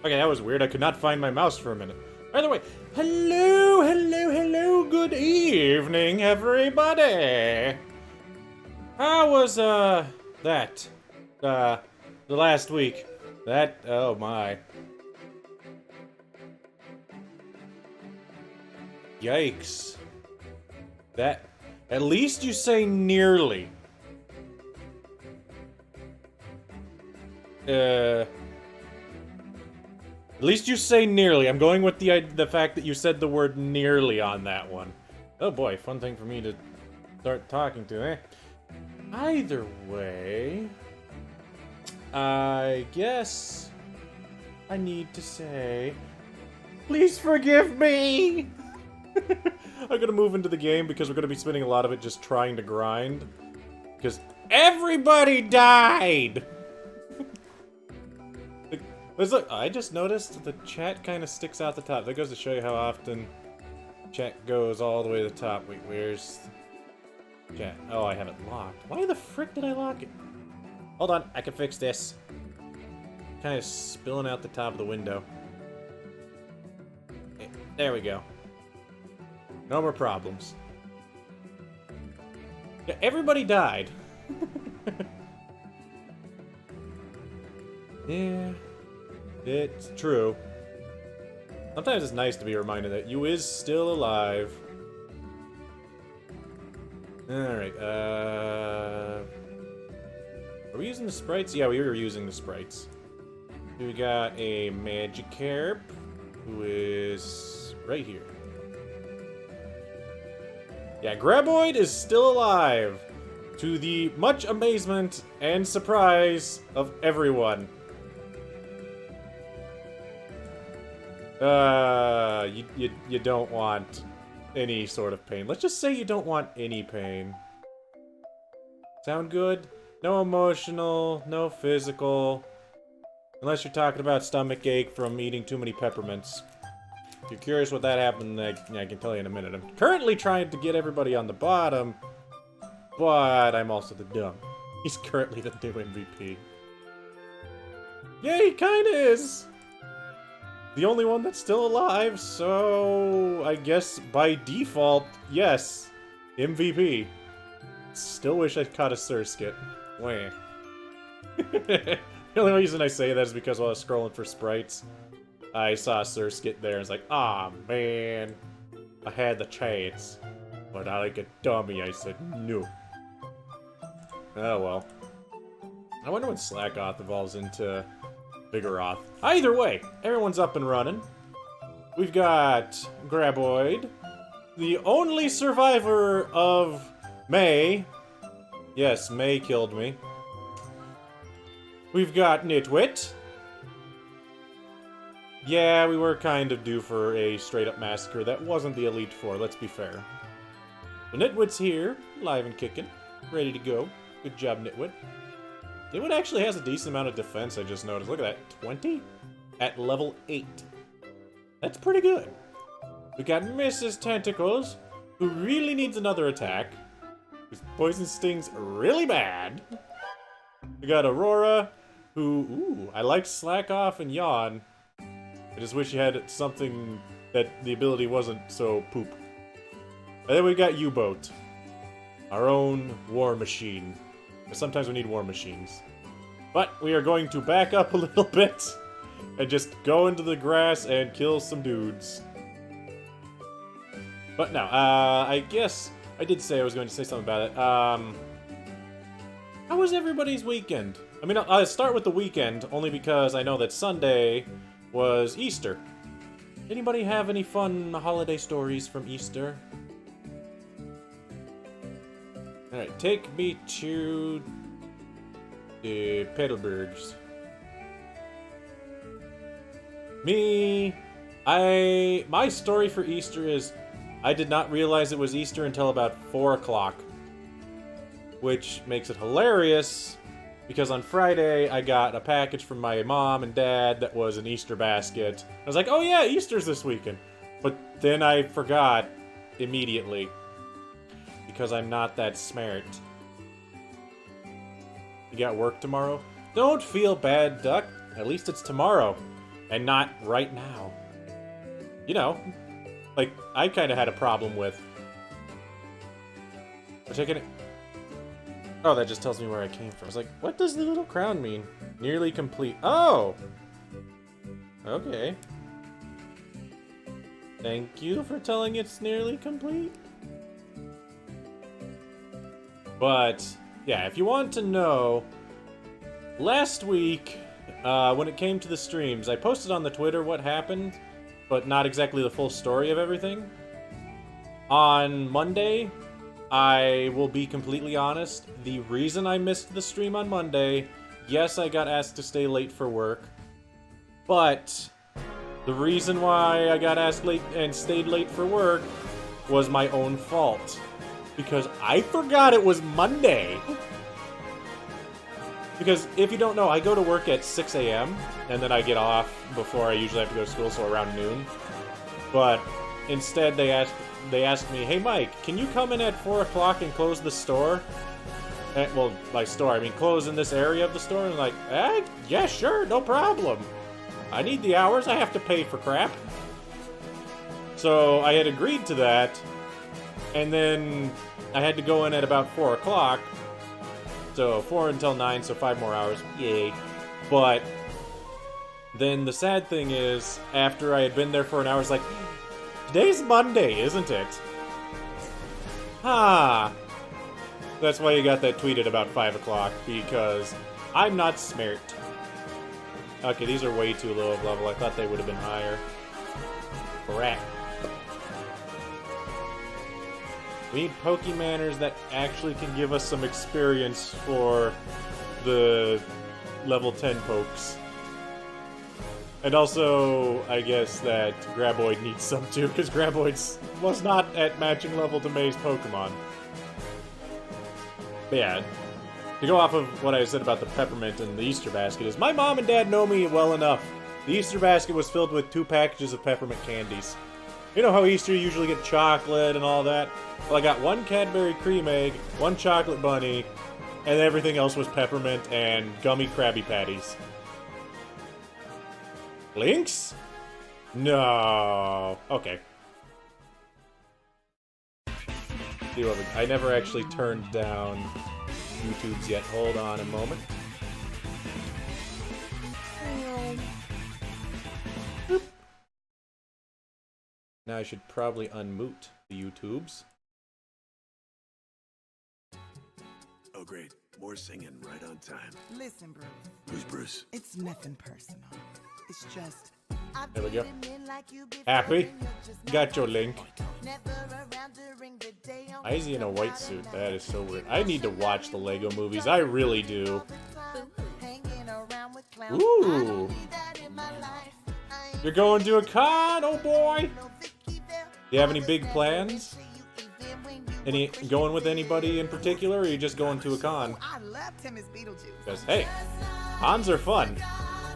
Okay, that was weird. I could not find my mouse for a minute. By the way, hello, good evening, everybody! How was, that? The last week? Oh my. Yikes. At least you say nearly. At least you say nearly. I'm going with the fact that you said the word nearly on that one. Oh boy, fun thing for me to start talking to, eh? Either way, I guess I need to say, please forgive me! I'm gonna move into the game because we're gonna be spending a lot of it just trying to grind. Because everybody died! Look, I just noticed the chat kind of sticks out the top. That goes to show you how often chat goes all the way to the top. Wait, where's chat? Oh, I have it locked. Why the frick did I lock it? Hold on, I can fix this. Kind of spilling out the top of the window. There we go. No more problems. Yeah, everybody died. Yeah. It's true. Sometimes it's nice to be reminded that you is still alive. Alright, are we using the sprites? Yeah, we were using the sprites. We got a Magikarp, who is right here. Yeah, Graboid is still alive, to the much amazement and surprise of everyone. You don't want any sort of pain. Let's just say you don't want any pain. Sound good? No emotional, no physical. Unless you're talking about stomach ache from eating too many peppermints. If you're curious what that happened, I can tell you in a minute. I'm currently trying to get everybody on the bottom, but I'm also the dumb. He's currently the new MVP. Yeah, he kinda is! The only one that's still alive, so I guess by default, yes, MVP. Still wish I caught a Surskit. Wah. The only reason I say that is because while I was scrolling for sprites, I saw a Surskit there and was like, ah, man, I had the chance. But I like a dummy, I said no. Oh well. I wonder when Slackoth evolves into Vigoroth. Either way, everyone's up and running. We've got Graboid, the only survivor of May. Yes, May killed me. We've got Nitwit. Yeah, we were kind of due for a straight-up massacre. That wasn't the Elite Four, let's be fair. The Nitwit's here, live and kicking, ready to go. Good job, Nitwit. Nitwit actually has a decent amount of defense, I just noticed. Look at that, 20? At level 8. That's pretty good. We got Mrs. Tentacles, who really needs another attack. Whose poison stings really bad. We got Aurora, who, ooh, I like Slack Off and Yawn. I just wish you had something that the ability wasn't so poop. And then we got U-Boat, our own war machine. Sometimes we need war machines. But we are going to back up a little bit and just go into the grass and kill some dudes. But no, I guess I did say I was going to say something about it. How was everybody's weekend? I mean, I'll start with the weekend, only because I know that Sunday was Easter. Anybody have any fun holiday stories from Easter? Alright, take me to the Petalburgs. My story for Easter is I did not realize it was Easter until about 4 o'clock. Which makes it hilarious, because on Friday I got a package from my mom and dad that was an Easter basket. I was like, oh yeah, Easter's this weekend. But then I forgot immediately. Because I'm not that smart. You got work tomorrow? Don't feel bad, Duck. At least it's tomorrow. And not right now. You know, like, I kind of had a problem with... We're taking it... Oh, that just tells me where I came from. I was like, what does the little crown mean? Nearly complete. Oh! Okay. Thank you for telling it's nearly complete. But, yeah, if you want to know, last week, when it came to the streams, I posted on the Twitter what happened, but not exactly the full story of everything. On Monday, I will be completely honest, the reason I missed the stream on Monday, yes, I got asked to stay late for work, but the reason why I got asked late and stayed late for work was my own fault. Because I forgot it was Monday. Because if you don't know, I go to work at 6 a.m. and then I get off before I usually have to go to school, so around noon. But instead they asked me, hey Mike, can you come in at 4 o'clock and close the store? Well, by store, I mean close in this area of the store. And I'm like, yeah, sure, no problem. I need the hours, I have to pay for crap. So I had agreed to that, and then I had to go in at about 4 o'clock. So 4 until 9, so 5 more hours, yay. But then the sad thing is, after I had been there for an hour, I was like, today's Monday, isn't it? That's why you got that tweet at about 5 o'clock, because I'm not smart. Okay, these are way too low of level. I thought they would have been higher. Crap. We need Pokemanners that actually can give us some experience for the level 10 pokes. And also, I guess that Graboid needs some too, because Graboid was not at matching level to May's Pokemon. But yeah, to go off of what I said about the peppermint and the Easter basket is, my mom and dad know me well enough. The Easter basket was filled with 2 packages of peppermint candies. You know how Easter you usually get chocolate and all that? Well, I got 1 Cadbury cream egg, 1 chocolate bunny, and everything else was peppermint and gummy Krabby Patties. Links? No. Okay. I never actually turned down YouTube's yet. Hold on a moment. Boop. Now I should probably unmute the YouTubes. Oh great, more singing right on time. Listen, Bruce. Who's Bruce? It's nothing personal. It's just... There we go. Happy? Got your link. Why is he in a white suit? That is so weird. I need to watch the Lego movies. I really do. Ooh. You're going to a con? Oh boy. Do you have any big plans? Going with anybody in particular, or are you just going to a con? Because, hey, cons are fun.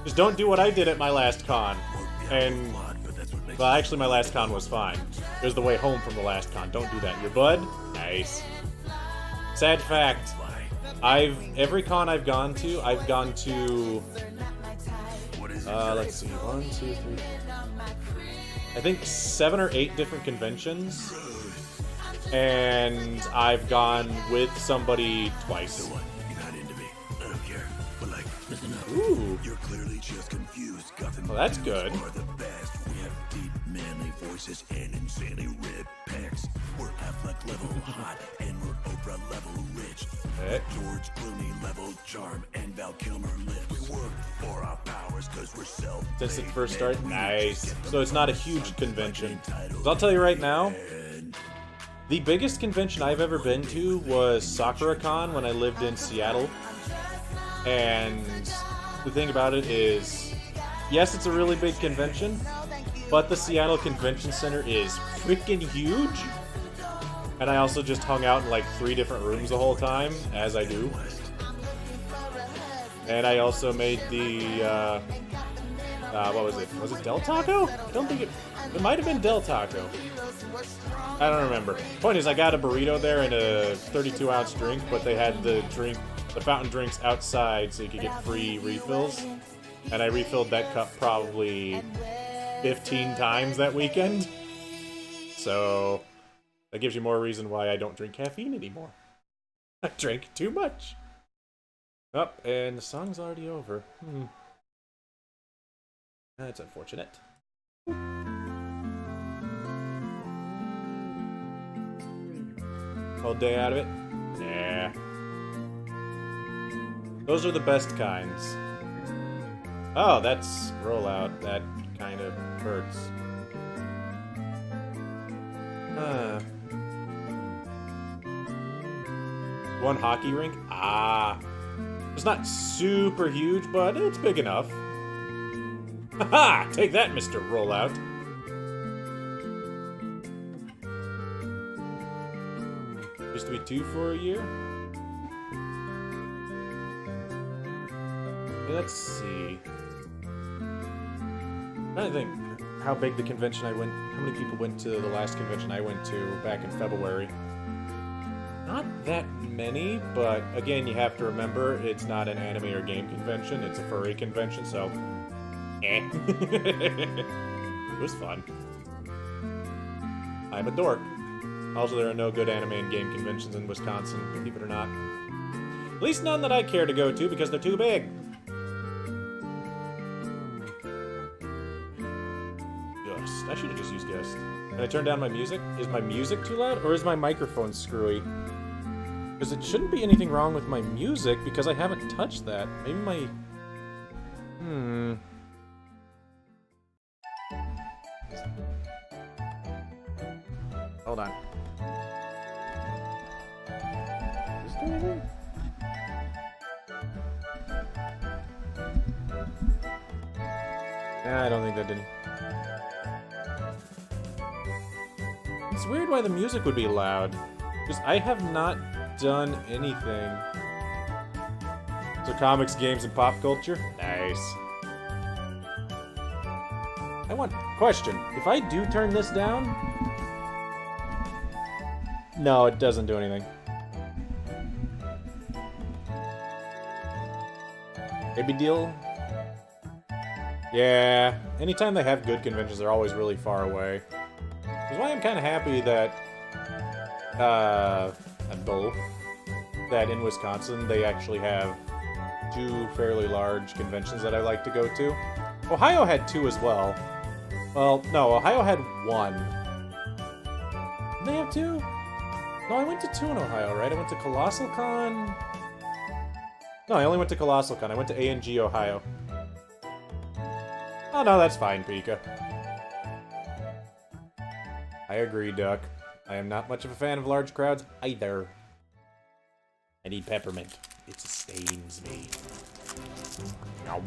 Just don't do what I did at my last con. And, well, actually my last con was fine. It was the way home from the last con. Don't do that. Your bud? Nice. Sad fact. Every con I've gone to, let's see, 1, 2, 3. I think 7 or 8 different conventions. And I've gone with somebody twice. Ooh. You're clearly just confused. Well, that's good. Are the best. We have deep, manly voices and insanely ripped pecs. We're Affleck level hot and we're Oprah level rich. George Clooney level charm and Val Kilmer lips. We work for our powers because we're self. Since it first started, nice. So it's not a huge convention. 'Cause I'll tell you right now, the biggest convention I've ever been to was SakuraCon when I lived in Seattle. And the thing about it is, yes, it's a really big convention, but the Seattle Convention Center is freaking huge. And I also just hung out in like 3 different rooms the whole time, as I do. And I also made the, what was it? Was it Del Taco? I don't think it might have been Del Taco. I don't remember. Point is, I got a burrito there and a 32-ounce drink, but they had the fountain drinks outside so you could get free refills. and I refilled that cup probably 15 times that weekend. So that gives you more reason why I don't drink caffeine anymore. I drank too much. Oh, and the song's already over. That's unfortunate. Whole day out of it? Nah. Those are the best kinds. Oh, that's rollout. That kind of hurts. One hockey rink? Ah. It's not super huge, but it's big enough. Haha! Take that, Mr. Rollout. Used to be 2 for a year? Let's see. I'm trying to think how big the convention I went... How many people went to the last convention I went to back in February? Not that many, but again, you have to remember, it's not an anime or game convention, it's a furry convention, so... Eh. It was fun. I'm a dork. Also, there are no good anime and game conventions in Wisconsin, believe it or not. At least none that I care to go to, because they're too big. Ghost. I should have just used Ghost. Can I turn down my music? Is my music too loud, or is my microphone screwy? Because it shouldn't be anything wrong with my music, because I haven't touched that. Maybe my... Hold on. Is there anything? Nah, I don't think that did. It's weird why the music would be loud. Because I have not done anything. So comics, games, and pop culture? Nice. I want... Question. If I do turn this down... No, it doesn't do anything. Maybe deal? Yeah. Anytime they have good conventions, they're always really far away. Which is why I'm kind of happy that... that in Wisconsin, they actually have 2 fairly large conventions that I like to go to. Ohio had 2 as well. Well, no, Ohio had 1. Did they have 2? No, I went to 2 in Ohio, right? I went to Colossal Con... No, I only went to Colossal Con. I went to A&G, Ohio. Oh, no, that's fine, Pika. I agree, Duck. I am not much of a fan of large crowds, either. I need peppermint. It sustains me. Nom.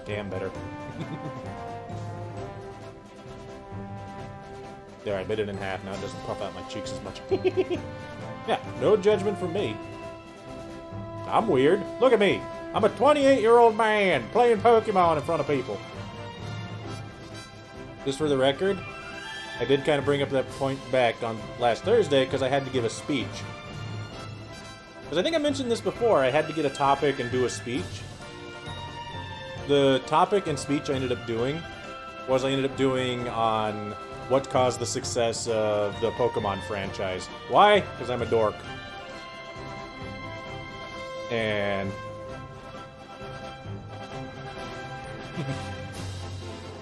Damn better. There, I bit it in half. Now it doesn't puff out my cheeks as much. Yeah, no judgment from me. I'm weird. Look at me. I'm a 28-year-old man playing Pokemon in front of people. Just for the record, I did kind of bring up that point back on last Thursday because I had to give a speech. Because I think I mentioned this before, I had to get a topic and do a speech. The topic and speech I ended up doing was I ended up doing on what caused the success of the Pokemon franchise. Why? Because I'm a dork. And...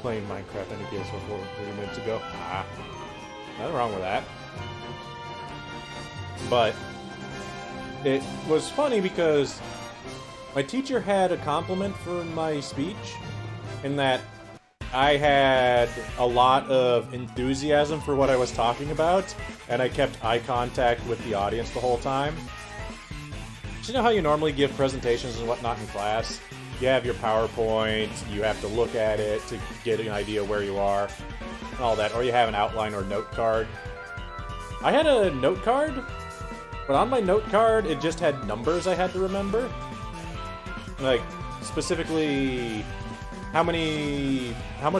playing Minecraft on the PS4 30 minutes ago. Ah. Nothing wrong with that. But it was funny because my teacher had a compliment for my speech in that I had a lot of enthusiasm for what I was talking about, and I kept eye contact with the audience the whole time. So you know how you normally give presentations and whatnot in class? You have your PowerPoint, you have to look at it to get an idea where you are, and all that, or you have an outline or note card. I had a note card, but on my note card, it just had numbers I had to remember. Like, specifically, how much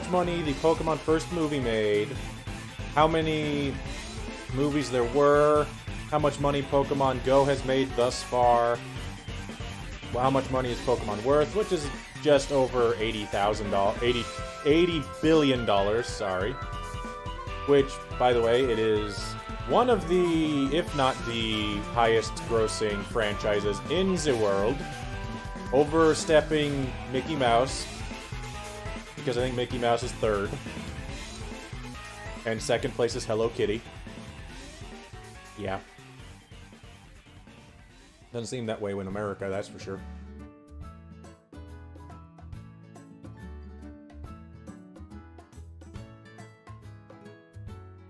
money the Pokemon first movie made, how many movies there were, how much money Pokemon Go has made thus far, how much money is Pokemon worth, which is just over $80 billion, sorry. Which, by the way, it is one of the, if not the highest grossing franchises in the world, overstepping Mickey Mouse, because I think Mickey Mouse is third, and second place is Hello Kitty. Yeah. Doesn't seem that way in America, that's for sure.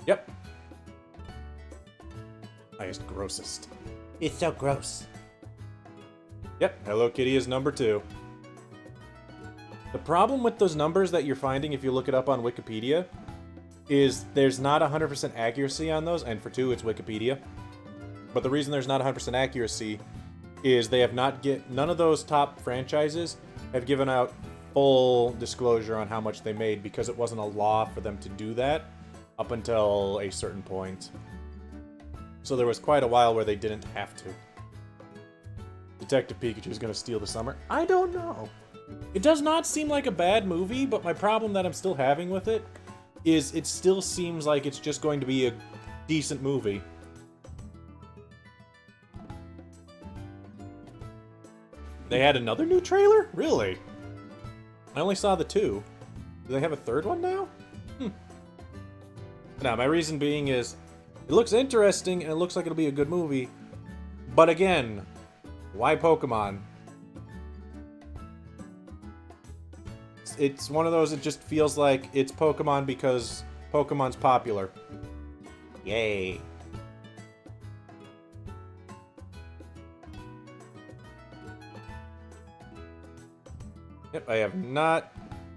Yep. Highest grossest. It's so gross. Yep, Hello Kitty is number 2. The problem with those numbers that you're finding if you look it up on Wikipedia is there's not 100% accuracy on those, and for 2 it's Wikipedia. But the reason there's not 100% accuracy is they have not none of those top franchises have given out full disclosure on how much they made because it wasn't a law for them to do that up until a certain point. So there was quite a while where they didn't have to. Detective Pikachu is going to steal the summer? I don't know. It does not seem like a bad movie, but my problem that I'm still having with it is it still seems like it's just going to be a decent movie. They had another new trailer? Really? I only saw the 2. Do they have a third one now? Now, my reason being is, it looks interesting, and it looks like it'll be a good movie. But again, why Pokemon? It's one of those, it just feels like it's Pokemon because Pokemon's popular. Yay. Yep, I have not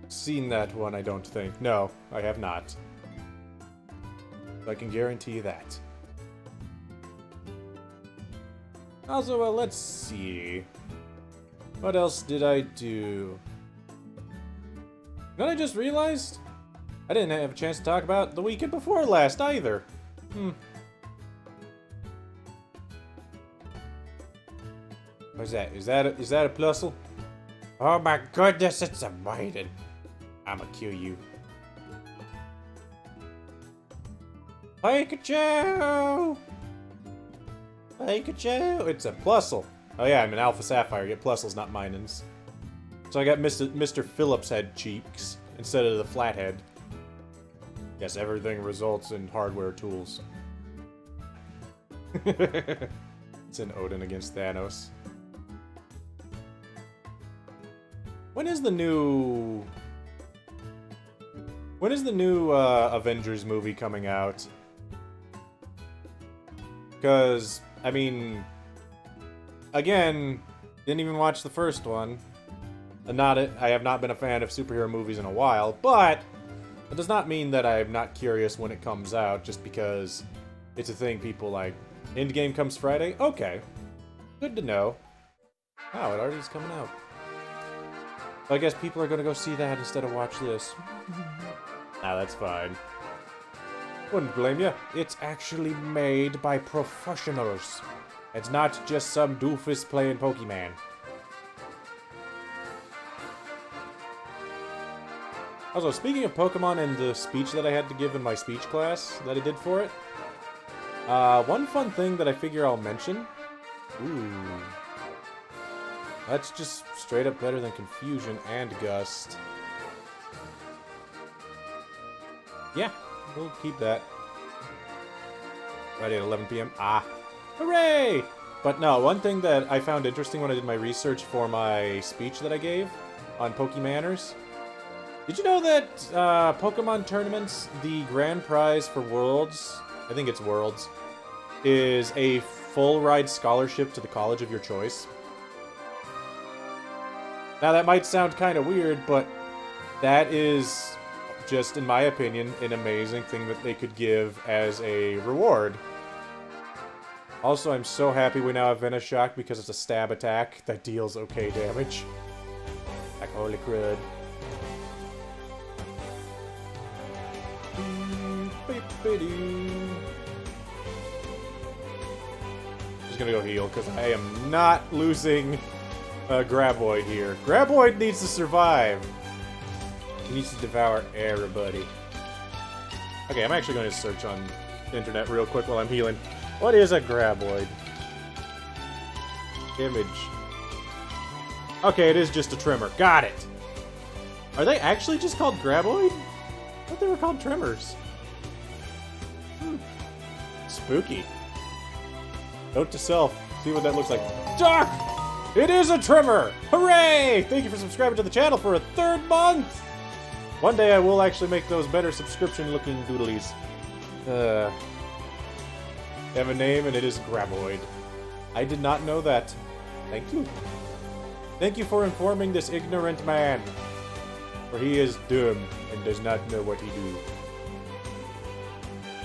seen that one, I don't think. No, I have not. I can guarantee you that. Also, let's see. What else did I do? You know what I just realized? I didn't have a chance to talk about the weekend before last either. What's that? Is that a Plusle? Oh my goodness, it's a Maiden. I'ma kill you. Pikachu! Pikachu! It's a Plusle. Oh yeah, I'm an Alpha Sapphire. You get Plusles, not Minans. So I got Mr. Phillips head cheeks instead of the flathead. Yes, everything results in hardware tools. It's an Odin against Thanos. When is the new Avengers movie coming out? Because, I mean, again, didn't even watch the first one. I have not been a fan of superhero movies in a while, but it does not mean that I'm not curious when it comes out, just because it's a thing people like. Endgame comes Friday? Okay. Good to know. Wow, it already is coming out. I guess people are gonna go see that instead of watch this. That's fine. Wouldn't blame you. It's actually made by professionals. It's not just some doofus playing Pokemon. Also, speaking of Pokemon and the speech that I had to give in my speech class that I did for it, one fun thing that I figure I'll mention. Ooh. That's just straight up better than Confusion and Gust. Yeah, we'll keep that. Friday at 11 p.m. Ah. Hooray! But no, one thing that I found interesting when I did my research for my speech that I gave on Pokemanners. Did you know that Pokemon tournaments, the grand prize for Worlds, I think it's Worlds, is a full ride scholarship to the college of your choice? Now that might sound kind of weird, but that is just, in my opinion, an amazing thing that they could give as a reward. Also, I'm so happy we now have Venoshock because it's a stab attack that deals okay damage. Like holy crud. Just gonna go heal because I am not losing Graboid here. Graboid needs to survive. He needs to devour everybody. Okay, I'm actually going to search on the internet real quick while I'm healing. What is a Graboid? Image. Okay, it is just a trimmer. Got it! Are they actually just called Graboid? I thought they were called trimmers. Spooky. Note to self. See what that looks like. Doc! It is a trimmer! Hooray! Thank you for subscribing to the channel for a 3rd month! One day I will actually make those better subscription-looking doodlies. They have a name and it is Graboid. I did not know that. Thank you. Thank you for informing this ignorant man. For he is dumb and does not know what he do.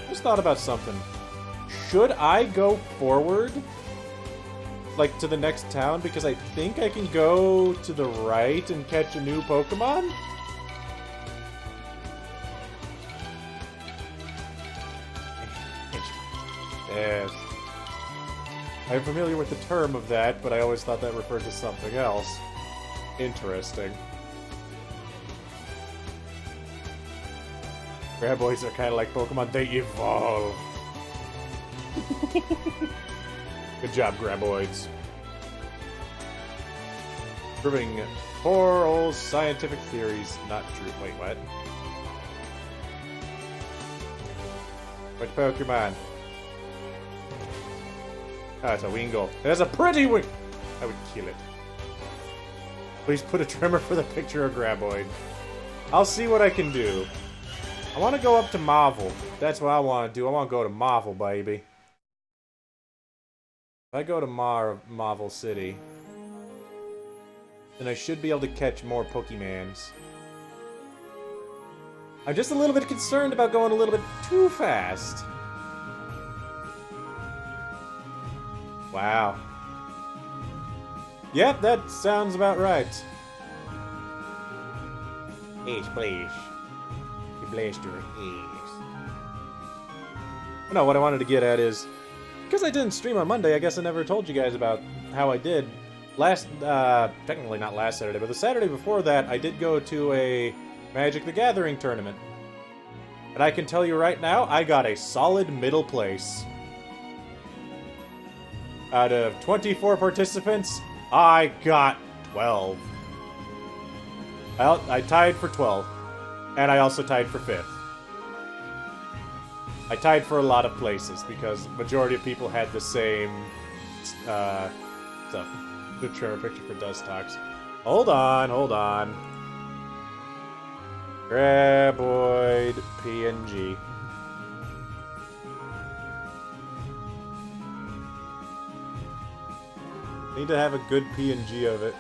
Just thought about something. Should I go forward? Like, to the next town? Because I think I can go to the right and catch a new Pokemon? Yes. I'm familiar with the term of that, but I always thought that referred to something else. Interesting. Graboids are kind of like Pokemon, they evolve. Good job, Graboids. Proving poor old scientific theories not true. Wait, what? Which Pokemon? Ah, it's a Wingull. It has a pretty wing! I would kill it. Please put a trimmer for the picture of Graboid. I'll see what I can do. I want to go up to Marvel. That's what I want to do. I want to go to Marvel, baby. If I go to Marvel City, then I should be able to catch more Pokemans. I'm just a little bit concerned about going a little bit too fast. Wow. Yep, that sounds about right. Hey, splash. You blaster. Yes. No, what I wanted to get at is, because I didn't stream on Monday, I guess I never told you guys about how I did. Technically not last Saturday, but the Saturday before that, I did go to a Magic the Gathering tournament. And I can tell you right now, I got a solid middle place. Out of 24 participants, I got 12. Well, I tied for 12. And I also tied for 5th. I tied for a lot of places, because majority of people had the same stuff. Good trimmer picture for Dustox. Hold on, hold on. Graboid PNG. Need to have a good PNG of it.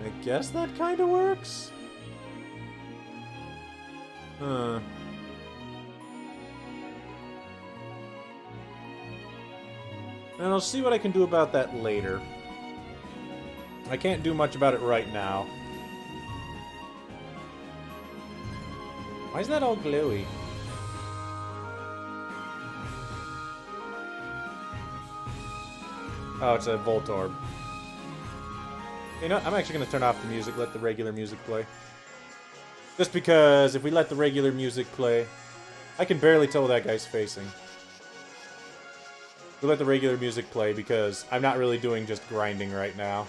I guess that kind of works? Huh. And I'll see what I can do about that later. I can't do much about it right now. Why is that all glowy? Oh, it's a Voltorb. You know, I'm actually going to turn off the music, let the regular music play. Just because if we let the regular music play, I can barely tell what that guy's facing. We let the regular music play because I'm not really doing just grinding right now.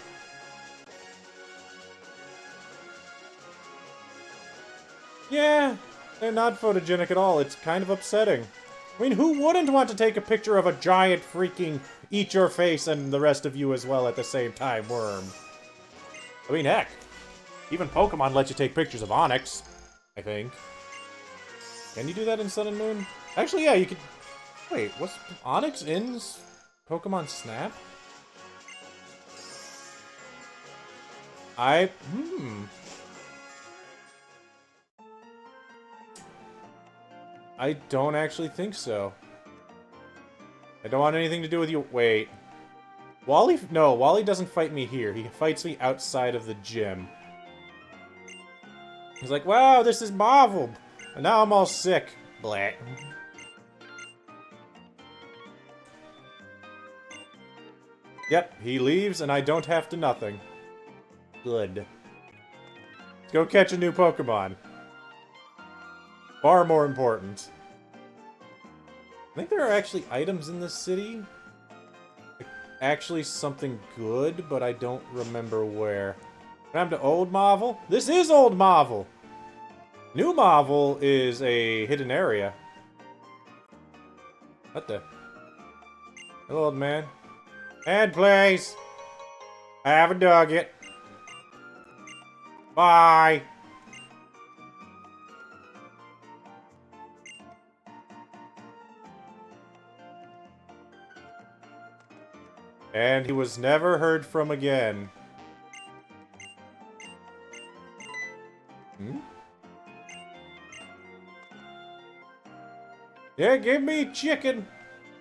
Yeah, they're not photogenic at all. It's kind of upsetting. I mean, who wouldn't want to take a picture of a giant freaking eat your face and the rest of you as well at the same time worm? I mean, heck, even Pokemon lets you take pictures of Onix, I think. Can you do that in Sun and Moon? Actually, yeah, you could... Wait, what's Onix in Pokemon Snap? I don't actually think so. I don't want anything to do with you. Wait. Wally? No, Wally doesn't fight me here. He fights me outside of the gym. He's like, wow, this is Marvel. And now I'm all sick. Blah. Yep, he leaves and I don't have to nothing. Good. Let's go catch a new Pokemon. Far more important. I think there are actually items in this city. Like, actually something good, but I don't remember where. I'm to Old Marvel? This is Old Marvel! New Marvel is a hidden area. What the? Hello, old man. And please! I haven't dug it. Bye! And he was never heard from again. Hmm? Yeah, give me chicken!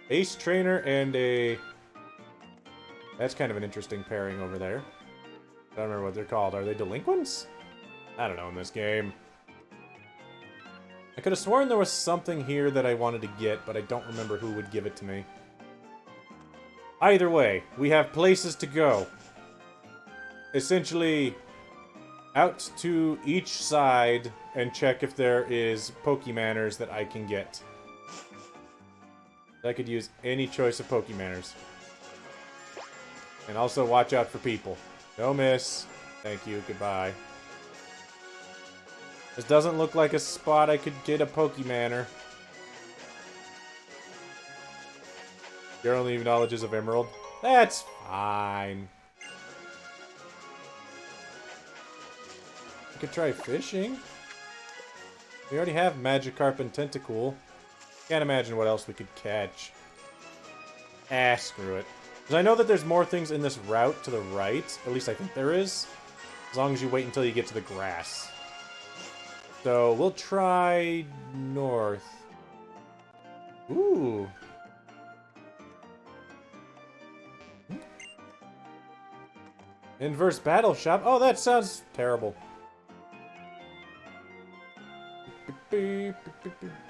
Ace Trainer and a... That's kind of an interesting pairing over there. I don't remember what they're called. Are they delinquents? I don't know in this game. I could have sworn there was something here that I wanted to get, but I don't remember who would give it to me. Either way, we have places to go. Essentially, out to each side and check if there is Pokemanners that I can get. I could use any choice of Pokemanners. And also watch out for people. No miss. Thank you, goodbye. This doesn't look like a spot I could get a Pokemanner. Your only knowledge is of Emerald? That's fine. I could try fishing. We already have Magikarp and Tentacool. Can't imagine what else we could catch. Ah, screw it. Because I know that there's more things in this route to the right. At least I think there is. As long as you wait until you get to the grass. So, we'll try north. Ooh. Inverse Battle Shop? Oh, that sounds terrible.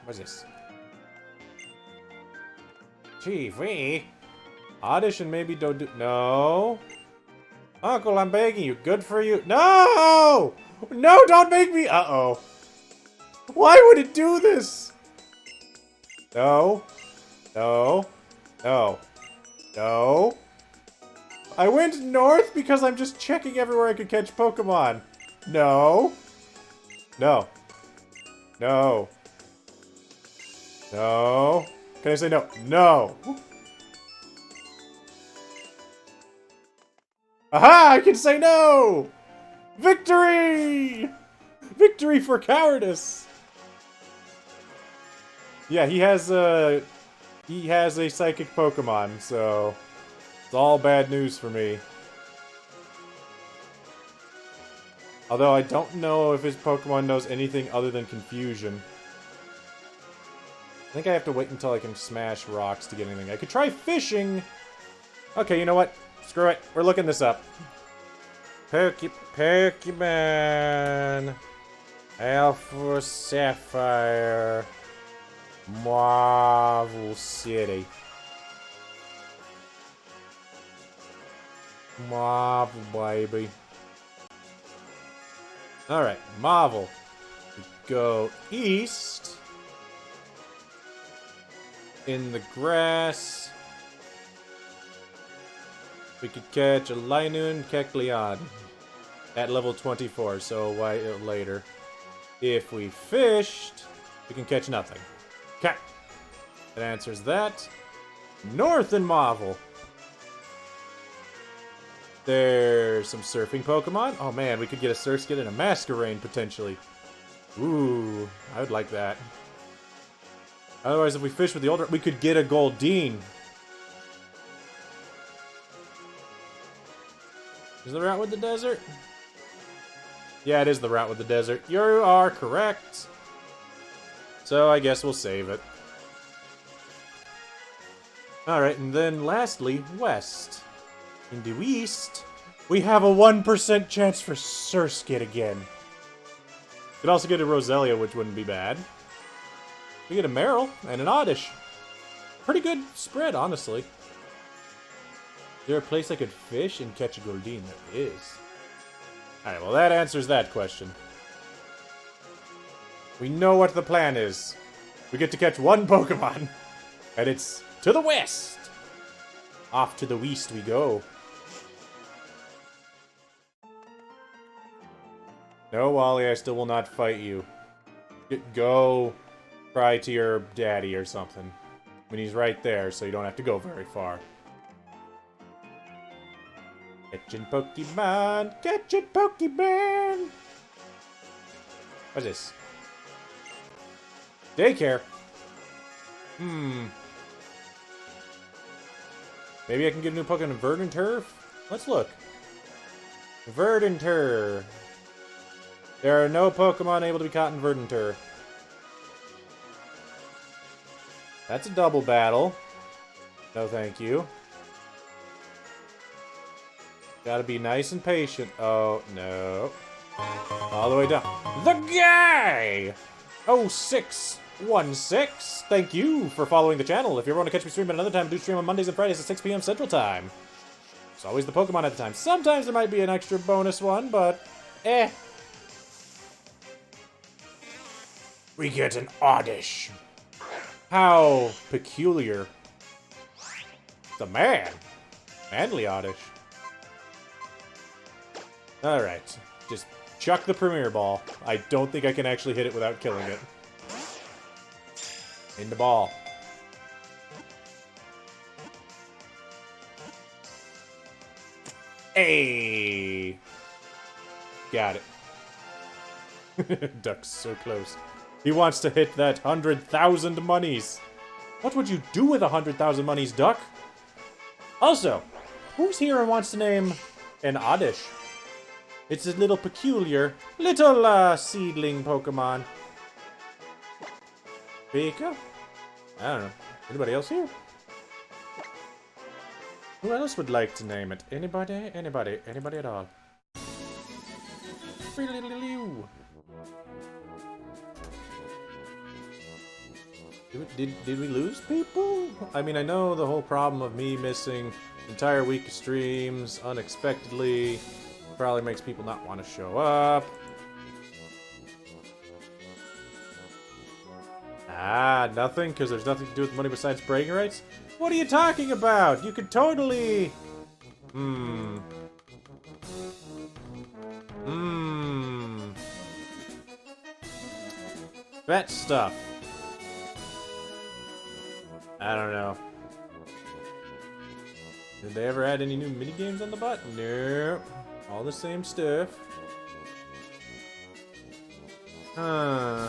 What's this? TV? Audition maybe don't do... No! Uncle, I'm begging you. Good for you. No! No, don't make me... Uh-oh. Why would it do this? No. No. No. No. I went north because I'm just checking everywhere I could catch Pokemon. No. No. No. No. Can I say no? No. Aha! I can say no! Victory! Victory for cowardice! Yeah, he has a psychic Pokemon, so it's all bad news for me. Although I don't know if his Pokemon knows anything other than confusion. I think I have to wait until I can smash rocks to get anything. I could try fishing! Okay, you know what? Screw it. We're looking this up. Pokemon. Alpha Sapphire. Marvel City. Marvel, baby. Alright, Marvel. We go east. In the grass. We could catch a Linoon Kecleon at level 24, so why later. If we fished, we can catch nothing. Okay. That answers that. North in Marvel. There's some surfing Pokemon. Oh man, we could get a Surskit and a Masquerain potentially. Ooh, I would like that. Otherwise, if we fish with the older, we could get a Goldeen. Is the route with the desert? Yeah, it is the route with the desert. You are correct. So I guess we'll save it. Alright, and then lastly, west. In the east, we have a 1% chance for Surskit again. Could also get a Roselia, which wouldn't be bad. We get a Meryl and an Oddish. Pretty good spread, honestly. Is there a place I could fish and catch a Goldeen? There is. Alright, well that answers that question. We know what the plan is. We get to catch one Pokemon. And it's to the west. Off to the west we go. No, Wally, I still will not fight you. Go cry to your daddy or something. I mean, he's right there, so you don't have to go very far. Catching Pokemon! Catching Pokemon! What's this? Daycare. Maybe I can get a new Pokemon in Verdant Turf? Let's look. Verdant Turf. There are no Pokemon able to be caught in Verdant Turf. That's a double battle. No thank you. Gotta be nice and patient. Oh, no. All the way down. The guy! 0616. Thank you for following the channel. If you ever want to catch me stream at another time, I do stream on Mondays and Fridays at 6 p.m. Central Time. It's always the Pokemon at the time. Sometimes there might be an extra bonus one, but eh. We get an Oddish. How peculiar. The man. Manly Oddish. Alright. Just chuck the Premier Ball. I don't think I can actually hit it without killing it. In the ball. Hey! Got it. Duck's so close. He wants to hit that 100,000 monies. What would you do with 100,000 monies, Duck? Also, who's here and wants to name an Oddish? It's a little peculiar, little seedling Pokemon. Pika? I don't know. Anybody else here? Who else would like to name it? Anybody? Anybody? Anybody at all? Did we lose people? I mean, I know the whole problem of me missing entire week of streams unexpectedly probably makes people not want to show up. Ah, nothing? Because there's nothing to do with money besides bragging rights? What are you talking about? You could totally... That stuff. I don't know. Did they ever add any new minigames on the bot? Nope. All the same stuff. Huh.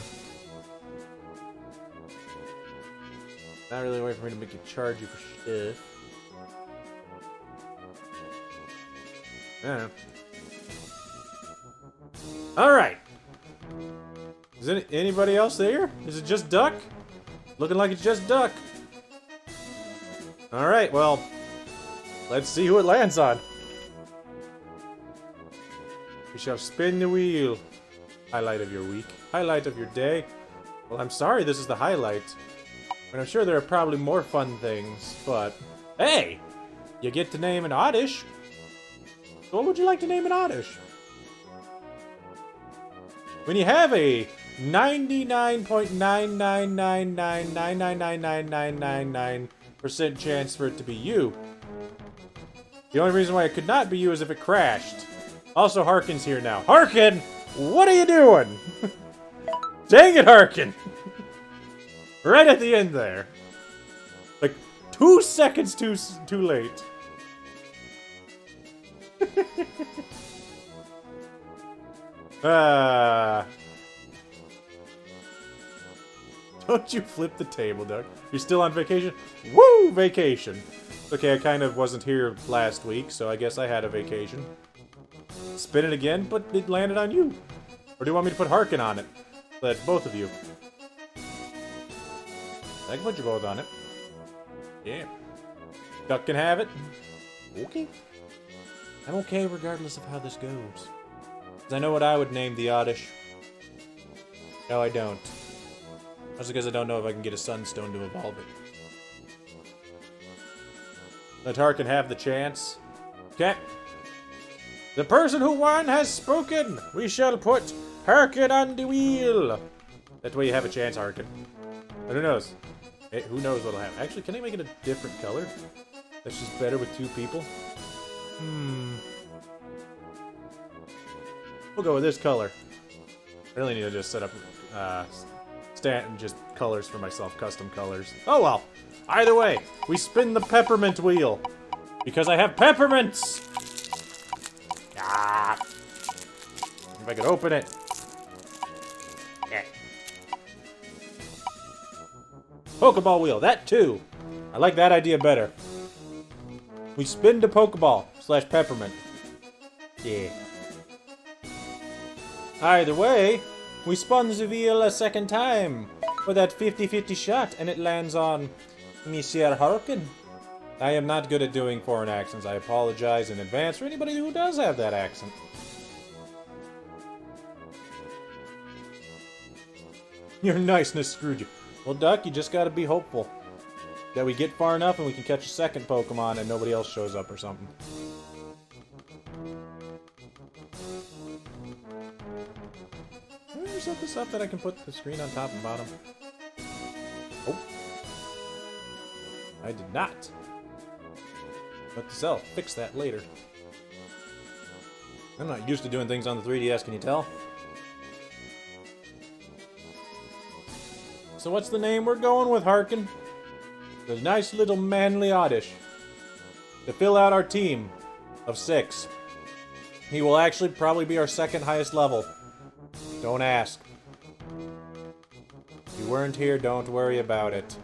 Not really a way for me to make it charge you for stuff. I don't know. Alright. Is anybody else there? Is it just Duck? Looking like it's just Duck. Alright, well, let's see who it lands on. We shall spin the wheel. Highlight of your week. Highlight of your day. Well, I'm sorry this is the highlight. And I'm sure there are probably more fun things, but... Hey! You get to name an Oddish. So what would you like to name an Oddish? When you have a 99.999999999% chance for it to be you. The only reason why it could not be you is if it crashed. Also, Harkin's here now. Harkin! What are you doing? Dang it, Harkin! Right at the end there. Like, 2 seconds too late. Don't you flip the table, Duck. You're still on vacation? Woo! Vacation. Okay, I kind of wasn't here last week, so I guess I had a vacation. Spin it again, but it landed on you. Or do you want me to put Harkin on it? So that's both of you. I can put you both on it. Yeah. Duck can have it. Okay. I'm okay regardless of how this goes. Because I know what I would name the Oddish. No, I don't. That's because I don't know if I can get a sunstone to evolve it. Let Harkin have the chance. Okay. The person who won has spoken. We shall put Harkin on the wheel. That way you have a chance, Harkin. But who knows? Hey, who knows what'll happen? Actually, can I make it a different color? That's just better with 2 people? We'll go with this color. I really need to just set up just colors for myself, custom colors. Oh well. Either way, we spin the peppermint wheel. Because I have peppermints! Ah. If I could open it. Yeah. Pokeball wheel, that too. I like that idea better. We spin the Pokeball / peppermint. Yeah. Either way, we spun the wheel a second time with that 50-50 shot, and it lands on Monsieur Harkin. I am not good at doing foreign accents. I apologize in advance for anybody who does have that accent. Your niceness screwed you. Well, Duck, you just gotta be hopeful that we get far enough and we can catch a second Pokemon and nobody else shows up or something. Can I set this up that I can put the screen on top and bottom? Oh. I did not. But I'll fix that later. I'm not used to doing things on the 3DS, can you tell? So what's the name we're going with, Harkin? The nice little manly Oddish. To fill out our team of 6. He will actually probably be our 2nd highest level. Don't ask. If you weren't here, don't worry about it.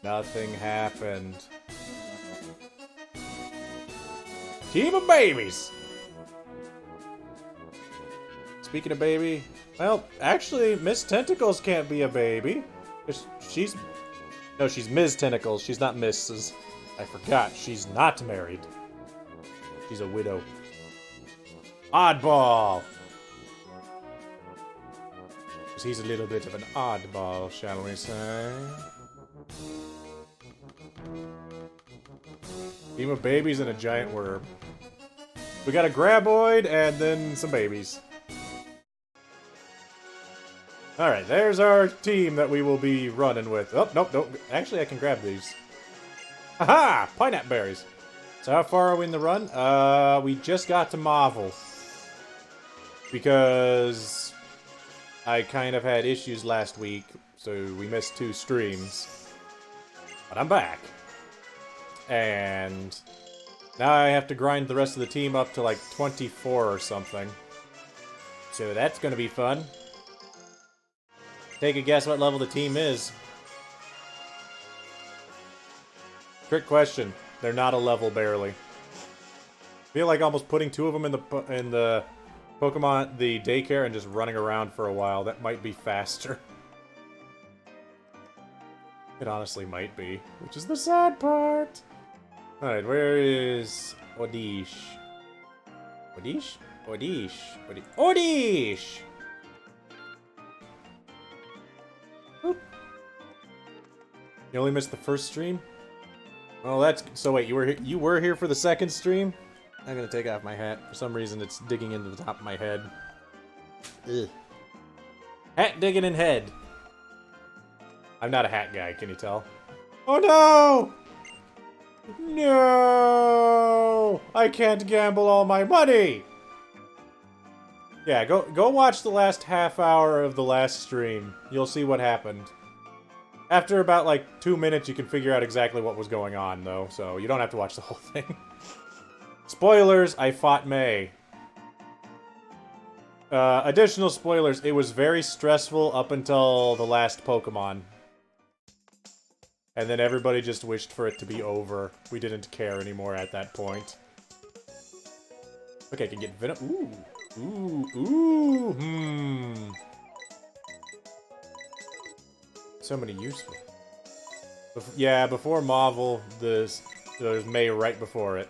Nothing happened. Team of babies! Speaking of baby, well, actually, Miss Tentacles can't be a baby. She's Ms. Tentacles. She's not Mrs. I forgot. She's not married. She's a widow. Oddball! Because he's a little bit of an oddball, shall we say. Team of babies and a giant worm. We got a Graboid and then some babies. Alright, there's our team that we will be running with. Oh, nope, nope. Actually, I can grab these. Haha! Pineapple berries. So how far are we in the run? We just got to Marvel. Because I kind of had issues last week, so we missed 2 streams. But I'm back. And now I have to grind the rest of the team up to like 24 or something. So that's gonna be fun. Take a guess what level the team is. Trick question. They're not a level barely. Feel like almost putting 2 of them in the Pokemon, the daycare, and just running around for a while. That might be faster. It honestly might be, which is the sad part. Alright, where is Odish? Odish? Odish? Odish? Odish! Oop. You only missed the first stream? Oh, that's... So wait, you were here for the second stream? I'm gonna take off my hat. For some reason, it's digging into the top of my head. Ugh. Hat digging in head. I'm not a hat guy, can you tell? Oh no! No! I can't gamble all my money! Yeah, go watch the last half hour of the last stream. You'll see what happened. After about, like, 2 minutes, you can figure out exactly what was going on, though, so you don't have to watch the whole thing. Spoilers, I fought May. Additional spoilers, it was very stressful up until the last Pokemon. And then everybody just wished for it to be over. We didn't care anymore at that point. Okay, I can get Venom. Ooh. Ooh. Ooh. Hmm. So many useful. Yeah, before Marvel, there's May right before it.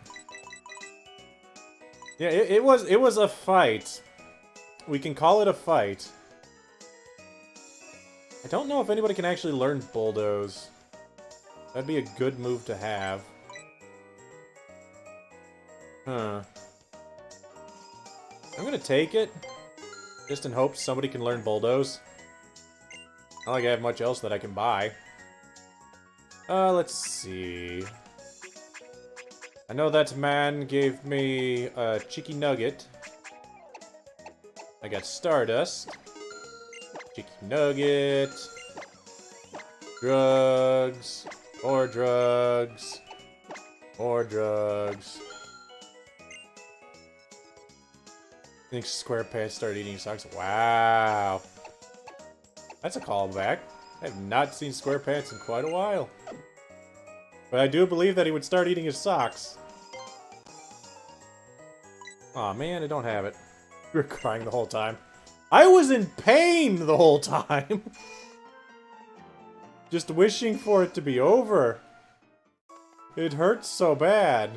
Yeah, it was a fight. We can call it a fight. I don't know if anybody can actually learn Bulldoze. That'd be a good move to have. Huh. I'm gonna take it, just in hopes somebody can learn Bulldoze. Not like I have much else that I can buy. Let's see. I know that man gave me a cheeky nugget. I got Stardust. Cheeky nugget. Drugs. More drugs. More drugs. I think SquarePants started eating socks. Wow. That's a callback. I have not seen SquarePants in quite a while. But I do believe that he would start eating his socks. Aw, man, I don't have it. You were crying the whole time. I was in pain the whole time! Just wishing for it to be over. It hurts so bad.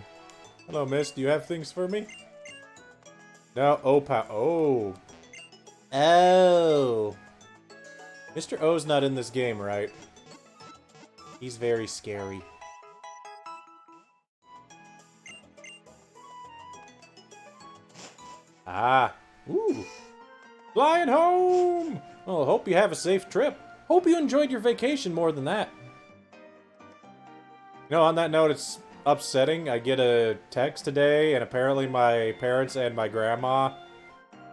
Hello, miss. Do you have things for me? No. Oh. Oh. Mr. O's not in this game, right? He's very scary. Ah. Ooh. Flying home! Well, hope you have a safe trip. Hope you enjoyed your vacation more than that. You know, on that note, it's upsetting. I get a text today, and apparently my parents and my grandma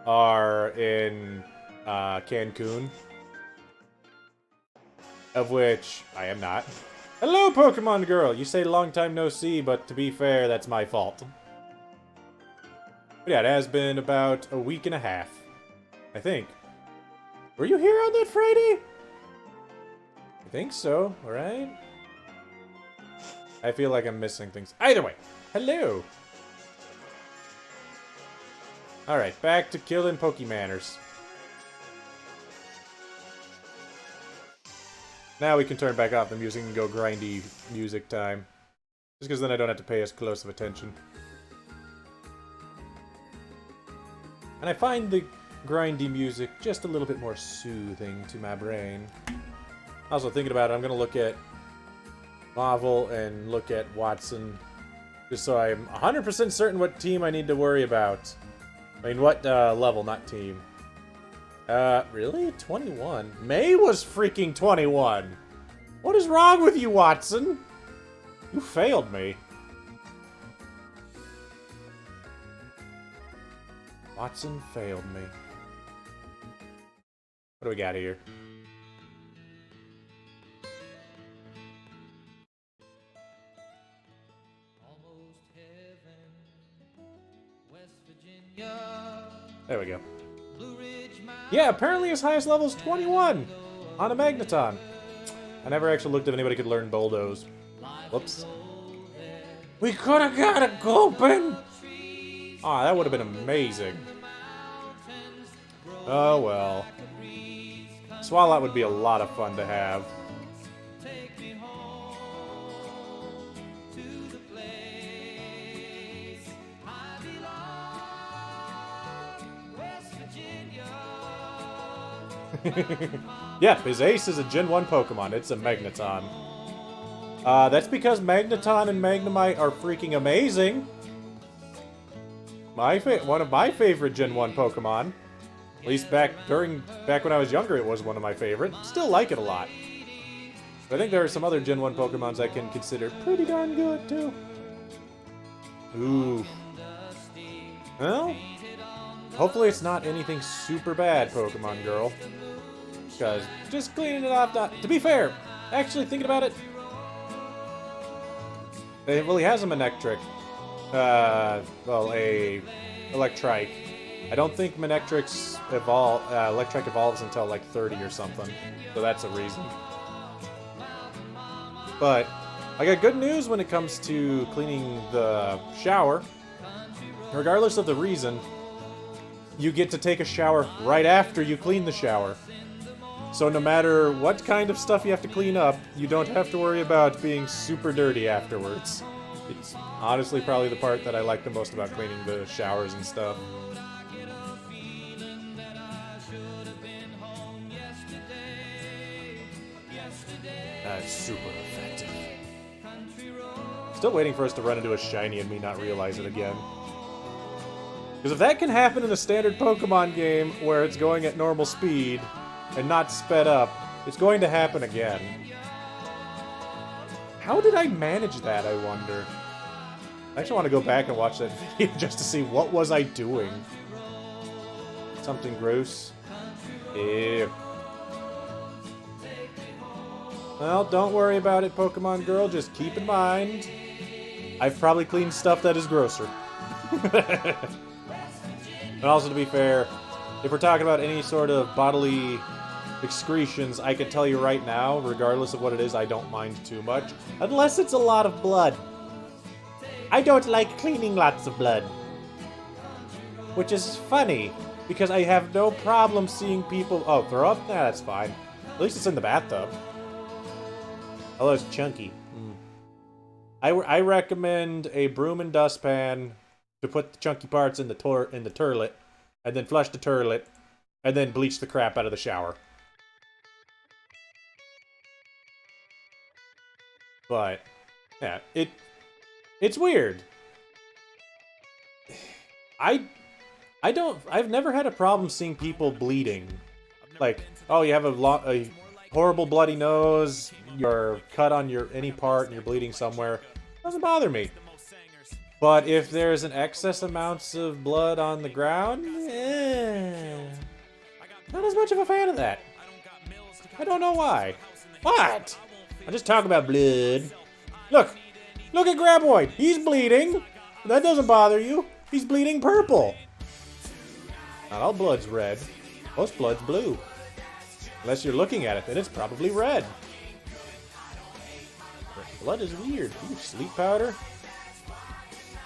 are in Cancun. Of which I am not. Hello, Pokemon girl! You say long time no see, but to be fair, that's my fault. But yeah, it has been about a week and a half. I think. Were you here on that Friday? I think so, alright? I feel like I'm missing things. Either way, hello! Alright, back to killing Pokemanners. Now we can turn back off the music and go grindy music time. Just because then I don't have to pay as close of attention. And I find the grindy music just a little bit more soothing to my brain. Also, thinking about it, I'm going to look at Marvel and look at Watson, just so I'm 100% certain what team I need to worry about. I mean, what level, not team. Really? 21? May was freaking 21! What is wrong with you, Watson? You failed me. Watson failed me. What do we got here? There we go. Yeah, apparently his highest level is 21 on a Magneton. I never actually looked if anybody could learn Bulldoze. Whoops. We could have got a Gulpin! Aw, that would have been amazing. Oh well. Swallow would be a lot of fun to have. Yeah, his ace is a Gen 1 Pokemon. It's a Magneton. That's because Magneton and Magnemite are freaking amazing. One of my favorite Gen 1 Pokemon. At least back when I was younger, it was one of my favorite. Still like it a lot. But I think there are some other Gen 1 Pokemons I can consider pretty darn good, too. Ooh. Well, hopefully it's not anything super bad, Pokemon Girl. Because just cleaning it off, to be fair, actually thinking about it, well, he has a Manectric. Well, a Electrike. I don't think Manectric's Electrike evolves until like 30 or something. So that's a reason. But I got good news when it comes to cleaning the shower. Regardless of the reason, you get to take a shower right after you clean the shower. So no matter what kind of stuff you have to clean up, you don't have to worry about being super dirty afterwards. It's honestly probably the part that I like the most about cleaning the showers and stuff. super effective. Still waiting for us to run into a shiny and me not realize it again. Because if that can happen in a standard Pokemon game where it's going at normal speed and not sped up, it's going to happen again. How did I manage that, I wonder? I actually want to go back and watch that video just to see what was I doing. Something gross. Ew. Well, don't worry about it, Pokemon Girl. Just keep in mind, I've probably cleaned stuff that is grosser. And also, to be fair, if we're talking about any sort of bodily excretions, I can tell you right now, regardless of what it is, I don't mind too much. Unless it's a lot of blood. I don't like cleaning lots of blood. Which is funny, because I have no problem seeing people... Oh, throw up? Nah, that's fine. At least it's in the bathtub. Although it's chunky. I recommend a broom and dustpan to put the chunky parts in the turlet, and then flush the turlet, and then bleach the crap out of the shower. But yeah, it's weird. I've never had a problem seeing people bleeding. Like, oh, you have a horrible bloody nose, you're cut on any part and you're bleeding somewhere. Doesn't bother me. But if there's an excess amounts of blood on the ground, not as much of a fan of that. I don't know why. What? I just talk about blood. Look at Graboid. He's bleeding. That doesn't bother you. He's bleeding purple. Not all blood's red. Most blood's blue. Unless you're looking at it, then it's probably red. Blood is weird. Ooh, sleep powder?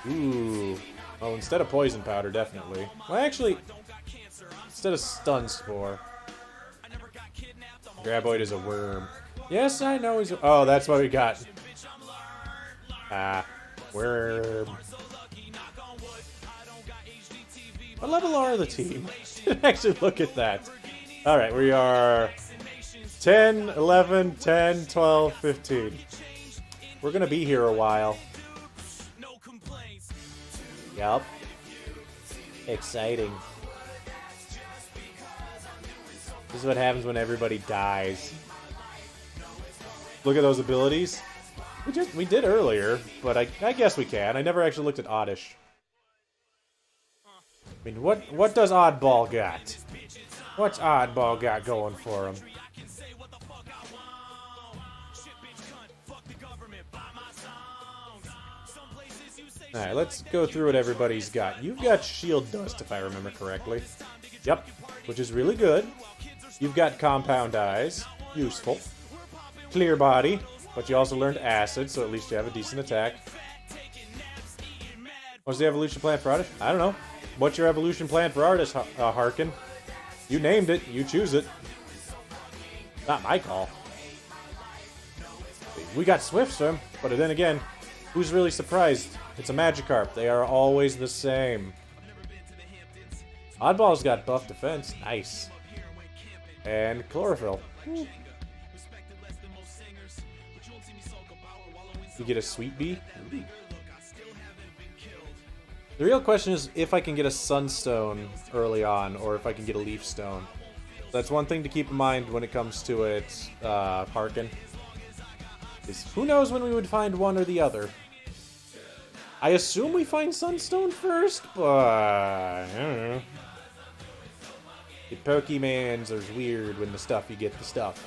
Ooh. Oh, instead of poison powder, definitely. Well, actually, instead of stun spore. Graboid is a worm. Yes, I know he's a... Oh, that's what we got. Ah, worm. What level are the team? Didn't actually look at that. Alright, we are 10, 11, 10, 12, 15. We're gonna be here a while. Yup. Exciting. This is what happens when everybody dies. Look at those abilities. We did earlier, but I guess we can. I never actually looked at Oddish. I mean, what does Oddball got? What's Oddball got going for him? Alright, let's go through what everybody's got. You've got Shield Dust, if I remember correctly. Yep, which is really good. You've got Compound Eyes. Useful. Clear Body, but you also learned Acid, so at least you have a decent attack. What's the evolution plan for Oddish? I don't know. What's your evolution plan for Oddish, Harkin? You named it. You choose it. Not my call. We got Swift Swim, but then again, who's really surprised? It's a Magikarp. They are always the same. Oddball's got buff defense. Nice. And Chlorophyll. You get a Sweet Bee. The real question is if I can get a Sunstone early on, or if I can get a Leaf Stone. That's one thing to keep in mind when it comes to it, Harkin. Is who knows when we would find one or the other. I assume we find Sunstone first, but I don't know. The Pokemans are weird when you get the stuff.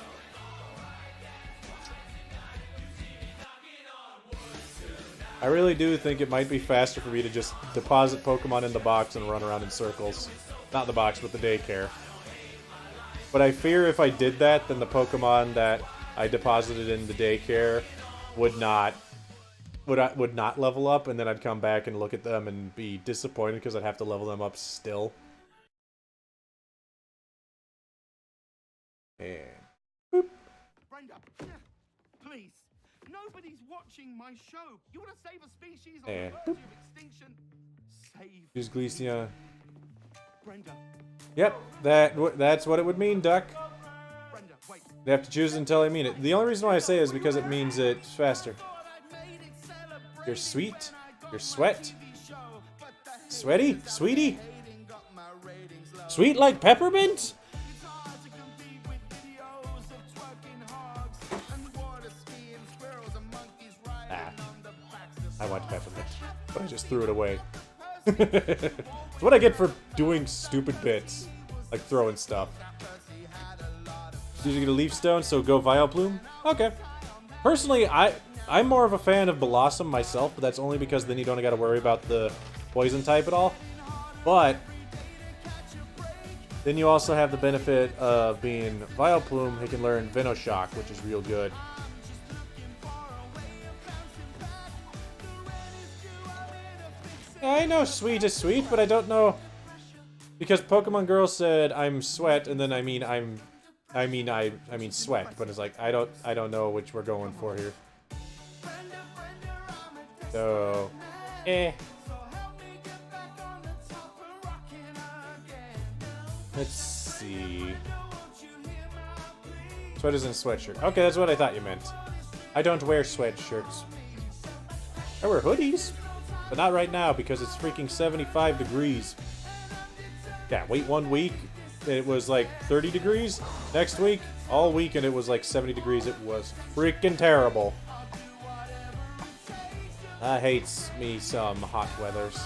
I really do think it might be faster for me to just deposit Pokemon in the box and run around in circles. Not the box, but the daycare. But I fear if I did that, then the Pokemon that I deposited in the daycare would not level up, and then I'd come back and look at them and be disappointed because I'd have to level them up still. And boop. Brenda, please. Nobody's watching my show. You want to save a species on And the verge of extinction? Save. Use Gleacia. Brenda. Yep, that's what it would mean, Duck. Brenda, wait. They have to choose until I mean it. The only reason why I say it is because it means it's faster. You're sweet. You're sweat. Sweaty? Sweetie? Sweet like peppermint? Ah. I want peppermint. But I just threw it away. It's what I get for doing stupid bits. Like throwing stuff. Did you get a leaf stone, so go Vileplume? Okay. Personally, I'm more of a fan of Blossom myself, but that's only because then you don't gotta worry about the poison type at all. But then you also have the benefit of being Vileplume. He can learn Venoshock, which is real good. I know sweet is sweet, but I don't know because Pokemon Girl said I'm sweat, and then I mean sweat, but it's like I don't know which we're going for here. So, let's see. Sweaters and sweatshirt. Okay, that's what I thought you meant. I don't wear sweatshirts. I wear hoodies, but not right now because it's freaking 75 degrees. Yeah, wait 1 week. It was like 30 degrees. Next week, all weekend it was like 70 degrees. It was freaking terrible. I hates me some hot weathers.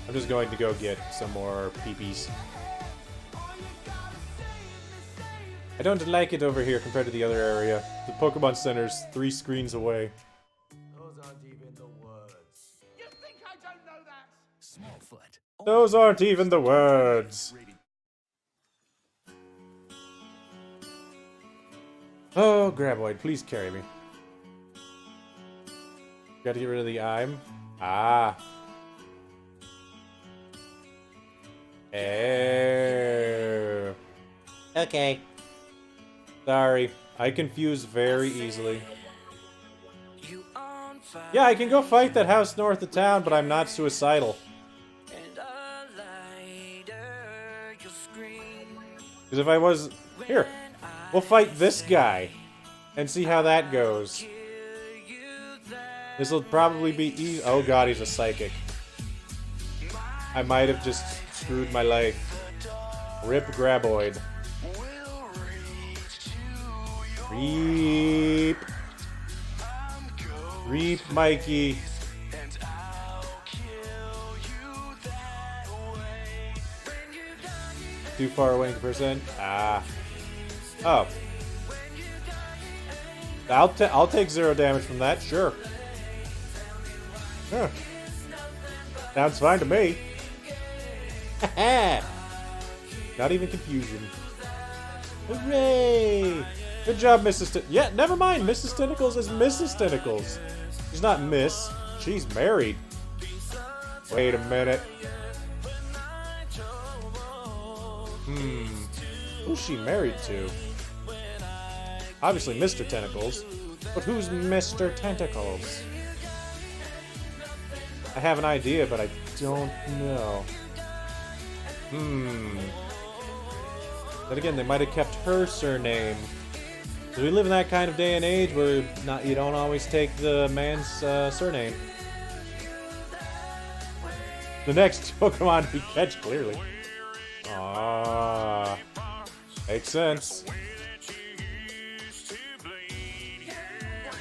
I'm just going to go get some more peepees. I don't like it over here compared to the other area. The Pokemon Center's 3 screens away. Those aren't even the words. You think I don't know that? Smallfoot. Those aren't even the words. Oh, Graboid, please carry me. Gotta get rid of the I'm. Ah. Oh. Okay. Sorry. I confuse very easily. Yeah, I can go fight that house north of town, but I'm not suicidal. Because if I was... Here. We'll fight this guy. And see how that goes. This'll probably be easy. Oh god, he's a psychic. I might have just screwed my life. Rip Graboid. Reap. Reap Mikey. Too far away in comparison. Ah. Oh. I'll take 0 damage from that, sure. Huh. Sounds fine to me. Not even confusion. Hooray! Good job, Mrs. Yeah, never mind. Mrs. Tentacles is Mrs. Tentacles. She's not Miss. She's married. Wait a minute. Who's she married to? Obviously Mr. Tentacles. But who's Mr. Tentacles? I have an idea, but I don't know. Then again, they might have kept her surname. Do we live in that kind of day and age where you don't always take the man's surname? The next Pokemon we catch, clearly. Ah, makes sense.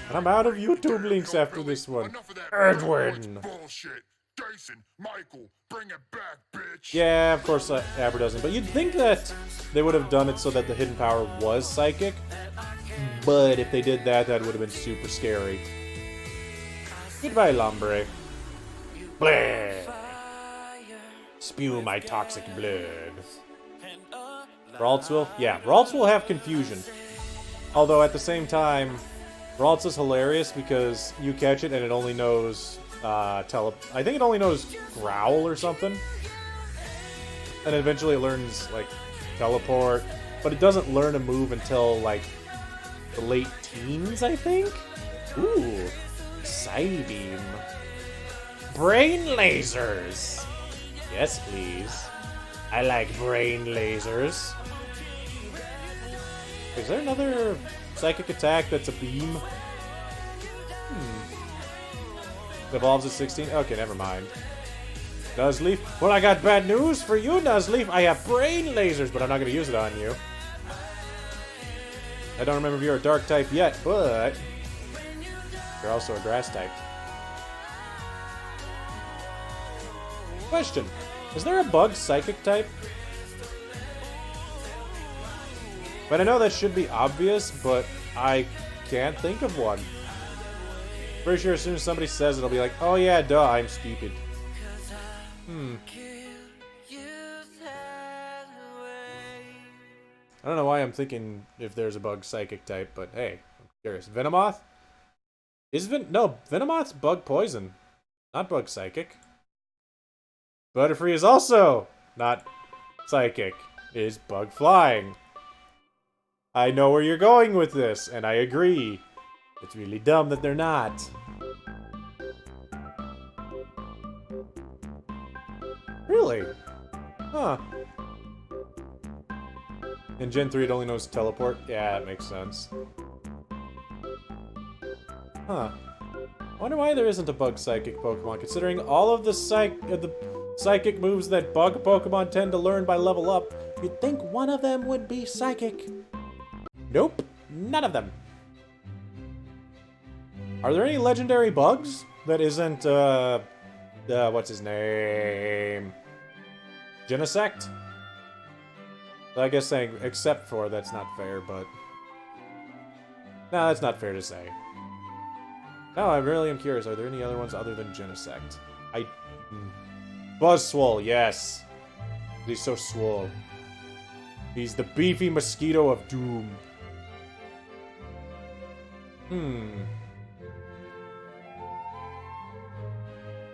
And I'm out of YouTube links after this one. Edwin! Bullshit. Jason, Michael, bring it back, bitch. Yeah, of course Aber doesn't. But you'd think that they would have done it so that the hidden power was psychic. But if they did that, that would have been super scary. Goodbye, Lombre. Blah! Spew my toxic blood. Ralts will? Yeah, Ralts will have confusion. Although at the same time, Ralts is hilarious because you catch it and it only knows I think it only knows Growl or something. And eventually it learns, like, Teleport. But it doesn't learn a move until, like, the late teens, I think? Ooh. Psybeam. Brain lasers! Yes, please. I like brain lasers. Is there another psychic attack that's a beam? It evolves at 16? Okay, never mind. Nuzleaf. Well, I got bad news for you, Nuzleaf. I have brain lasers, but I'm not going to use it on you. I don't remember if you're a dark type yet, but you're also a grass type. Question. Is there a bug psychic type? But I know that should be obvious, but I can't think of one. Pretty sure as soon as somebody says it, I'll be like, oh yeah, duh, I'm stupid. I don't know why I'm thinking if there's a bug psychic type, but hey, I'm curious. Venomoth? No, Venomoth's bug poison, not bug psychic. Butterfree is also not psychic, it is bug flying. I know where you're going with this, and I agree. It's really dumb that they're not. Really? Huh. In Gen 3 it only knows teleport? Yeah, that makes sense. Huh. I wonder why there isn't a bug psychic Pokemon, considering all of the psychic moves that bug Pokemon tend to learn by level up. You'd think one of them would be psychic. Nope, none of them. Are there any legendary bugs that isn't, what's his name? Genesect? I guess saying except for, that's not fair, but... No, that's not fair to say. No, I really am curious. Are there any other ones other than Genesect? Buzzswole, yes. He's so swole. He's the beefy mosquito of doom.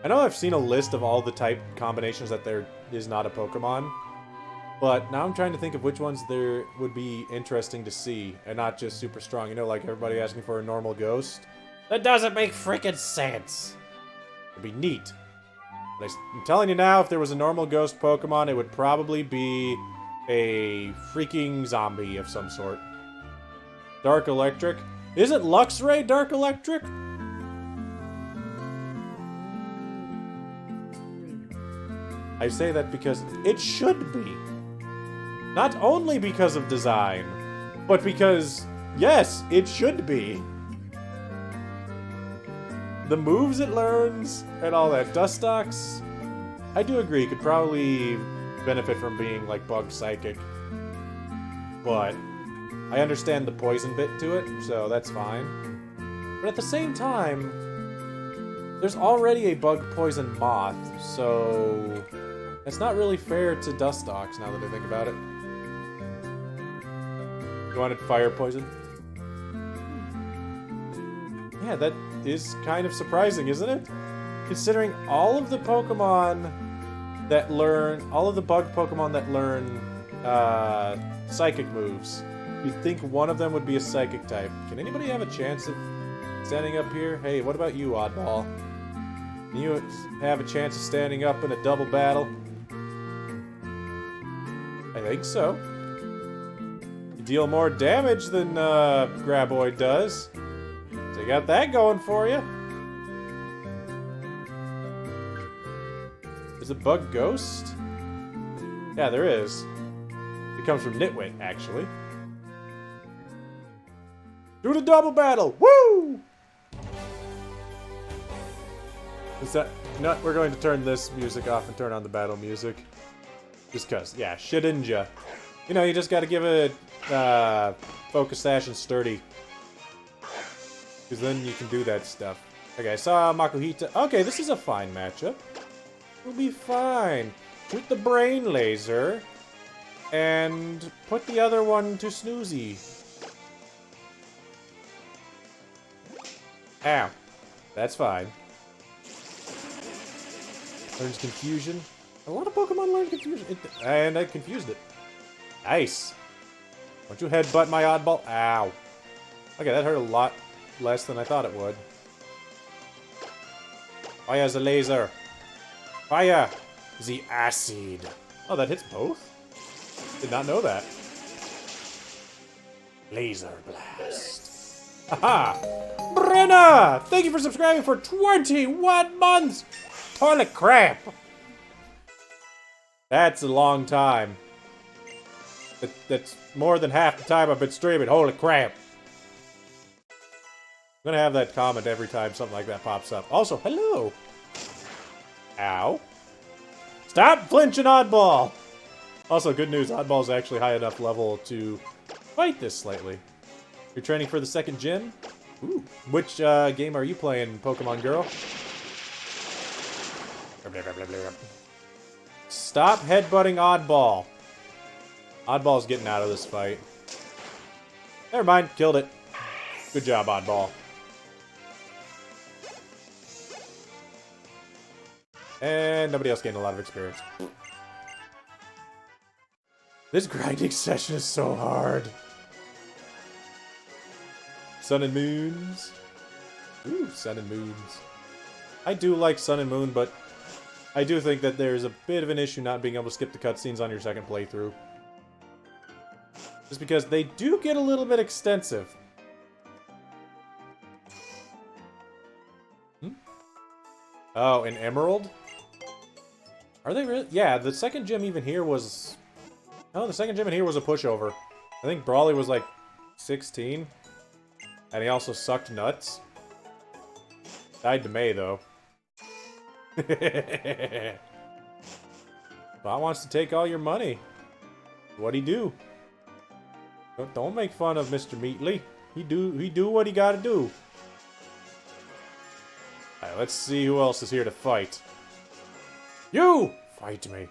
I know I've seen a list of all the type combinations that there is not a Pokemon, but now I'm trying to think of which ones there would be interesting to see, and not just super strong. You know, like everybody asking for a normal ghost? That doesn't make frickin' sense! It'd be neat. But I'm telling you now, if there was a normal ghost Pokemon, it would probably be a freaking zombie of some sort. Dark Electric? Isn't Luxray Dark Electric? I say that because it should be. Not only because of design, but because, yes, it should be. The moves it learns and all that. Dustox, I do agree, could probably benefit from being like bug psychic. But I understand the poison bit to it, so that's fine. But at the same time, there's already a bug poison moth, so it's not really fair to Dustox now that I think about it. You wanted fire poison? Yeah, that is kind of surprising, isn't it? Considering all of the Pokemon that learn, all of the bug Pokemon that learn psychic moves, you'd think one of them would be a psychic type. Can anybody have a chance of standing up here? Hey, what about you, Oddball? Can you have a chance of standing up in a double battle? I think so. You deal more damage than Graboid does. So you got that going for you. Is it Bug Ghost? Yeah, there is. It comes from Nitwit, actually. Do the double battle! Woo! Is that... No, we're going to turn this music off and turn on the battle music. Just cause, yeah, Shedinja. You know, you just gotta give it, Focus Sash and Sturdy. Because then you can do that stuff. Okay, I saw Makuhita. Okay, this is a fine matchup. We'll be fine. Shoot the brain laser. And put the other one to Snoozy. Ow. That's fine. Learns Confusion. A lot of Pokemon learn Confusion. And I confused it. Nice. Don't you headbutt my Oddball? Ow. Okay, that hurt a lot less than I thought it would. Fire's a laser. Fire the acid. Oh, that hits both? Did not know that. Laser blast. Haha! Brenna! Thank you for subscribing for 21 months! Toilet crap! That's a long time. That's more than half the time I've been streaming. Holy crap. I'm gonna have that comment every time something like that pops up. Also, hello! Ow. Stop flinching, Oddball! Also, good news, Oddball's actually high enough level to fight this slightly. You're training for the second gym? Ooh. Which game are you playing, Pokemon Girl? Stop headbutting Oddball. Oddball's getting out of this fight. Never mind, killed it. Good job, Oddball. And nobody else gained a lot of experience. This grinding session is so hard. Sun and Moons. Ooh, Sun and Moons. I do like Sun and Moon, but I do think that there's a bit of an issue not being able to skip the cutscenes on your second playthrough. Just because they do get a little bit extensive. Hmm? Oh, an Emerald? Are they really? Yeah, the second gym even here was... Oh, the second gym in here was a pushover. I think Brawly was like 16. And he also sucked nuts. Died to May, though. Bot wants to take all your money. What'd he do? Don't make fun of Mr. Meatley. He do what he gotta do. Alright, let's see who else is here to fight. You! Fight me.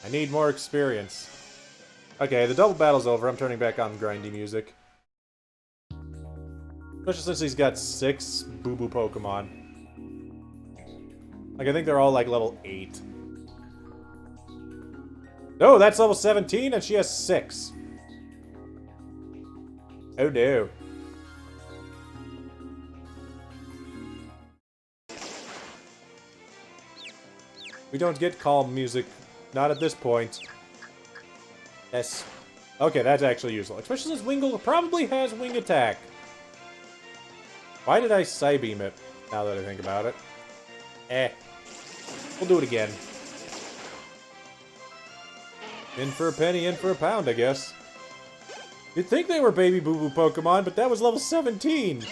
I need more experience. Okay, the double battle's over. I'm turning back on grindy music. Especially since he's got 6 boo-boo Pokemon. Like, I think they're all, like, level 8. No, that's level 17, and she has 6. Oh, no. We don't get calm music. Not at this point. Yes. Okay, that's actually useful. Especially since Wingull probably has Wing Attack. Why did I Psybeam it, now that I think about it? We'll do it again. In for a penny, in for a pound, I guess. You'd think they were baby boo-boo Pokemon, but that was level 17!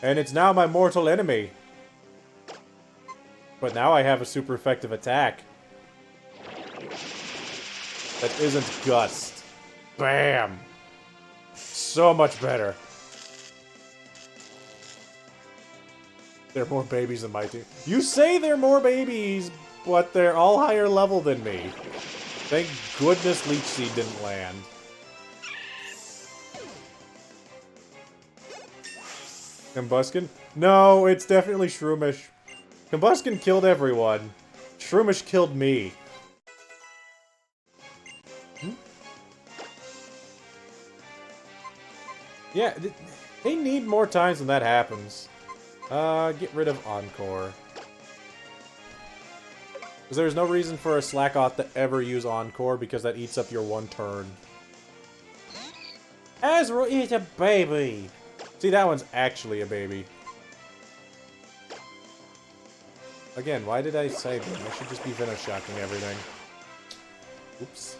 And it's now my mortal enemy. But now I have a super effective attack. That isn't Gust. Bam! So much better. They're more babies than my team. You say they're more babies, but they're all higher level than me. Thank goodness Leech Seed didn't land. Combuskin? No, it's definitely Shroomish. Combuskin killed everyone. Shroomish killed me. Hmm? Yeah, they need more times when that happens. Get rid of Encore. Because there's no reason for a Slackoth to ever use Encore, because that eats up your one turn. Azrael is a baby! See, that one's actually a baby. Again, why did I say that? I should just be Venushocking everything. Oops.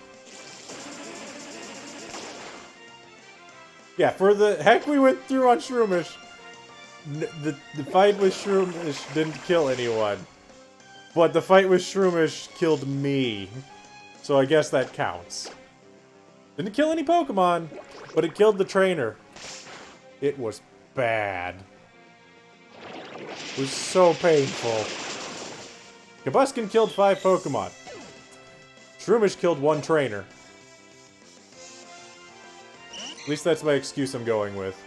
Yeah, for the heck we went through on Shroomish. The fight with Shroomish didn't kill anyone. But the fight with Shroomish killed me. So I guess that counts. Didn't kill any Pokemon, but it killed the trainer. It was bad. It was so painful. Combuskin killed 5 Pokemon. Shroomish killed 1 trainer. At least that's my excuse I'm going with.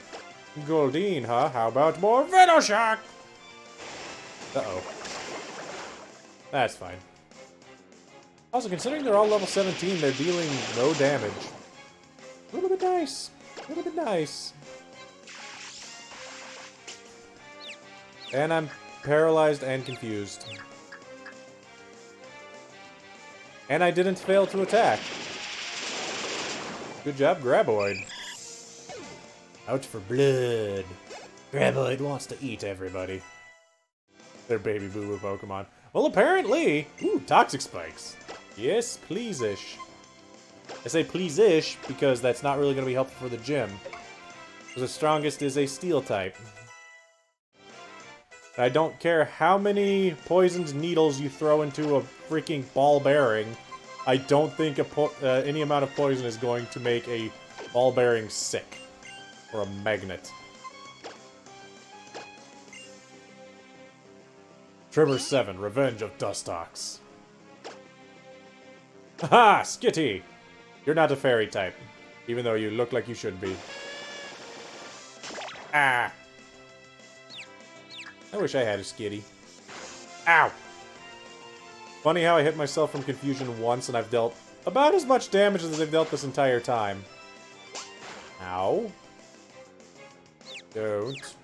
Goldeen, huh? How about more Venoshock? Uh-oh. That's fine. Also, considering they're all level 17, they're dealing no damage. A little bit nice. A little bit nice. And I'm paralyzed and confused. And I didn't fail to attack. Good job, Graboid. Out for blood. Graboid wants to eat everybody. They're baby boo-boo Pokemon. Well, apparently... Ooh, Toxic Spikes. Yes, please-ish. I say please-ish because that's not really going to be helpful for the gym. Because the strongest is a Steel type. I don't care how many poisoned needles you throw into a freaking ball bearing. I don't think any amount of poison is going to make a ball bearing sick. Or a magnet. Tremor 7, Revenge of Dustox. Haha, Skitty! You're not a fairy type, even though you look like you should be. Ah! I wish I had a Skitty. Ow! Funny how I hit myself from confusion once and I've dealt about as much damage as I've dealt this entire time. Ow. Don't.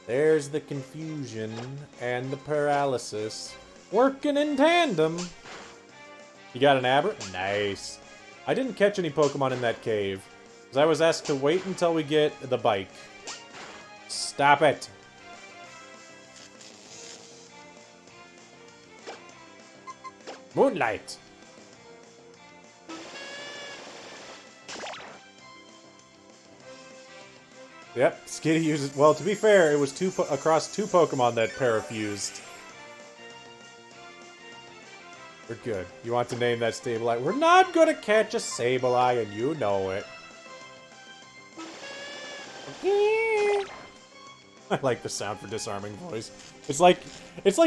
There's the confusion and the paralysis working in tandem. You got an Abra? Nice. I didn't catch any Pokemon in that cave, because I was asked to wait until we get the bike. Stop it. Moonlight. Yep, Skitty uses... Well, to be fair, it was across two Pokemon that parafused. We're good. You want to name that Sableye? We're not gonna catch a Sableye, and you know it. I like the sound for disarming voice. It's like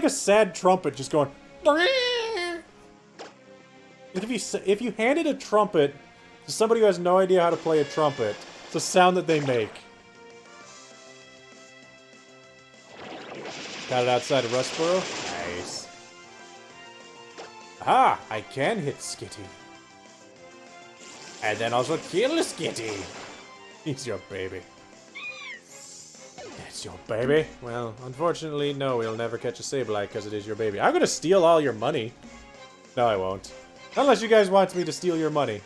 a sad trumpet just going... If you handed a trumpet to somebody who has no idea how to play a trumpet, it's a sound that they make. Got it outside of Rustboro? Nice. Aha! I can hit Skitty. And then also kill Skitty. He's your baby. That's your baby? Well, unfortunately, no, we'll never catch a Sableye because it is your baby. I'm gonna steal all your money. No, I won't. Unless you guys want me to steal your money.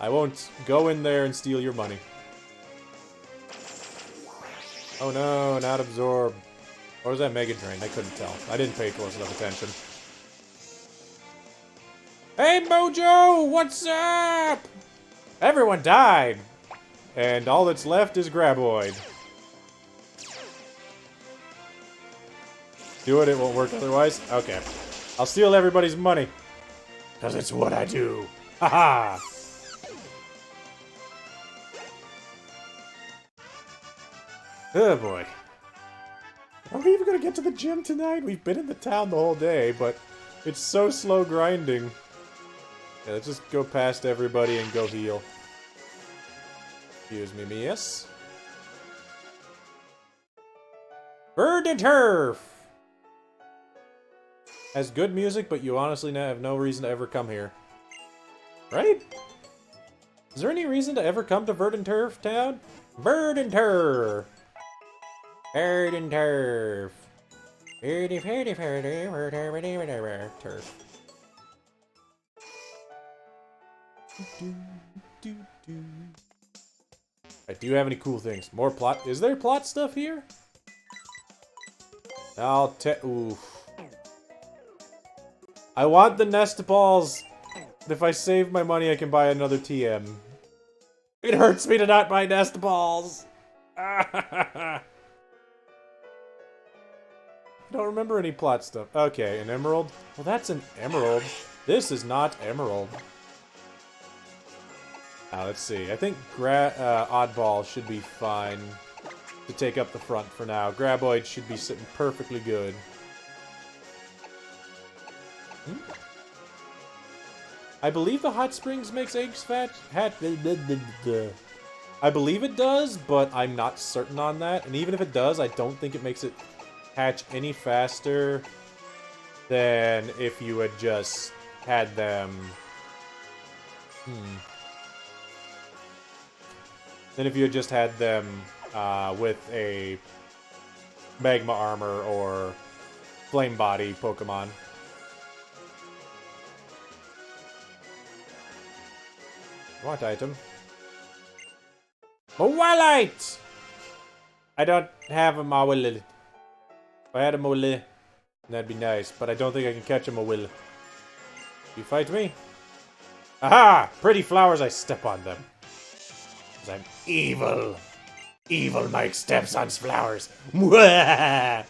I won't go in there and steal your money. Oh no, not absorb. Or was that Mega Drain? I couldn't tell. I didn't pay close enough attention. Hey Mojo! What's up? Everyone died! And all that's left is Graboid. Do it won't work otherwise? Okay. I'll steal everybody's money. Because it's what I do. Haha! Oh boy. Are we even gonna get to the gym tonight? We've been in the town the whole day, but it's so slow grinding. Yeah, let's just go past everybody and go heal. Excuse me, miss. Bird and Turf! Has good music, but you honestly have no reason to ever come here. Right? Is there any reason to ever come to Verdant Turf Town? Verdant Turf! Verdant Turf! Turf. Right, do you have any cool things? More plot? Is there plot stuff here? Oof. I want the nest balls. If I save my money, I can buy another TM. It hurts me to not buy nest balls. I don't remember any plot stuff. Okay, an emerald. Well, that's an emerald. This is not emerald. Now, let's see. I think Oddball should be fine to take up the front for now. Graboid should be sitting perfectly good. I believe the hot springs makes eggs fat. I believe it does, but I'm not certain on that. And even if it does, I don't think it makes it hatch any faster than if you had just had them. Than if you had just had them with a magma armor or flame body Pokemon. Want item? Mowilite! I don't have a Mowile. If I had a Mowile, that'd be nice, but I don't think I can catch a Mowile. You fight me? Aha! Pretty flowers, I step on them. 'Cause I'm evil. Evil Mike steps on flowers. Mwah!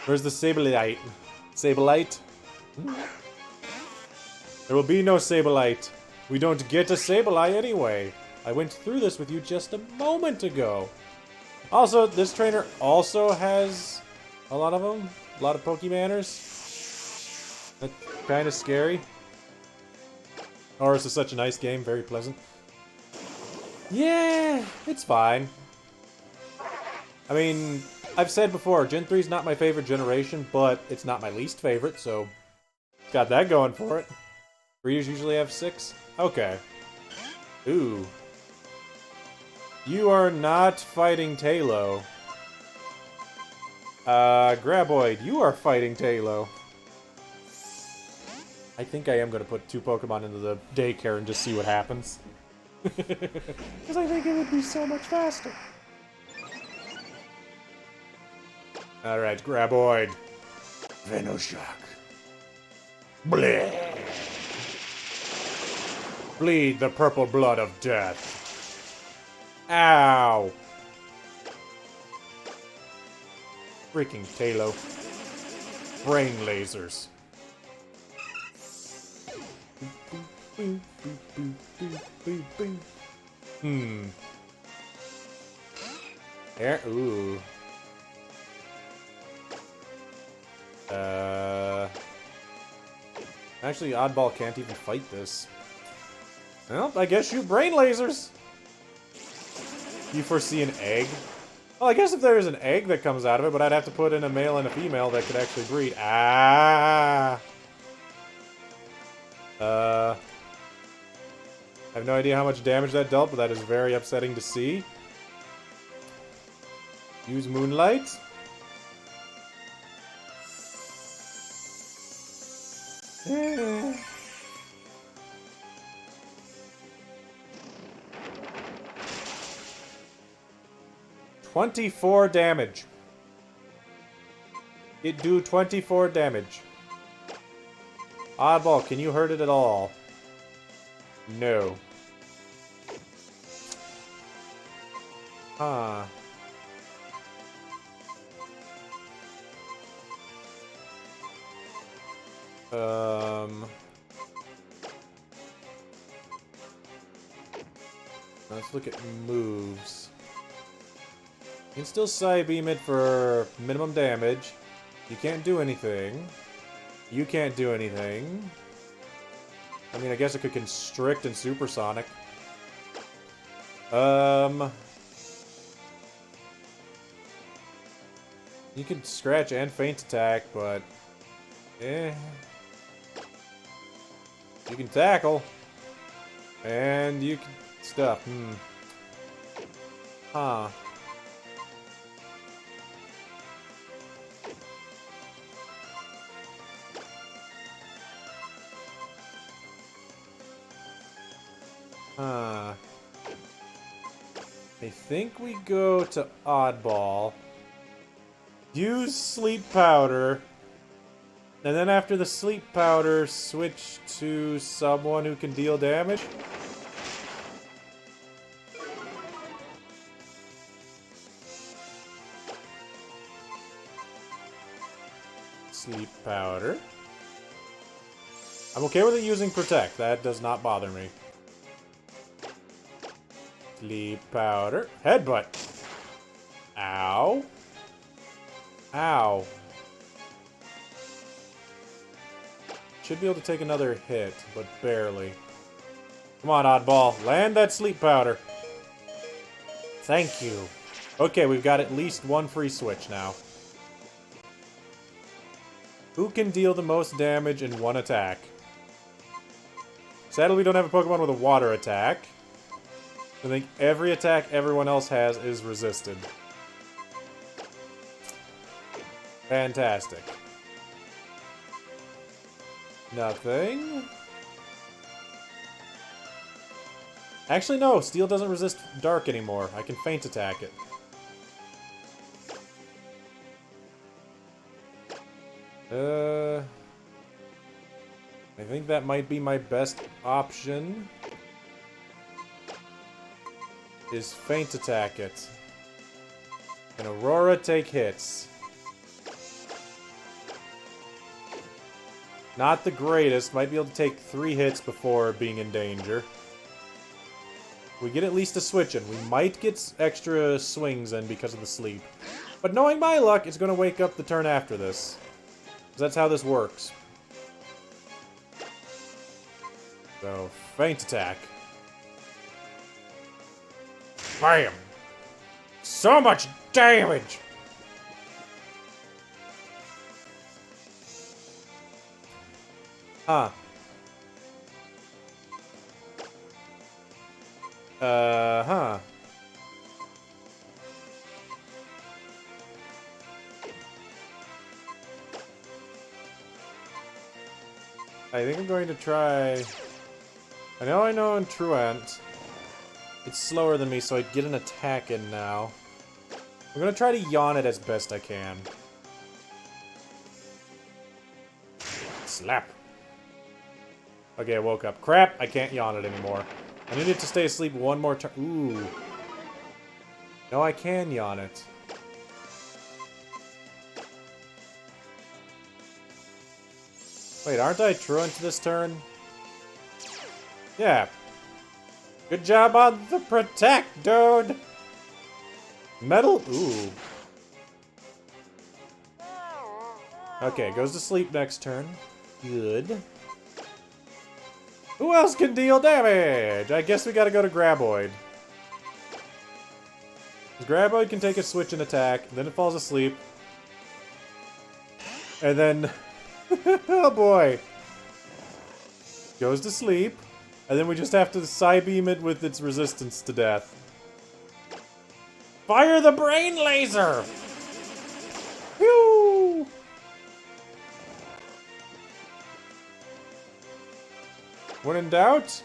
Where's the Sableye? Sableye? There will be no Sableye. We don't get a Sableye anyway. I went through this with you just a moment ago. Also, this trainer also has a lot of them. A lot of Pokemanners. That's kind of scary. Horus is such a nice game, very pleasant. Yeah, it's fine. I mean, I've said before, Gen 3 is not my favorite generation, but it's not my least favorite, so it's got that going for it. Breeders usually have 6? Okay. Ooh. You are not fighting Talo. Graboid, you are fighting Talo. I think I am going to put 2 Pokemon into the daycare and just see what happens. Because I think it would be so much faster. Alright, Graboid. Venoshock. Bleh. Bleed the purple blood of death. Ow. Freaking Talo. Brain lasers. There, ooh. Actually, Oddball can't even fight this. Well, I guess shoot brain lasers. You foresee an egg? Well, I guess if there is an egg that comes out of it, but I'd have to put in a male and a female that could actually breed. Ah! I have no idea how much damage that dealt, but that is very upsetting to see. Use Moonlight. Yeah. 24 damage. It do 24 damage. Oddball, can you hurt it at all? No. Huh. Let's look at moves. You can still Psybeam it for minimum damage. You can't do anything. You can't do anything. I mean, I guess it could Constrict and Supersonic. You could Scratch and Feint Attack, but... eh. You can Tackle. And you can... stuff. Huh. I think we go to Oddball. Use Sleep Powder. And then after the Sleep Powder, switch to someone who can deal damage. Sleep Powder. I'm okay with it using Protect. That does not bother me. Sleep Powder. Headbutt. Ow. Ow. Should be able to take another hit, but barely. Come on, Oddball. Land that Sleep Powder. Thank you. Okay, we've got at least one free switch now. Who can deal the most damage in one attack? Sadly, we don't have a Pokemon with a water attack. I think every attack everyone else has is resisted. Fantastic. Nothing. Actually, no. Steel doesn't resist dark anymore. I can feint attack it. I think that might be my best option. Is feint attack it. And Aurora take hits. Not the greatest. Might be able to take 3 hits before being in danger. We get at least a switch in. We might get extra swings in because of the sleep. But knowing my luck, it's going to wake up the turn after this. Because that's how this works. So, feint attack. Bam! So much damage! Huh. Huh. I think I'm going to try... I know in Truant, it's slower than me, so I'd get an attack in now. I'm gonna try to yawn it as best I can. Slap. Okay, I woke up. Crap, I can't yawn it anymore. I needed to stay asleep one more turn. Ooh. No, I can yawn it. Wait, aren't I truant this turn? Yeah. Good job on the protect, dude! Metal? Ooh. Okay, goes to sleep next turn. Good. Who else can deal damage? I guess we gotta go to Graboid. Graboid can take a switch and attack, then it falls asleep. And then... oh boy. Goes to sleep. And then we just have to Psybeam it with its resistance to death. Fire the brain laser! Phew! When in doubt,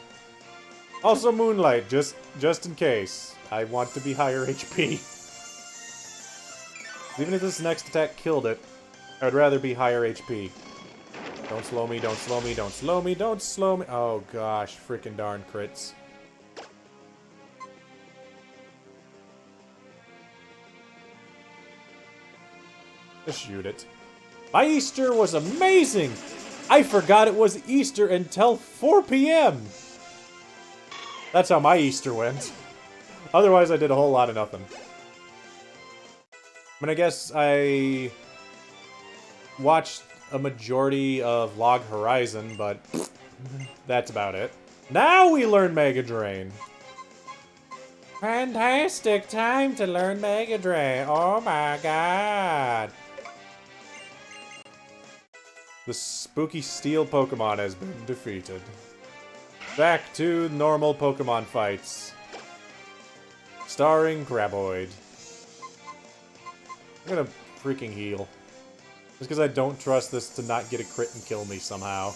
also Moonlight, just in case. I want to be higher HP. Even if this next attack killed it, I would rather be higher HP. Don't slow me, don't slow me, don't slow me, don't slow me. Oh gosh, freaking darn crits. Just shoot it. My Easter was amazing! I forgot it was Easter until 4 p.m. That's how my Easter went. Otherwise, I did a whole lot of nothing. I mean, I guess I watched a majority of Log Horizon, but that's about it. Now we learn Mega Drain. Fantastic time to learn Mega Drain. Oh my god. The spooky steel Pokemon has been defeated. Back to normal Pokemon fights. Starring Graboid. I'm gonna freaking heal. Just because I don't trust this to not get a crit and kill me somehow.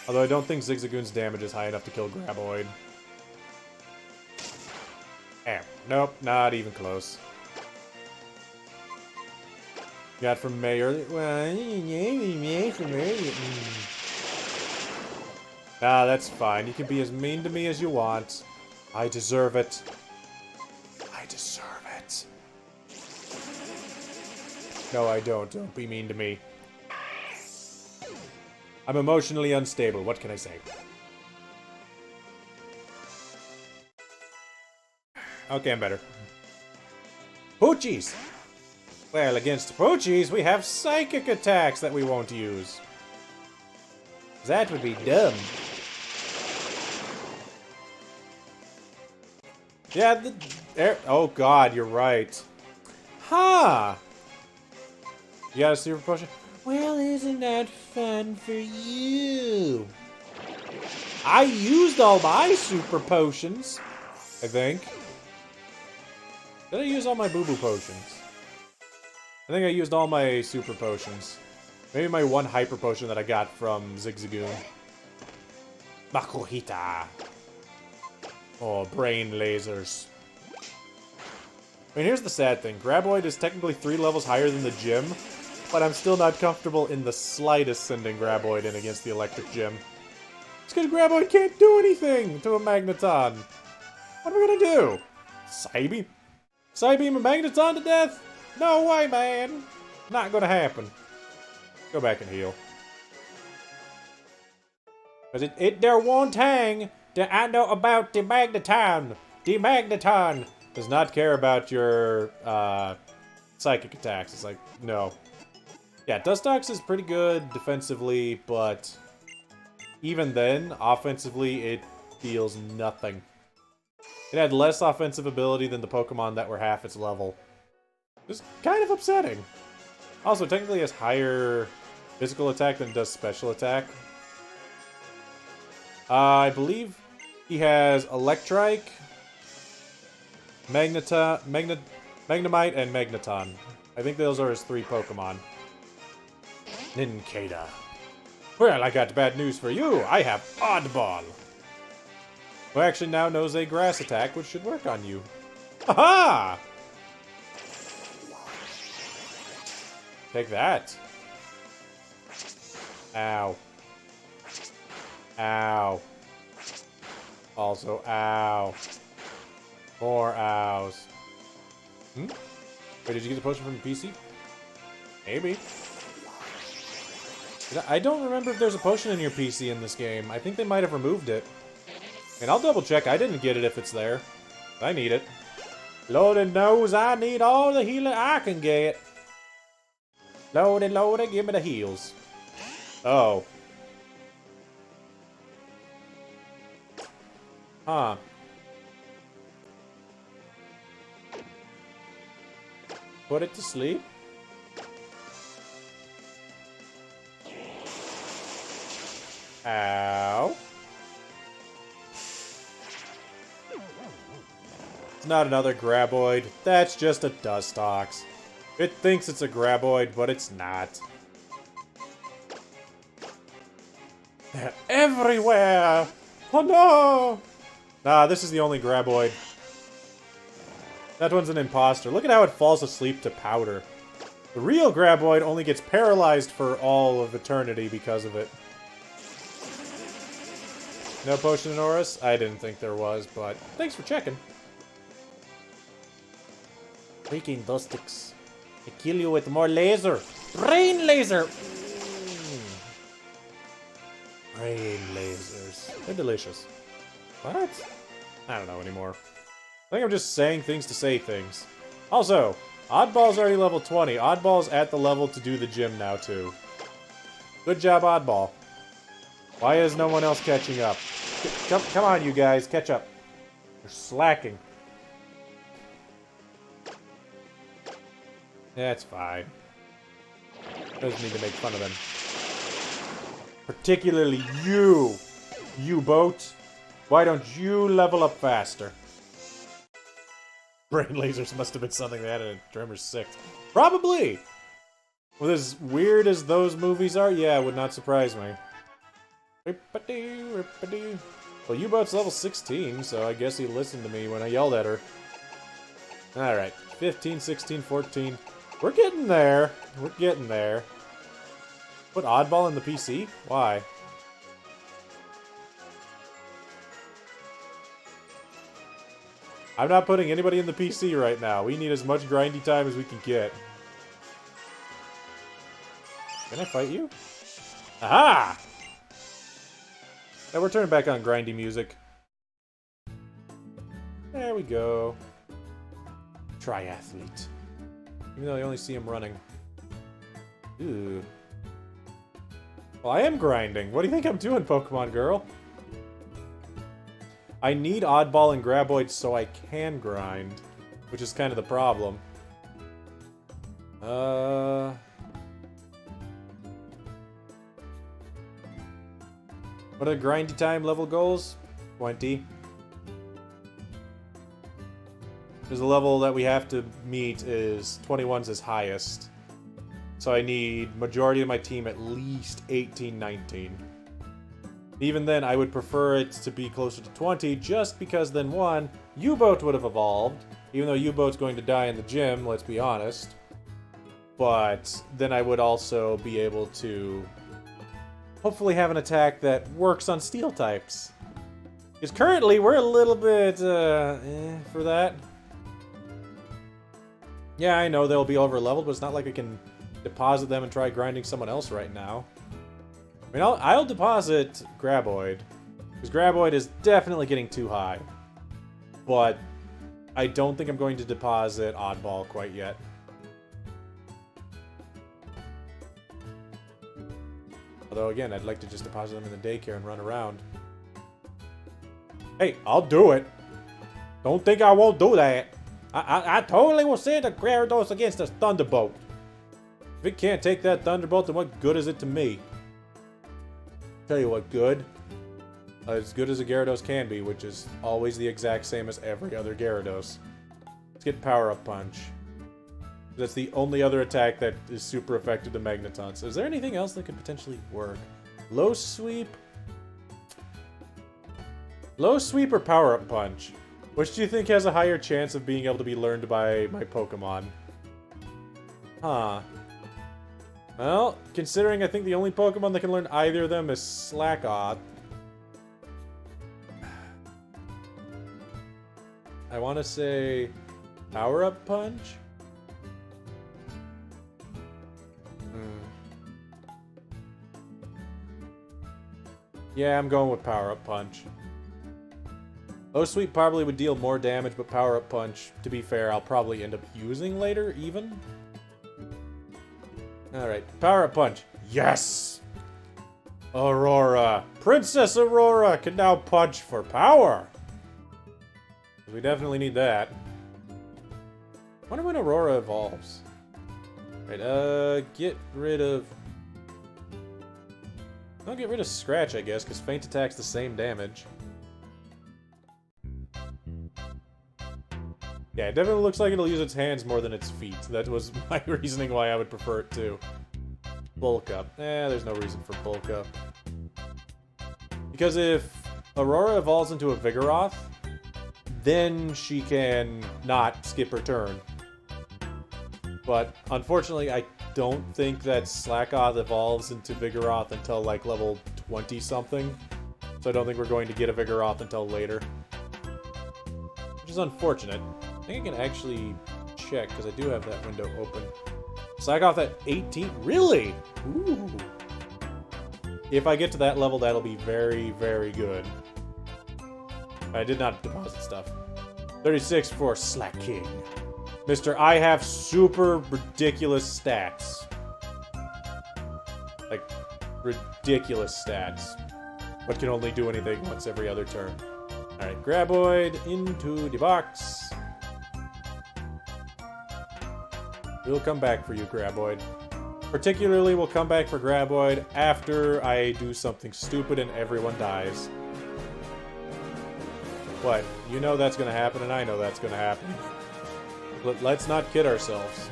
Although I don't think Zigzagoon's damage is high enough to kill Graboid. Nope, not even close. Got from Mayor. Ah, that's fine. You can be as mean to me as you want. I deserve it. I deserve it. No, I don't. Don't be mean to me. I'm emotionally unstable. What can I say? Okay, I'm better. Poochies! Well, against Poochies, we have psychic attacks that we won't use. That would be dumb. Yeah, oh god, you're right. Huh! You got a super potion? Well, isn't that fun for you? I used all my super potions, I think. Did I use all my boo-boo potions? I think I used all my super potions. Maybe my one hyper potion that I got from Zigzagoon. Makuhita. Oh, brain lasers. I mean, here's the sad thing. Graboid is technically 3 levels higher than the gym, but I'm still not comfortable in the slightest sending Graboid in against the electric gym. It's because Graboid can't do anything to a Magneton. What are we gonna do? Psybeam? Psybeam a Magneton to death? No way, man. Not gonna happen. Go back and heal. Because it there one thing that I know about the Magneton. The Magneton does not care about your psychic attacks. It's like, no. Yeah, Dustox is pretty good defensively, but even then, offensively, it deals nothing. It had less offensive ability than the Pokemon that were half its level. It's kind of upsetting. Also, technically has higher physical attack than it does special attack. I believe he has Electrike, Magnemite, and Magneton. I think those are his 3 Pokemon. Nincada. Well, I got bad news for you. I have Oddball. Who actually now knows a grass attack, which should work on you. Haha! Take that. Ow. Ow. Also, ow. More ows. Wait, did you get the potion from the PC? Maybe. I don't remember if there's a potion in your PC in this game. I think they might have removed it. And I'll double check. I didn't get it if it's there. I need it. Lordy knows I need all the healing I can get. Lordy, Lordy, give me the heals. Oh. Huh. Put it to sleep. Ow. It's not another Graboid. That's just a Dustox. It thinks it's a Graboid, but it's not. They're everywhere! Oh no! Nah, this is the only Graboid. That one's an imposter. Look at how it falls asleep to powder. The real Graboid only gets paralyzed for all of eternity because of it. No potion in Oris? I didn't think there was, but thanks for checking. Freaking Dustox. I kill you with more laser. Brain laser! Brain lasers. They're delicious. What? I don't know anymore. I think I'm just saying things to say things. Also, Oddball's already level 20. Oddball's at the level to do the gym now, too. Good job, Oddball. Why is no one else catching up? Come on, you guys. Catch up. You're slacking. That's fine. Doesn't need to make fun of them. Particularly you, U-boat. Why don't you level up faster? Brain lasers must have been something they had in Tremors 6. Probably! With as weird as those movies are, yeah, it would not surprise me. Well, U-boat's level 16, so I guess he listened to me when I yelled at her. Alright, 15, 16, 14. We're getting there. We're getting there. Put Oddball in the PC? Why? I'm not putting anybody in the PC right now. We need as much grindy time as we can get. Can I fight you? Aha! Now we're turning back on grindy music. There we go. Triathlete. Even though I only see him running. Ooh. Well, I am grinding. What do you think I'm doing, Pokemon girl? I need Oddball and Graboid so I can grind, which is kind of the problem. What are the grindy time level goals? 20. Because the level that we have to meet is 21's his highest. So I need majority of my team at least 18, 19. Even then, I would prefer it to be closer to 20, just because then, one, U-Boat would have evolved, even though U-Boat's going to die in the gym, let's be honest. But then I would also be able to hopefully have an attack that works on steel types. Because currently, we're a little bit, for that. Yeah, I know they'll be over-leveled, but it's not like I can deposit them and try grinding someone else right now. I mean, I'll deposit Graboid, because Graboid is definitely getting too high. But I don't think I'm going to deposit Oddball quite yet. Although, again, I'd like to just deposit them in the daycare and run around. Hey, I'll do it. Don't think I won't do that. I totally will send a Gyarados against a Thunderbolt. If it can't take that Thunderbolt, then what good is it to me? Tell you what, good. As good as a Gyarados can be, which is always the exact same as every other Gyarados. Let's get Power Up Punch. That's the only other attack that is super effective to Magnetons. Is there anything else that could potentially work? Low Sweep? Low Sweep or Power Up Punch? Which do you think has a higher chance of being able to be learned by my Pokemon? Huh. Well, considering I think the only Pokemon that can learn either of them is Slackoth. I want to say Power Up Punch? Yeah, I'm going with Power Up Punch. Low Sweep probably would deal more damage, but Power Up Punch, to be fair, I'll probably end up using later, even. Alright, Power Up Punch. Yes! Aurora. Princess Aurora can now punch for power. We definitely need that. I wonder when Aurora evolves. Right, get rid of... I'll get rid of Scratch, I guess, because Feint Attack's the same damage. Yeah, it definitely looks like it'll use its hands more than its feet. That was my reasoning why I would prefer it too. Bulk Up. There's no reason for Bulk Up. Because if Aurora evolves into a Vigoroth, then she can not skip her turn. But unfortunately, I don't think that Slackoth evolves into Vigoroth until like level 20-something. So I don't think we're going to get a Vigoroth until later. Which is unfortunate. I think I can actually check, because I do have that window open. Slackoth at 18? Really? Ooh. If I get to that level, that'll be very, very good. I did not deposit stuff. 36 for Slack King. Mr. I have super ridiculous stats. Like, ridiculous stats. But can only do anything once every other turn. Alright, Graboid into the box. We'll come back for you, Graboid. Particularly, we'll come back for Graboid after I do something stupid and everyone dies. What? You know that's gonna happen, and I know that's gonna happen. Let's not kid ourselves.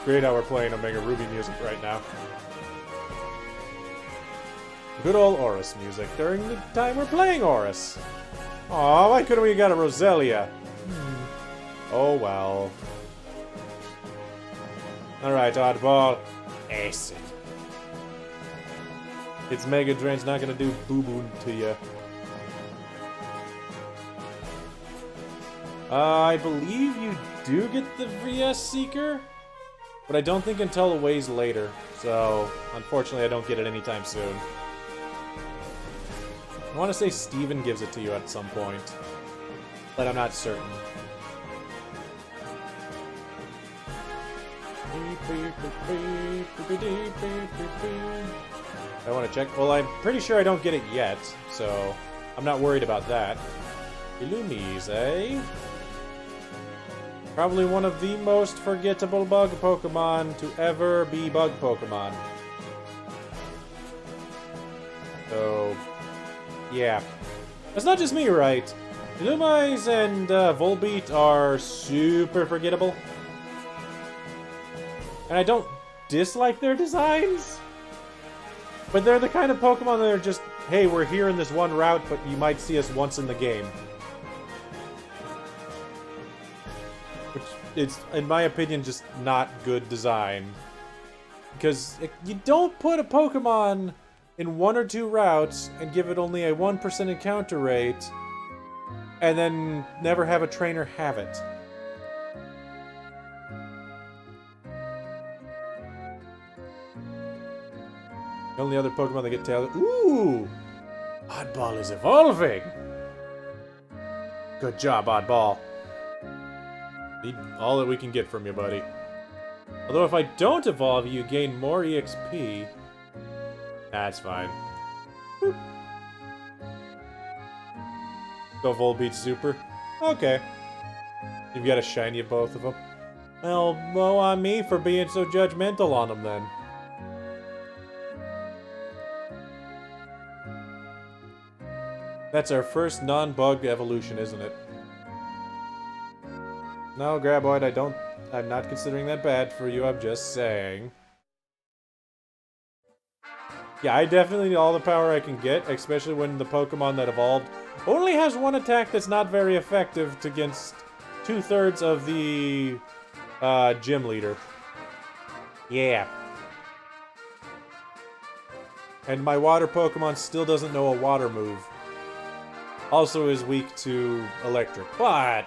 Great how we're playing Omega Ruby music right now. Good old Aurus music during the time we're playing Aurus. Aw, why couldn't we have got a Roselia? Oh well. Alright, Oddball. Ace it. Its Mega Drain's not gonna do boo-boo to you. I believe you do get the VS Seeker, but I don't think until a ways later, so unfortunately I don't get it anytime soon. I want to say Steven gives it to you at some point, but I'm not certain. I want to check. Well, I'm pretty sure I don't get it yet, so I'm not worried about that. Illumise, eh? Probably one of the most forgettable bug Pokemon to ever be bug Pokemon. So, yeah. That's not just me, right? Illumise and Volbeat are super forgettable. And I don't dislike their designs. But they're the kind of Pokemon that are just, hey, we're here in this one route, but you might see us once in the game. Which is, in my opinion, just not good design. Because you don't put a Pokemon in 1 or 2 routes and give it only a 1% encounter rate, and then never have a trainer have it. The only other Pokemon that get tailed. Ooh! Oddball is evolving! Good job, Oddball. Need all that we can get from you, buddy. Although if I don't evolve you, gain more EXP. That's fine. Boop. Go Volbeat Super. Okay. You've got a shiny of both of them. Well, woe on me for being so judgmental on them, then. That's our first non-bug evolution, isn't it? No, Graboid, I'm not considering that bad for you, I'm just saying. Yeah, I definitely need all the power I can get, especially when the Pokemon that evolved only has one attack that's not very effective against 2/3 of the gym leader. Yeah. And my water Pokemon still doesn't know a water move. Also is weak to electric, but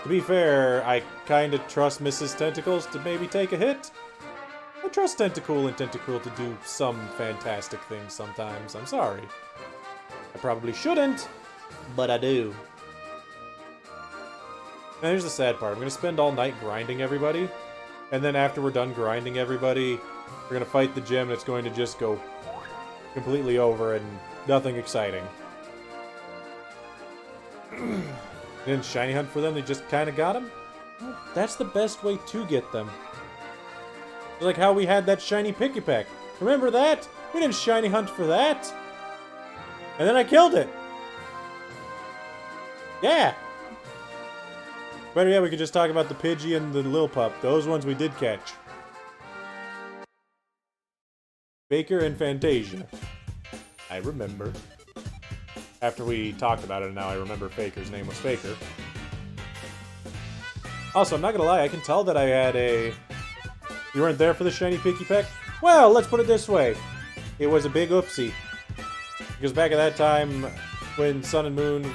to be fair, I kinda trust Mrs. Tentacles to maybe take a hit. I trust Tentacool and Tentacruel to do some fantastic things sometimes. I'm sorry. I probably shouldn't, but I do. Now here's the sad part. I'm gonna spend all night grinding everybody, and then after we're done grinding everybody, we're gonna fight the gym and it's going to just go completely over and nothing exciting. Didn't shiny hunt for them, they just kinda got them? Well, that's the best way to get them. It's like how we had that shiny Pikipek. Remember that? We didn't shiny hunt for that. And then I killed it. Yeah. Better yet, we could just talk about the Pidgey and the Lillipup. Those ones we did catch. Baker and Fantasia. I remember. After we talked about it, now I remember Faker's name was Faker. Also, I'm not gonna lie, I can tell that I had a... You weren't there for the shiny Pikipek? Well, let's put it this way. It was a big oopsie. Because back at that time, when Sun and Moon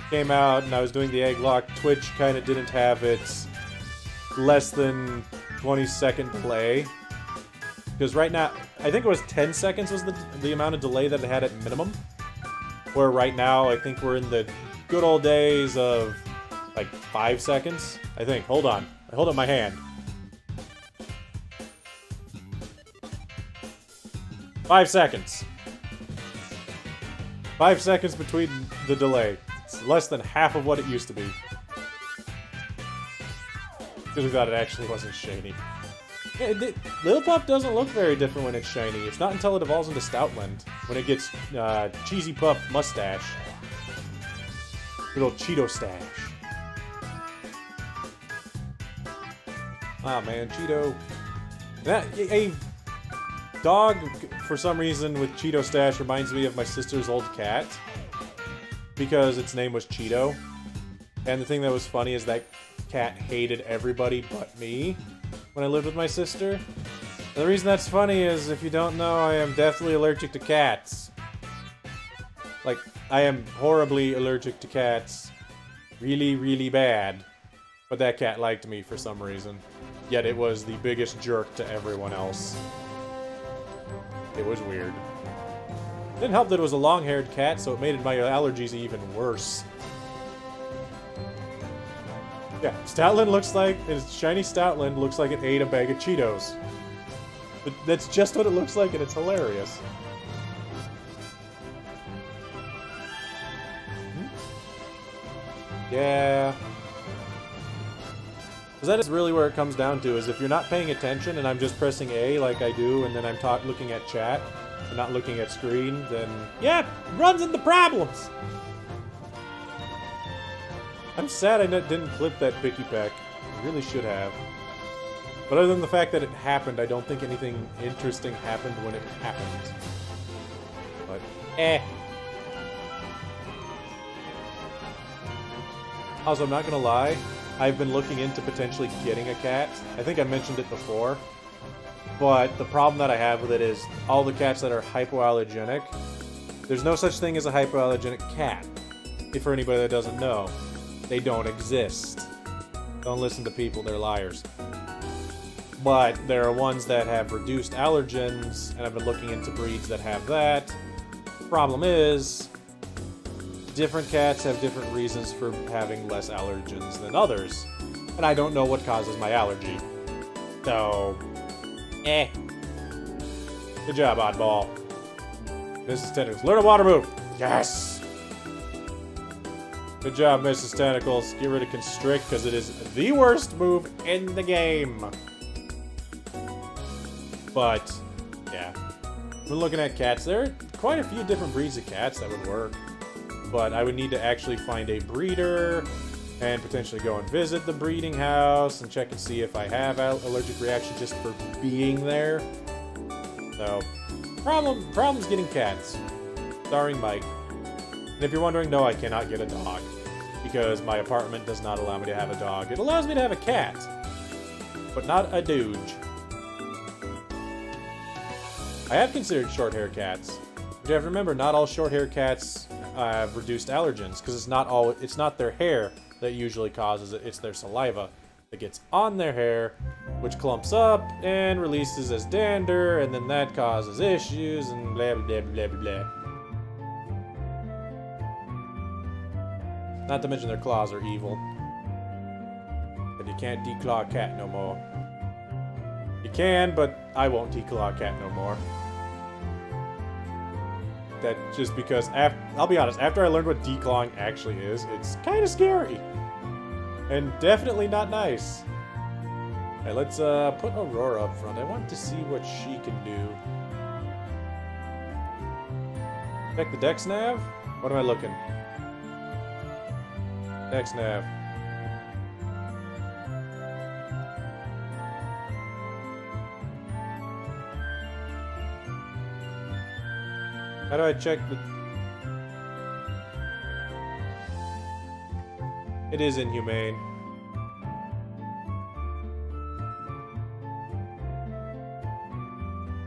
came out and I was doing the egg lock, Twitch kind of didn't have its less than 20-second delay. Because right now, I think it was 10 seconds was the amount of delay that it had at minimum. Where right now, I think we're in the good old days of like 5 seconds. I think. Hold on. I hold up my hand. 5 seconds. 5 seconds between the delay. It's less than half of what it used to be. Because we thought it actually wasn't shiny. Yeah, Lillipup doesn't look very different when it's shiny. It's not until it evolves into Stoutland when it gets Cheesy Puff mustache. Good old Cheeto stash. Ah man, Cheeto. That a dog for some reason with Cheeto stash reminds me of my sister's old cat because its name was Cheeto. And the thing that was funny is that cat hated everybody but me when I lived with my sister. And the reason that's funny is, if you don't know, I am deathly allergic to cats. Like, I am horribly allergic to cats. Really, really bad. But that cat liked me for some reason. Yet it was the biggest jerk to everyone else. It was weird. Didn't help that it was a long-haired cat, so it made my allergies even worse. Yeah, Stoutland looks like, shiny Stoutland looks like it ate a bag of Cheetos. But that's just what it looks like, and it's hilarious. Yeah. Because that is really where it comes down to, is if you're not paying attention and I'm just pressing A like I do, and then I'm looking at chat, and not looking at screen, then yeah, runs into problems! I'm sad I didn't clip that Pikipek. I really should have. But other than the fact that it happened, I don't think anything interesting happened when it happened. But, eh. Also, I'm not gonna lie, I've been looking into potentially getting a cat. I think I mentioned it before. But the problem that I have with it is all the cats that are hypoallergenic, there's no such thing as a hypoallergenic cat. If for anybody that doesn't know, they don't exist. Don't listen to people, they're liars. But there are ones that have reduced allergens, and I've been looking into breeds that have that. Problem is, different cats have different reasons for having less allergens than others. And I don't know what causes my allergy. So, eh. Good job, oddball. Mrs. Tentacles. Learn a water move! Yes! Good job, Mrs. Tentacles. Get rid of Constrict, because it is the worst move in the game. But, yeah. We're looking at cats. There are quite a few different breeds of cats that would work. But I would need to actually find a breeder and potentially go and visit the breeding house and check and see if I have allergic reaction just for being there. So, problems getting cats. Starring Mike. And if you're wondering, no, I cannot get a dog. Because my apartment does not allow me to have a dog. It allows me to have a cat. But not a doge. I have considered short-hair cats. But you have to remember, not all short-hair cats have reduced allergens, because it's not their hair that usually causes it, it's their saliva that gets on their hair, which clumps up and releases as dander, and then that causes issues, and blah blah blah blah blah. Not to mention their claws are evil. And you can't declaw a cat no more. You can, but I won't declaw a cat no more. That just because, I'll be honest, after I learned what declawing actually is, it's kind of scary. And definitely not nice. Alright, let's put Aurora up front. I want to see what she can do. Check the Dex Nav? What am I looking? Dex Nav. How do I check the... It is inhumane.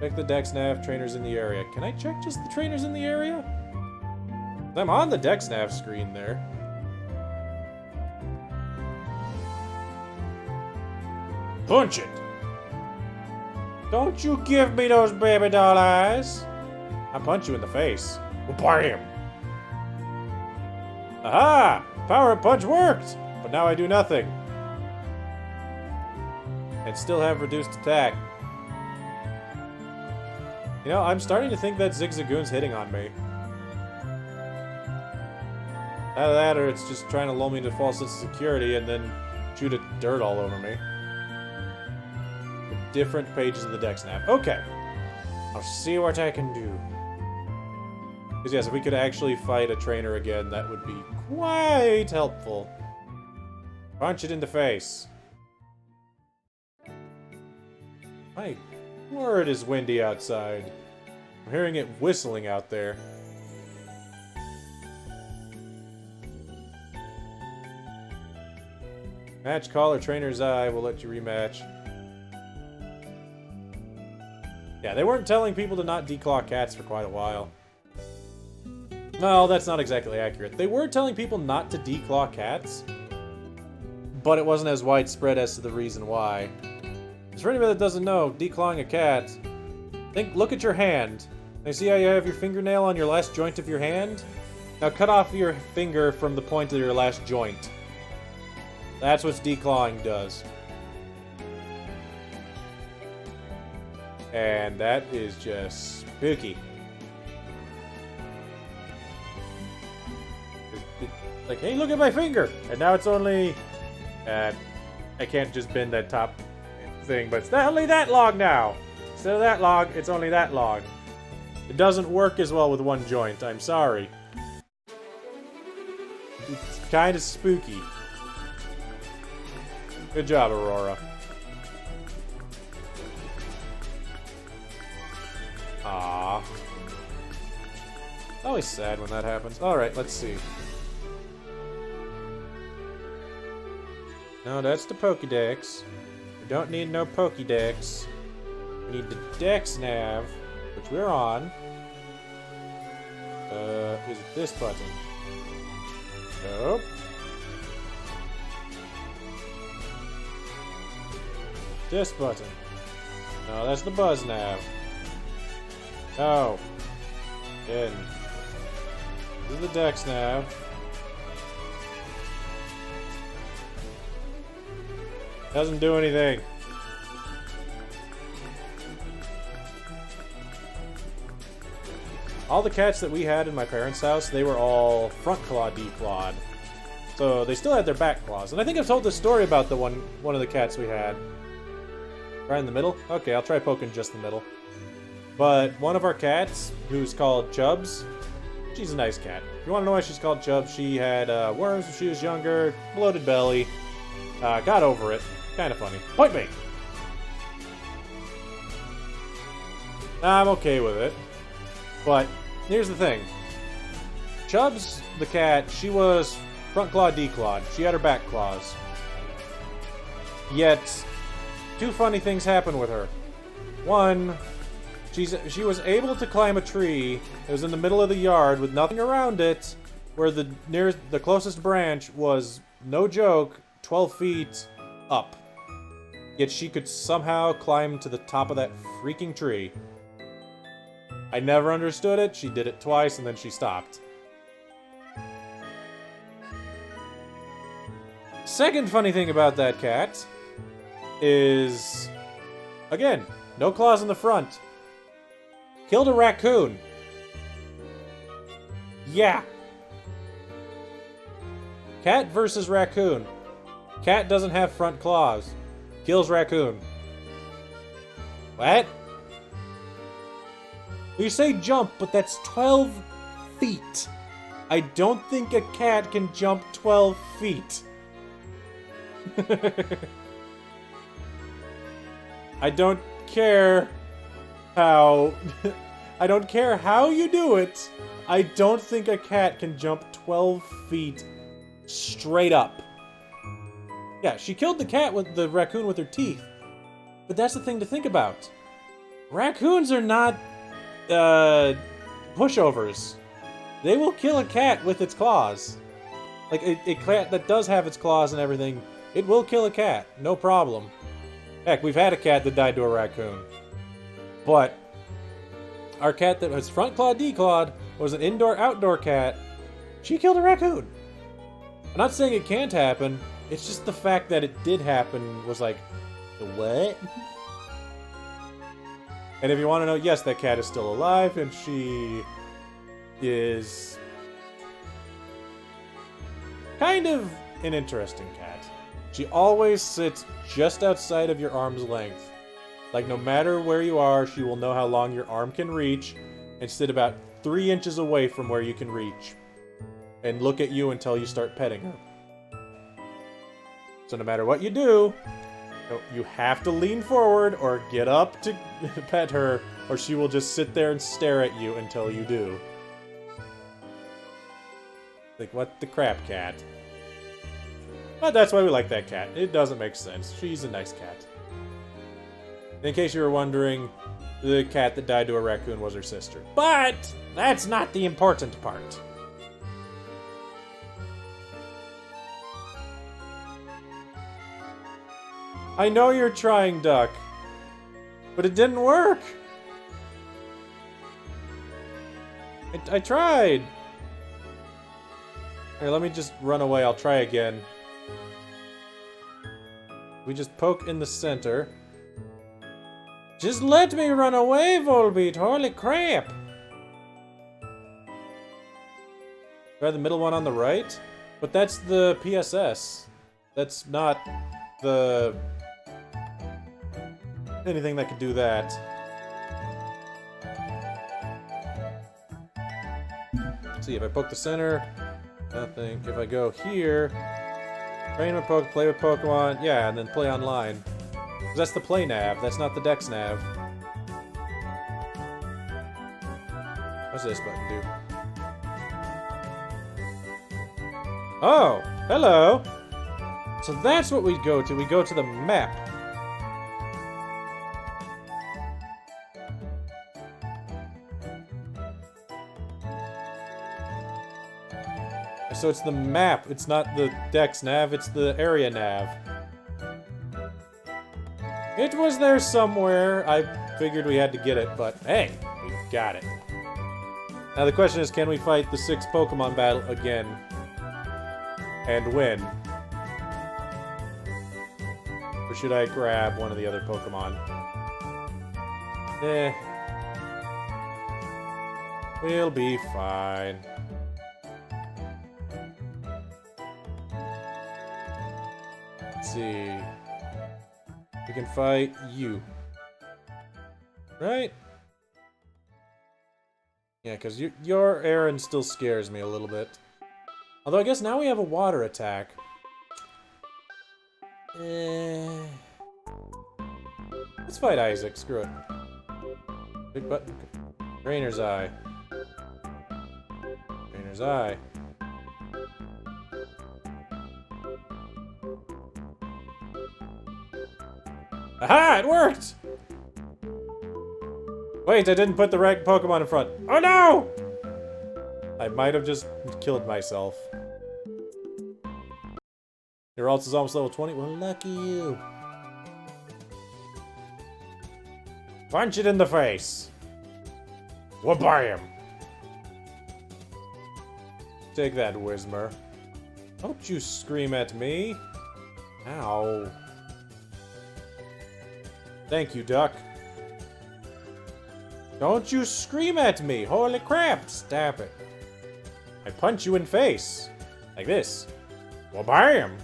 Check the Dex Nav, trainers in the area. Can I check just the trainers in the area? I'm on the Dex Nav screen there. Punch it! Don't you give me those baby doll eyes! I'll punch you in the face. Bam! Aha! Power punch worked! But now I do nothing. And still have reduced attack. You know, I'm starting to think that Zigzagoon's hitting on me. Either that or it's just trying to lull me into false sense of security and then shoot a dirt all over me. Different pages of the Dex Nav. Okay. I'll see what I can do. Because yes, if we could actually fight a trainer again, that would be quite helpful. Punch it in the face. My word, is windy outside. I'm hearing it whistling out there. Match call or trainer's eye will let you rematch. Yeah, they weren't telling people to not declaw cats for quite a while. Well, that's not exactly accurate. They were telling people not to declaw cats, but it wasn't as widespread as to the reason why. Because for anybody that doesn't know, declawing a cat, look at your hand. Now see how you have your fingernail on your last joint of your hand? Now cut off your finger from the point of your last joint. That's what declawing does. And that is just spooky. Like, hey, look at my finger! And now it's only... I can't just bend that top thing, but it's only that long now! Instead of that long, it's only that long. It doesn't work as well with one joint, I'm sorry. It's kind of spooky. Good job, Aurora. Aw. Always sad when that happens. Alright, let's see. No, that's the Pokédex. We don't need no Pokédex. We need the Dex Nav, which we're on. Is it this button? Nope. This button. No, that's the Buzz Nav. No. In. This is the Dex Nav. Doesn't do anything. All the cats that we had in my parents' house, they were all front claw declawed. So they still had their back claws. And I think I've told this story about the one of the cats we had. Right in the middle? Okay, I'll try poking just the middle. But one of our cats, who's called Chubbs, she's a nice cat. If you want to know why she's called Chubbs, she had worms when she was younger, bloated belly, got over it. Kind of funny. Point me! I'm okay with it. But here's the thing. Chubbs, the cat, she was front claw declawed. She had her back claws. Yet, two funny things happened with her. One, she was able to climb a tree that was in the middle of the yard with nothing around it, where the closest branch was, no joke, 12 feet up. Yet she could somehow climb to the top of that freaking tree. I never understood it. She did it twice and then she stopped. Second funny thing about that cat is, again, no claws in the front. Killed a raccoon. Yeah. Cat versus raccoon. Cat doesn't have front claws. Kills raccoon. What? You say jump, but that's 12 feet. I don't think a cat can jump 12 feet. I don't care how... I don't care how you do it. I don't think a cat can jump 12 feet straight up. Yeah, she killed the raccoon with her teeth. But that's the thing to think about. Raccoons are not pushovers. They will kill a cat with its claws. Like, a cat that does have its claws and everything, it will kill a cat. No problem. Heck, we've had a cat that died to a raccoon. But our cat that was front claw declawed was an indoor-outdoor cat. She killed a raccoon. I'm not saying it can't happen. It's just the fact that it did happen was like, the what? And if you want to know, yes, that cat is still alive, and she is kind of an interesting cat. She always sits just outside of your arm's length. Like, no matter where you are, she will know how long your arm can reach, and sit about 3 inches away from where you can reach, and look at you until you start petting her. So no matter what you do, you have to lean forward or get up to pet her, or she will just sit there and stare at you until you do. Like, what the crap, cat? But that's why we like that cat. It doesn't make sense. She's a nice cat. In case you were wondering, the cat that died to a raccoon was her sister. But that's not the important part. I know you're trying, Duck, but it didn't work. I tried. Here, let me just run away. I'll try again. We just poke in the center. Just let me run away, Volbeat. Holy crap. Try the middle one on the right? But that's the PSS. That's not the... anything that could do that. See, if I poke the center, nothing. If I go here, train with Pokemon, play with Pokemon, yeah, and then play online. 'Cause that's the play nav, that's not the Dex nav. What's this button do? Oh, hello. So that's what we go to. We go to the map. So it's the map. It's not the Dex nav, it's the area nav. It was there somewhere. I figured we had to get it, but hey, we got it. Now the question is, can we fight the 6 Pokemon battle again? And win? Or should I grab one of the other Pokemon? Eh. We'll be fine. Let's see. We can fight you. Right? Yeah, because your Aaron still scares me a little bit. Although I guess now we have a water attack. Let's fight Isaac. Screw it. Big button. Trainer's Eye. Trainer's Eye. Aha! It worked! Wait, I didn't put the right Pokemon in front. Oh no! I might have just killed myself. Your ult is almost level 20? Well, lucky you. Punch it in the face! Wha-bam! Take that, Whismer. Don't you scream at me. Ow. Thank you, Duck. Don't you scream at me! Holy crap! Stop it. I punch you in face. Like this. Well, bam!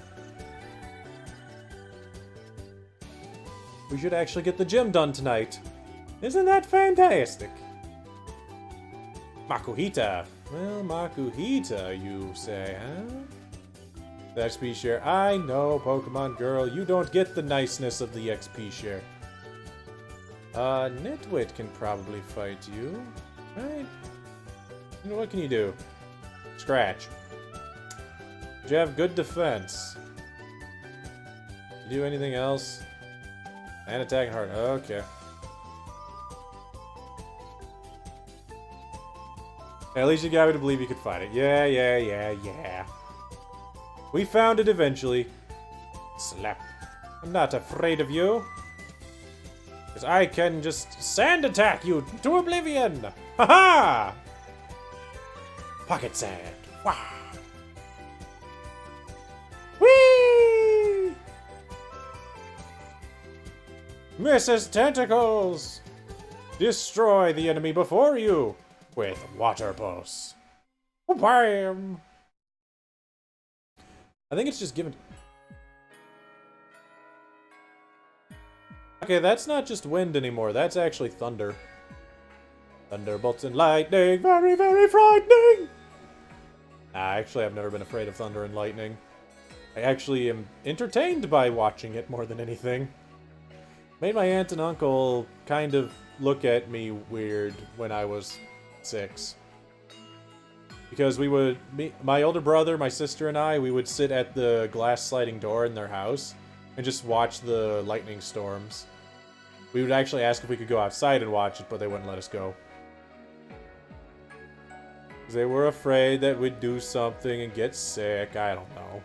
We should actually get the gym done tonight. Isn't that fantastic? Makuhita. Well, Makuhita, you say, huh? The XP share. I know, Pokemon girl. You don't get the niceness of the XP share. Nitwit can probably fight you. Right? You know, what can you do? Scratch. You have good defense. You do anything else? And attack hard. Okay. At least you got me to believe you could fight it. Yeah. We found it eventually. Slap. I'm not afraid of you. Because I can just sand attack you to oblivion! Ha-ha! Pocket sand. Wow! Whee! Mrs. Tentacles! Destroy the enemy before you with water pulse. Bam! I think it's just given. Okay, that's not just wind anymore. That's actually thunder. Thunderbolts and lightning. Very, very frightening! Actually, I've never been afraid of thunder and lightning. I actually am entertained by watching it more than anything. Made my aunt and uncle kind of look at me weird when I was 6. Because we would, my older brother, my sister, and I, we would sit at the glass sliding door in their house and just watch the lightning storms. We would actually ask if we could go outside and watch it, but they wouldn't let us go. Because they were afraid that we'd do something and get sick, I don't know.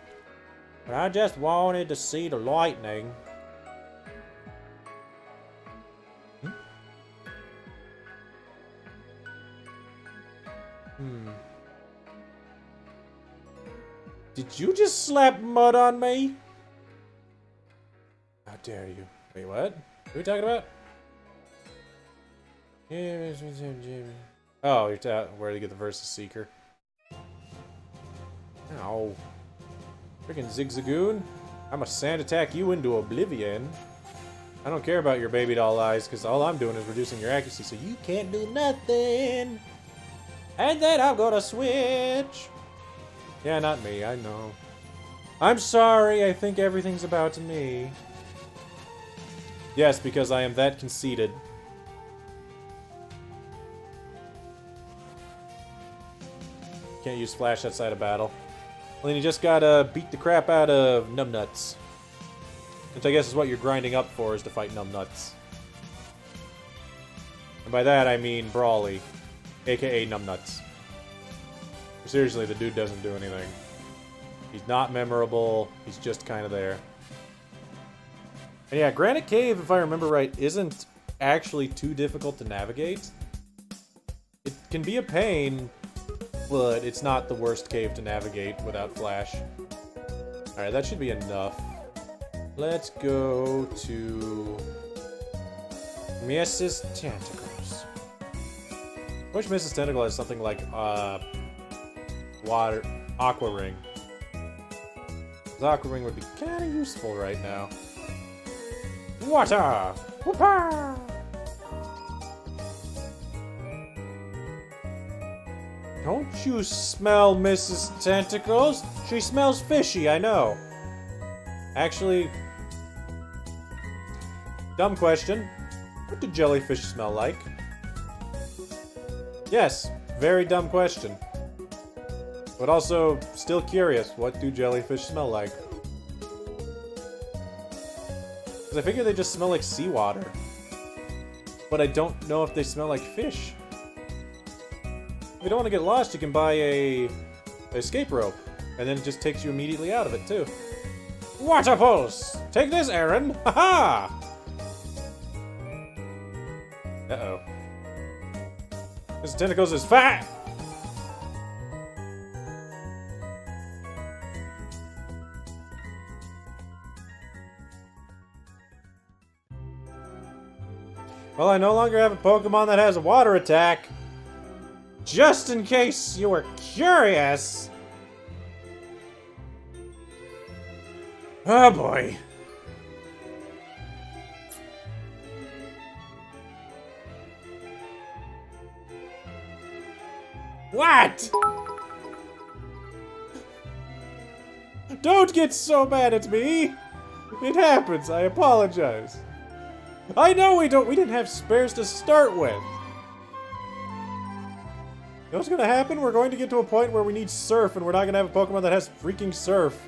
But I just wanted to see the lightning. Did you just slap mud on me? How dare you? Wait, what? What are we talking about? Oh, you're where to get the Versus Seeker. Ow. Freaking Zigzagoon. I'ma sand attack you into oblivion. I don't care about your baby doll eyes, because all I'm doing is reducing your accuracy, so you can't do nothing. And then I'm gonna switch. Yeah, not me, I know. I'm sorry, I think everything's about me. Yes, because I am that conceited. Can't use Flash outside of battle. Well, then you just gotta beat the crap out of Numbnuts. Which I guess is what you're grinding up for, is to fight Numbnuts. And by that I mean Brawly, aka Numbnuts. Seriously, the dude doesn't do anything. He's not memorable, he's just kind of there. And yeah, Granite Cave, if I remember right, isn't actually too difficult to navigate. It can be a pain, but it's not the worst cave to navigate without Flash. Alright, that should be enough. Let's go to Mrs. Tentacles. I wish Mrs. Tentacle has something like water Aqua Ring. 'Cause Aqua Ring would be kinda useful right now. Water! Whoopah! Don't you smell Mrs. Tentacles? She smells fishy, I know. Actually, dumb question. What do jellyfish smell like? Yes, very dumb question. But also, still curious, what do jellyfish smell like? Because I figure they just smell like seawater. But I don't know if they smell like fish. If you don't want to get lost, you can buy a escape rope. And then it just takes you immediately out of it, too. Water pulse! Take this, Aaron! Ha-ha! Uh-oh. This Tentacles is fat! Well, I no longer have a Pokemon that has a water attack. Just in case you were curious. Oh boy. What? Don't get so mad at me. It happens. I apologize. I know we didn't have spares to start with. You know what's gonna happen? We're going to get to a point where we need Surf, and we're not gonna have a Pokemon that has freaking Surf.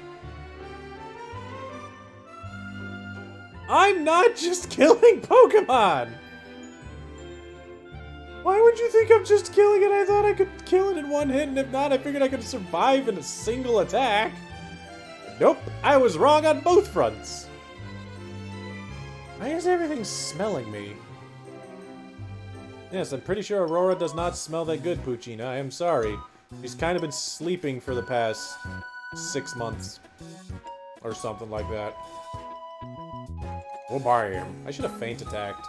I'm not just killing Pokemon! Why would you think I'm just killing it? I thought I could kill it in one hit, and if not, I figured I could survive in a single attack. Nope, I was wrong on both fronts. Why is everything smelling me? Yes, I'm pretty sure Aurora does not smell that good, Puccina. I am sorry. She's kind of been sleeping for the past 6 months. Or something like that. Oh, bam. I should have feint attacked.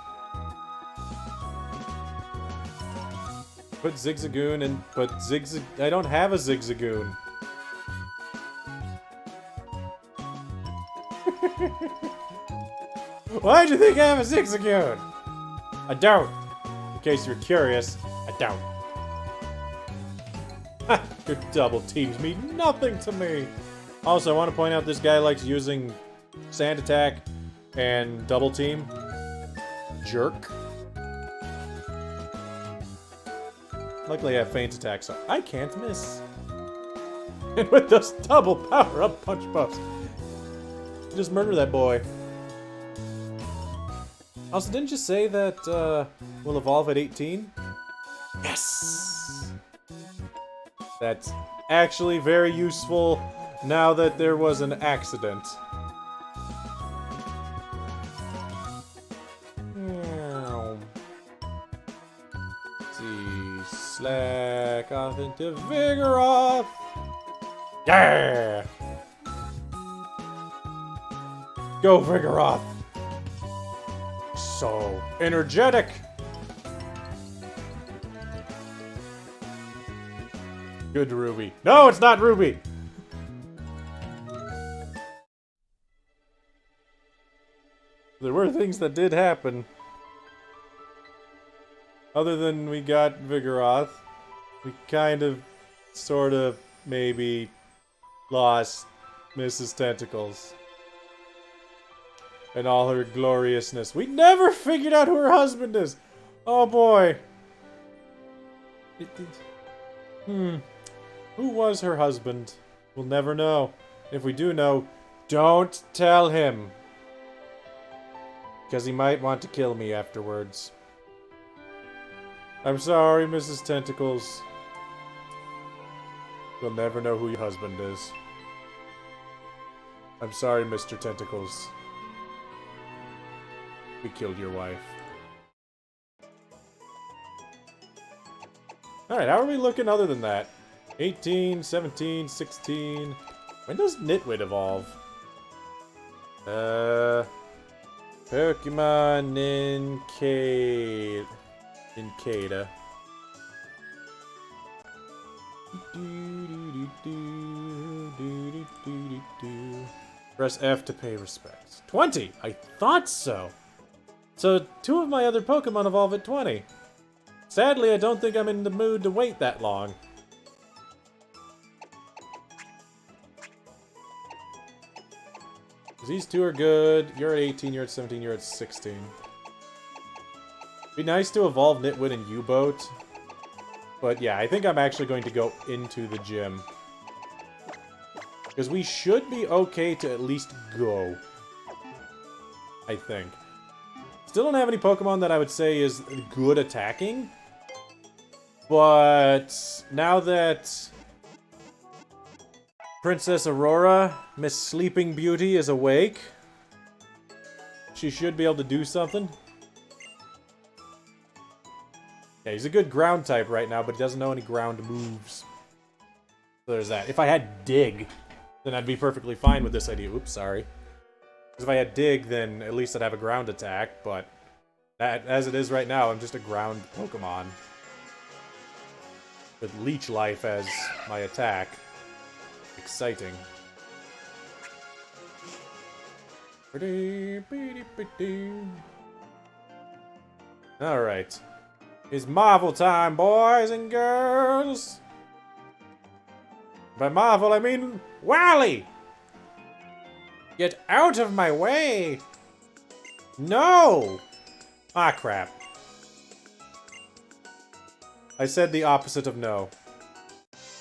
Put Zigzagoon and... But I don't have a Zigzagoon. Why'd you think I have a Zigzagoon? I don't. In case you're curious, I don't. Ha! Your double teams mean nothing to me! Also, I want to point out this guy likes using Sand Attack and Double Team. Jerk. Luckily I have Feint Attack, so I can't miss. And with those double power-up punch buffs, just murder that boy. Also, didn't you say that we'll evolve at 18? Yes! That's actually very useful now that there was an accident. Let's see. Slack off into Vigoroth! Yeah! Go, Vigoroth! So energetic! Good Ruby. No, it's not Ruby! There were things that did happen. Other than we got Vigoroth, we kind of, sort of, maybe lost Mrs. Tentacles. And all her gloriousness. We never figured out who her husband is! Oh boy. Who was her husband? We'll never know. If we do know, don't tell him. Because he might want to kill me afterwards. I'm sorry, Mrs. Tentacles. You'll never know who your husband is. I'm sorry, Mr. Tentacles. We killed your wife. Alright, how are we looking other than that? 18, 17, 16... When does Nitwit evolve? Pokemon Nincada. Press F to pay respects. 20! I thought so! So, 2 of my other Pokemon evolve at 20. Sadly, I don't think I'm in the mood to wait that long. These 2 are good. You're at 18, you're at 17, you're at 16. Be nice to evolve Nitwit and U-Boat. But yeah, I think I'm actually going to go into the gym. Because we should be okay to at least go. I think. Still don't have any Pokemon that I would say is good attacking. But now that Princess Aurora, Miss Sleeping Beauty, is awake, she should be able to do something. Yeah, he's a good ground type right now, but he doesn't know any ground moves. So there's that. If I had Dig, then I'd be perfectly fine with this idea. Oops, sorry. Because if I had Dig, then at least I'd have a ground attack, but as it is right now, I'm just a ground Pokemon. With Leech Life as my attack. Exciting. Alright. It's Marvel time, boys and girls! By Marvel, I mean Wally! Get out of my way! No! Ah, crap. I said the opposite of no.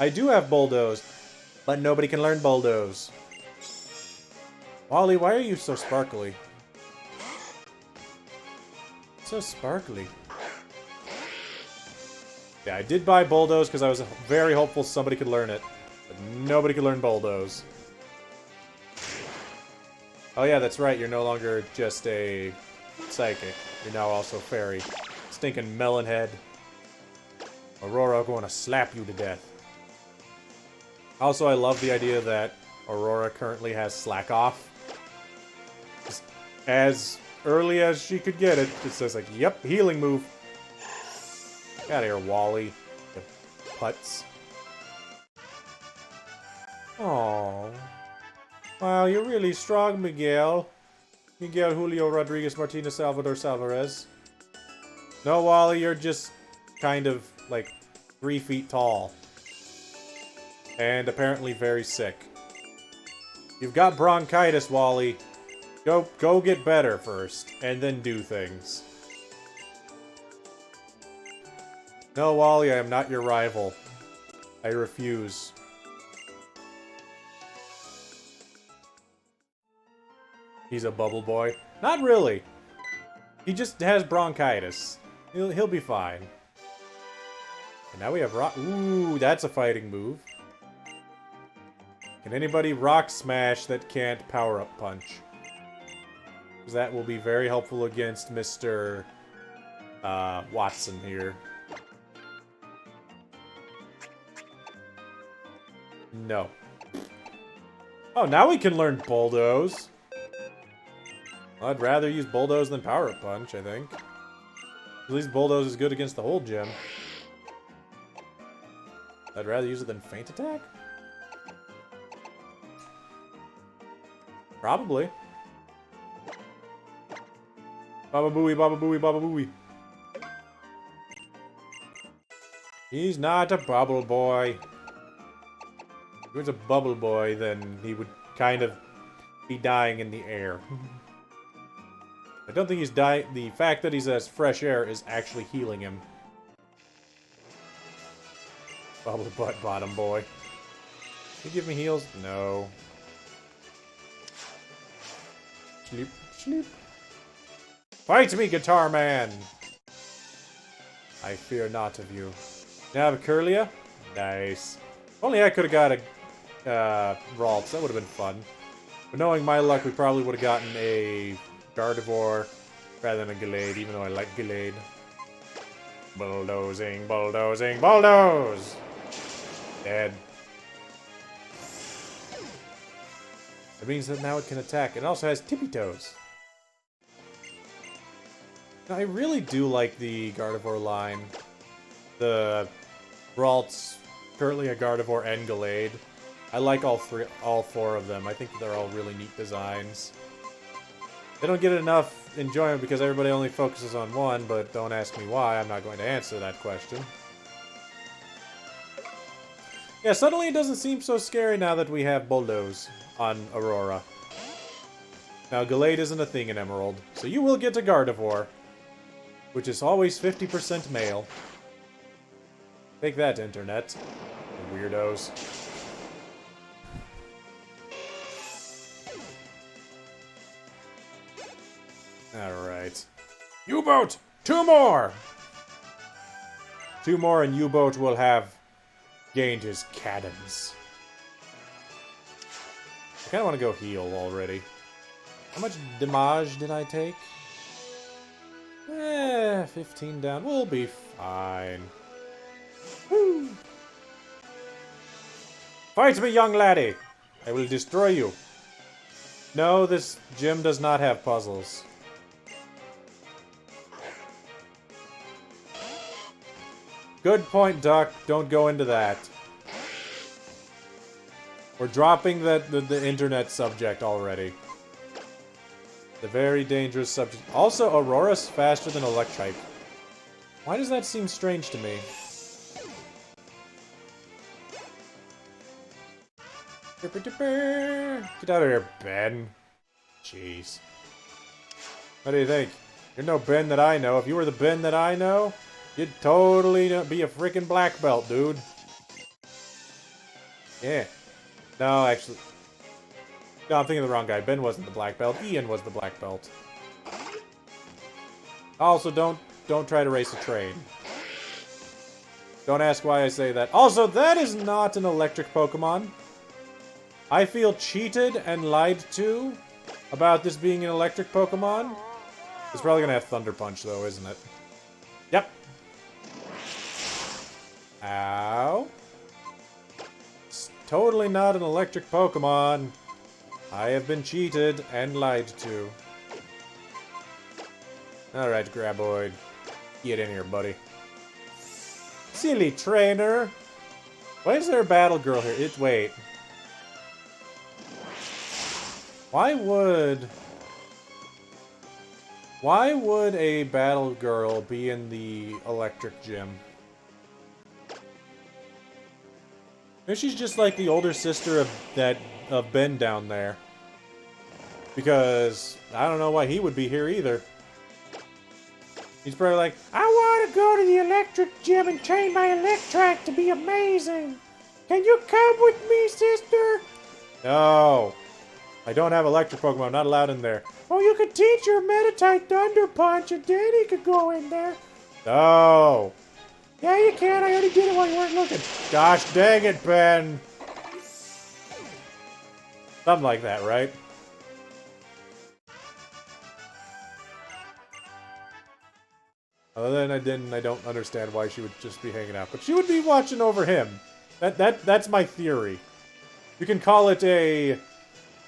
I do have Bulldoze, but nobody can learn Bulldoze. Wally, why are you so sparkly? So sparkly. Yeah, I did buy Bulldoze because I was very hopeful somebody could learn it. But nobody could learn Bulldoze. Oh yeah, that's right, you're no longer just a psychic. You're now also fairy. Stinking melon head. Aurora going to slap you to death. Also, I love the idea that Aurora currently has Slack Off. Just as early as she could get it, it says like, yep, healing move. Get out of here, Wally. You putz. Aww. Wow, you're really strong, Miguel. Miguel Julio Rodriguez Martinez Salvador Salvarez. No, Wally, you're just kind of, like, 3 feet tall. And apparently very sick. You've got bronchitis, Wally. Go get better first, and then do things. No, Wally, I am not your rival. I refuse. He's a bubble boy. Not really. He just has bronchitis. He'll be fine. And now we have rock. Ooh, that's a fighting move. Can anybody rock smash that can't power-up punch? Because that will be very helpful against Mr. Watson here. No. Oh, now we can learn Bulldoze. I'd rather use Bulldoze than Power-Up Punch, I think. At least Bulldoze is good against the whole gym. I'd rather use it than Feint Attack? Probably. Baba Booey, Baba Booey, Baba Booey. He's not a bubble boy. If he was a bubble boy, then he would kind of be dying in the air. I don't think he's dying. The fact that he's as fresh air is actually healing him. Bubble butt bottom boy. You give me heals? No. Sleep, sleep. Fight me, Guitar Man! I fear not of you. Now I have a Curlia? Nice. Only I could have got a Ralts. That would have been fun. But knowing my luck, we probably would have gotten a Gardevoir rather than a Gallade, even though I like Gallade. Bulldozing, bulldozing, bulldoze! Dead. That means that now it can attack. It also has tippy toes. Now, I really do like the Gardevoir line. The Ralts, currently a Gardevoir and Gallade. I like all four of them. I think they're all really neat designs. They don't get enough enjoyment because everybody only focuses on one, but don't ask me why. I'm not going to answer that question. Yeah, suddenly it doesn't seem so scary now that we have Bulldoze on Aurora. Now, Gallade isn't a thing in Emerald, so you will get a Gardevoir, which is always 50% male. Take that, Internet. You weirdos. Alright. U-Boat! 2 more! 2 more and U-Boat will have gained his cannons. I kinda wanna go heal already. How much damage did I take? 15 down. We'll be fine. Woo! Fight me, young laddie! I will destroy you. No, this gym does not have puzzles. Good point, Duck. Don't go into that. We're dropping the internet subject already. The very dangerous subject. Also, Aurora's faster than Electrike. Why does that seem strange to me? Get out of here, Ben. Jeez. What do you think? You're no Ben that I know. If you were the Ben that I know, you'd totally be a freaking black belt, dude. Yeah. No, actually. No, I'm thinking of the wrong guy. Ben wasn't the black belt. Ian was the black belt. Also, don't try to race a train. Don't ask why I say that. Also, that is not an electric Pokemon. I feel cheated and lied to about this being an electric Pokemon. It's probably gonna have Thunder Punch, though, isn't it? Yep. Ow. It's totally not an electric Pokemon. I have been cheated and lied to. Alright, Graboid. Get in here, buddy. Silly trainer! Why is there a battle girl here? Wait. Why would a battle girl be in the electric gym? Maybe she's just like the older sister of Ben down there. Because I don't know why he would be here either. He's probably like, I want to go to the electric gym and train my Electrike to be amazing. Can you come with me, sister? No. I don't have electric Pokemon. I'm not allowed in there. Oh, you could teach your Meditite Thunder Punch and then he could go in there. No. Yeah, you can. I already did it while you weren't looking. Gosh dang it, Ben. Something like that, right? Other than I don't understand why she would just be hanging out. But she would be watching over him. That's my theory. You can call it a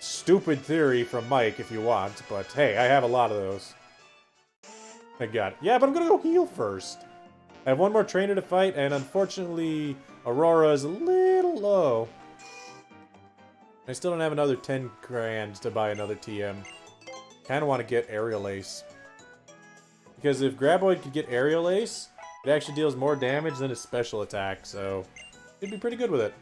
stupid theory from Mike if you want, but hey, I have a lot of those. I got it. Yeah, but I'm gonna go heal first. I have one more trainer to fight, and unfortunately, Aurora is a little low. I still don't have another 10 grand to buy another TM. Kinda want to get Aerial Ace. Because if Graboid could get Aerial Ace, it actually deals more damage than his special attack, so it'd be pretty good with it.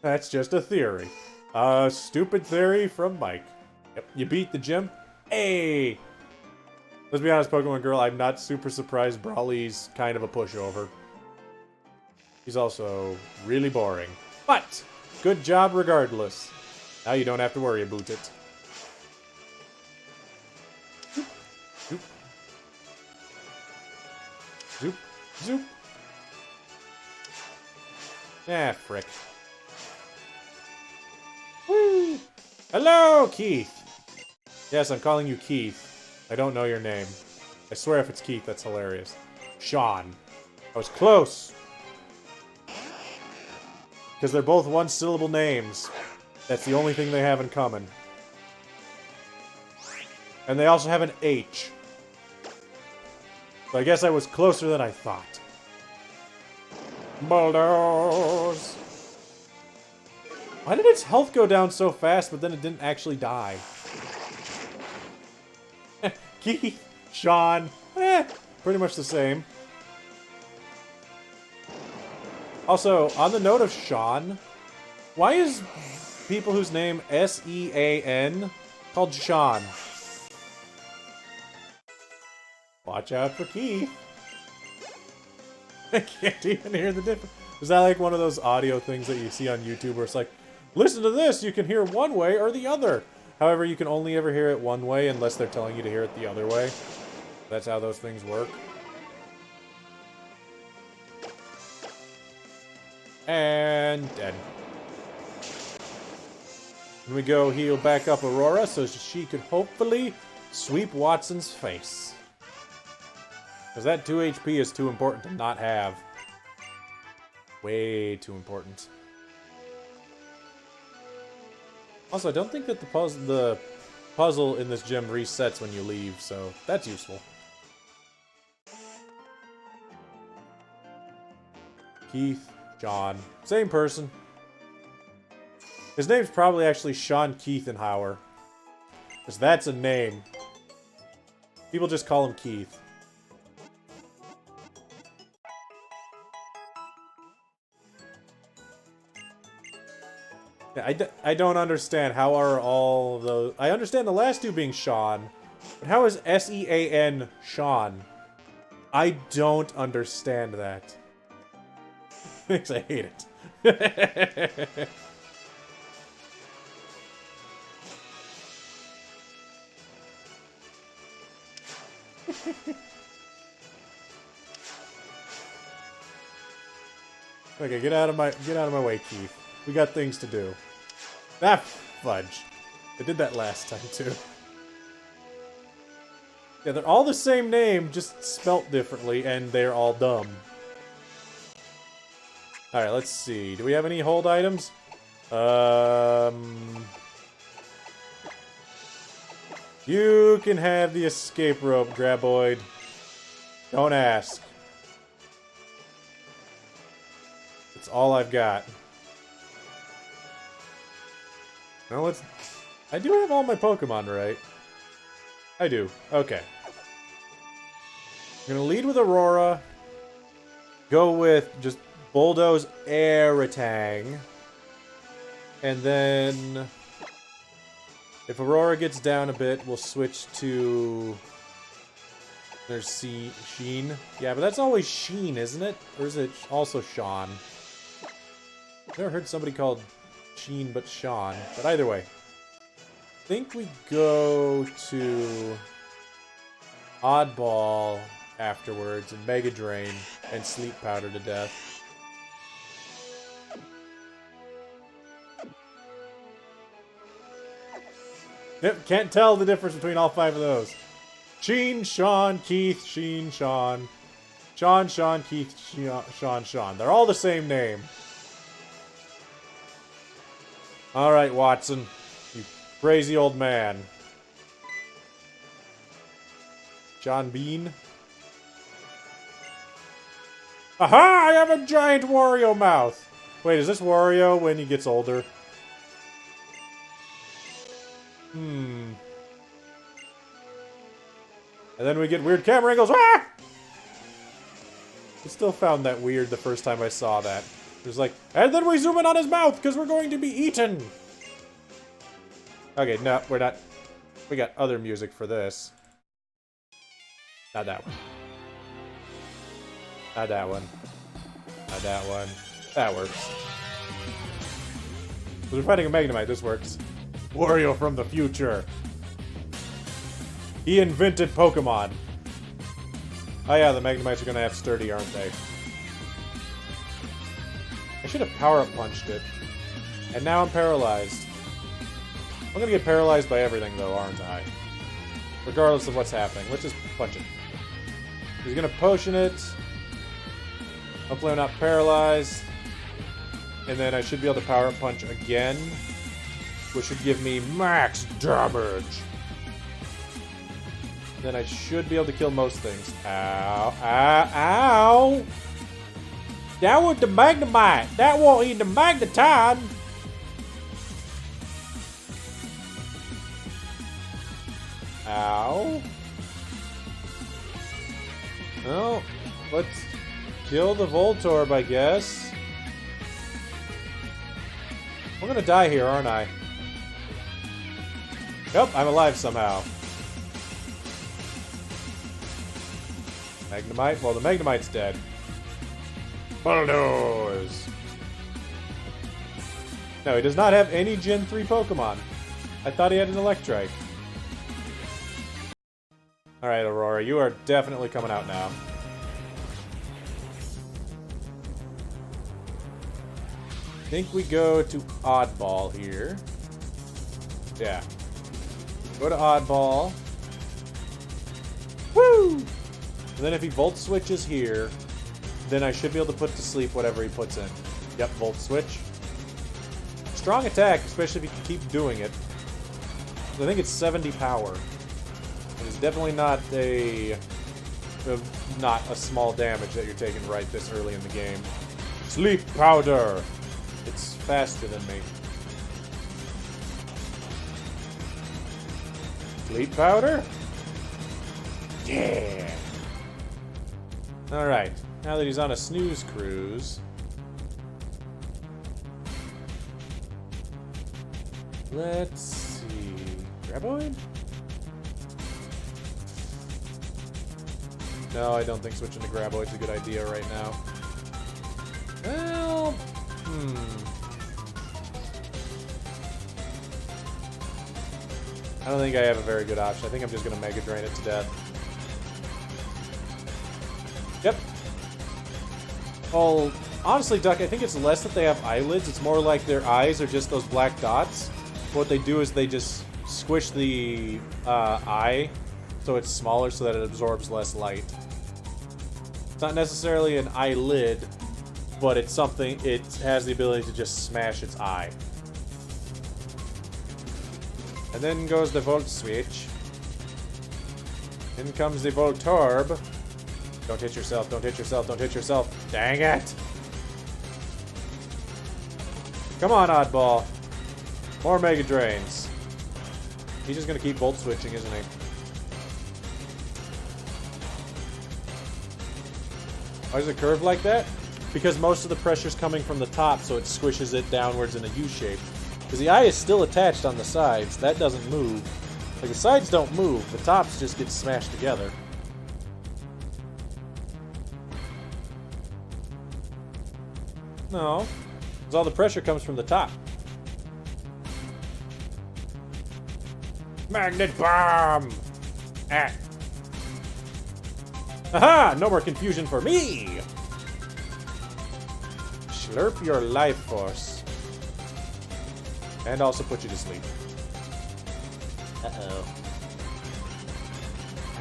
That's just a theory. A stupid theory from Mike. Yep, you beat the gym? Hey! Let's be honest, Pokemon Girl, I'm not super surprised Brawly's kind of a pushover. He's also really boring. But, good job regardless. Now you don't have to worry about it. Zoop. Zoop. Zoop. Zoop. Ah, frick. Woo! Hello, Keith! Yes, I'm calling you Keith. I don't know your name. I swear if it's Keith, that's hilarious. Sean. I was close! Because they're both one-syllable names. That's the only thing they have in common. And they also have an H. So I guess I was closer than I thought. Bulldoze! Why did its health go down so fast, but then it didn't actually die? Keith, Sean, pretty much the same. Also, on the note of Sean, why is people whose name S-E-A-N called Sean? Watch out for Keith. I can't even hear the difference. Is that like one of those audio things that you see on YouTube where it's like, listen to this, you can hear one way or the other. However, you can only ever hear it one way unless they're telling you to hear it the other way. That's how those things work. And dead. Here we go, heal back up Aurora so she could hopefully sweep Watson's face. Because that 2 HP is too important to not have. Way too important. Also, I don't think that the puzzle in this gym resets when you leave, so that's useful. Keith, John, same person. His name's probably actually Sean Keithenhauer. Because that's a name. People just call him Keith. Yeah, I don't understand. How are all of those... I understand the last two being Sean. But how is S-E-A-N Sean? I don't understand that. Makes I hate it. Okay, get out of my way, Keith. We got things to do. Ah, fudge. I did that last time, too. Yeah, they're all the same name, just spelt differently, and they're all dumb. Alright, let's see. Do we have any hold items? You can have the escape rope, Graboid. Don't ask. It's all I've got. Now let's... I do have all my Pokemon, right? I do. Okay. I'm gonna lead with Aurora. Go with just Bulldoze Aeratang. And then... if Aurora gets down a bit, we'll switch to... there's Sheen. Yeah, but that's always Sheen, isn't it? Or is it also Sean? I've never heard somebody called Sheen but Sean. But either way. I think we go to Oddball afterwards and Mega Drain and Sleep Powder to death. Yep, can't tell the difference between all 5 of those. Sheen, Sean, Keith, Sheen, Sean. Sean, Sean, Keith, Sean, Sean. They're all the same name. Alright, Watson. You crazy old man. John Bean. Aha! I have a giant Wario mouth! Wait, is this Wario when he gets older? And then we get weird camera angles. Ah! I still found that weird the first time I saw that. It was like, and then we zoom in on his mouth because we're going to be eaten. Okay, no, we're not. We got other music for this. Not that one. Not that one. Not that one. That works. We're fighting a Magnemite. This works. Wario from the future. He invented Pokemon. Oh yeah, the Magnemites are gonna have sturdy, aren't they? I should have power-up punched it. And now I'm paralyzed. I'm gonna get paralyzed by everything though, aren't I? Regardless of what's happening. Let's just punch it. He's gonna potion it. Hopefully I'm not paralyzed. And then I should be able to power-up punch again. Which should give me max damage. Then I should be able to kill most things. Ow. Ow. Ow! That was the Magnemite! That won't eat the Magneton! Ow. Well, let's kill the Voltorb, I guess. I'm gonna die here, aren't I? Nope, I'm alive somehow. Magnemite? Well, the Magnemite's dead. Bulldoze! No, he does not have any Gen 3 Pokemon. I thought he had an Electrike. Alright, Aurora, you are definitely coming out now. I think we go to Oddball here. Yeah. Go to Oddball. Woo! And then if he Volt Switches here, then I should be able to put to sleep whatever he puts in. Yep, Volt Switch. Strong attack, especially if you can keep doing it. I think it's 70 power. It is definitely not a small damage that you're taking right this early in the game. Sleep Powder! It's faster than me. Sleep Powder? Yeah! Alright, now that he's on a snooze cruise, let's see. Graboid? No, I don't think switching to Graboid's a good idea right now. Well, I don't think I have a very good option. I think I'm just going to Mega Drain it to death. Yep. Well, honestly, Duck, I think it's less that they have eyelids. It's more like their eyes are just those black dots. What they do is they just squish the eye so it's smaller so that it absorbs less light. It's not necessarily an eyelid, but it's something, it has the ability to just smash its eye. And then goes the Volt Switch. In comes the Voltorb. Don't hit yourself, don't hit yourself, don't hit yourself. Dang it! Come on, Oddball. More Mega Drains. He's just gonna keep Volt Switching, isn't he? Why is it curved like that? Because most of the pressure's coming from the top, so it squishes it downwards in a U shape. Because the eye is still attached on the sides. That doesn't move. Like, the sides don't move. The tops just get smashed together. No. Because all the pressure comes from the top. Magnet Bomb! Ah. Aha! No more confusion for me! Slurp your life force. And also put you to sleep. Uh-oh.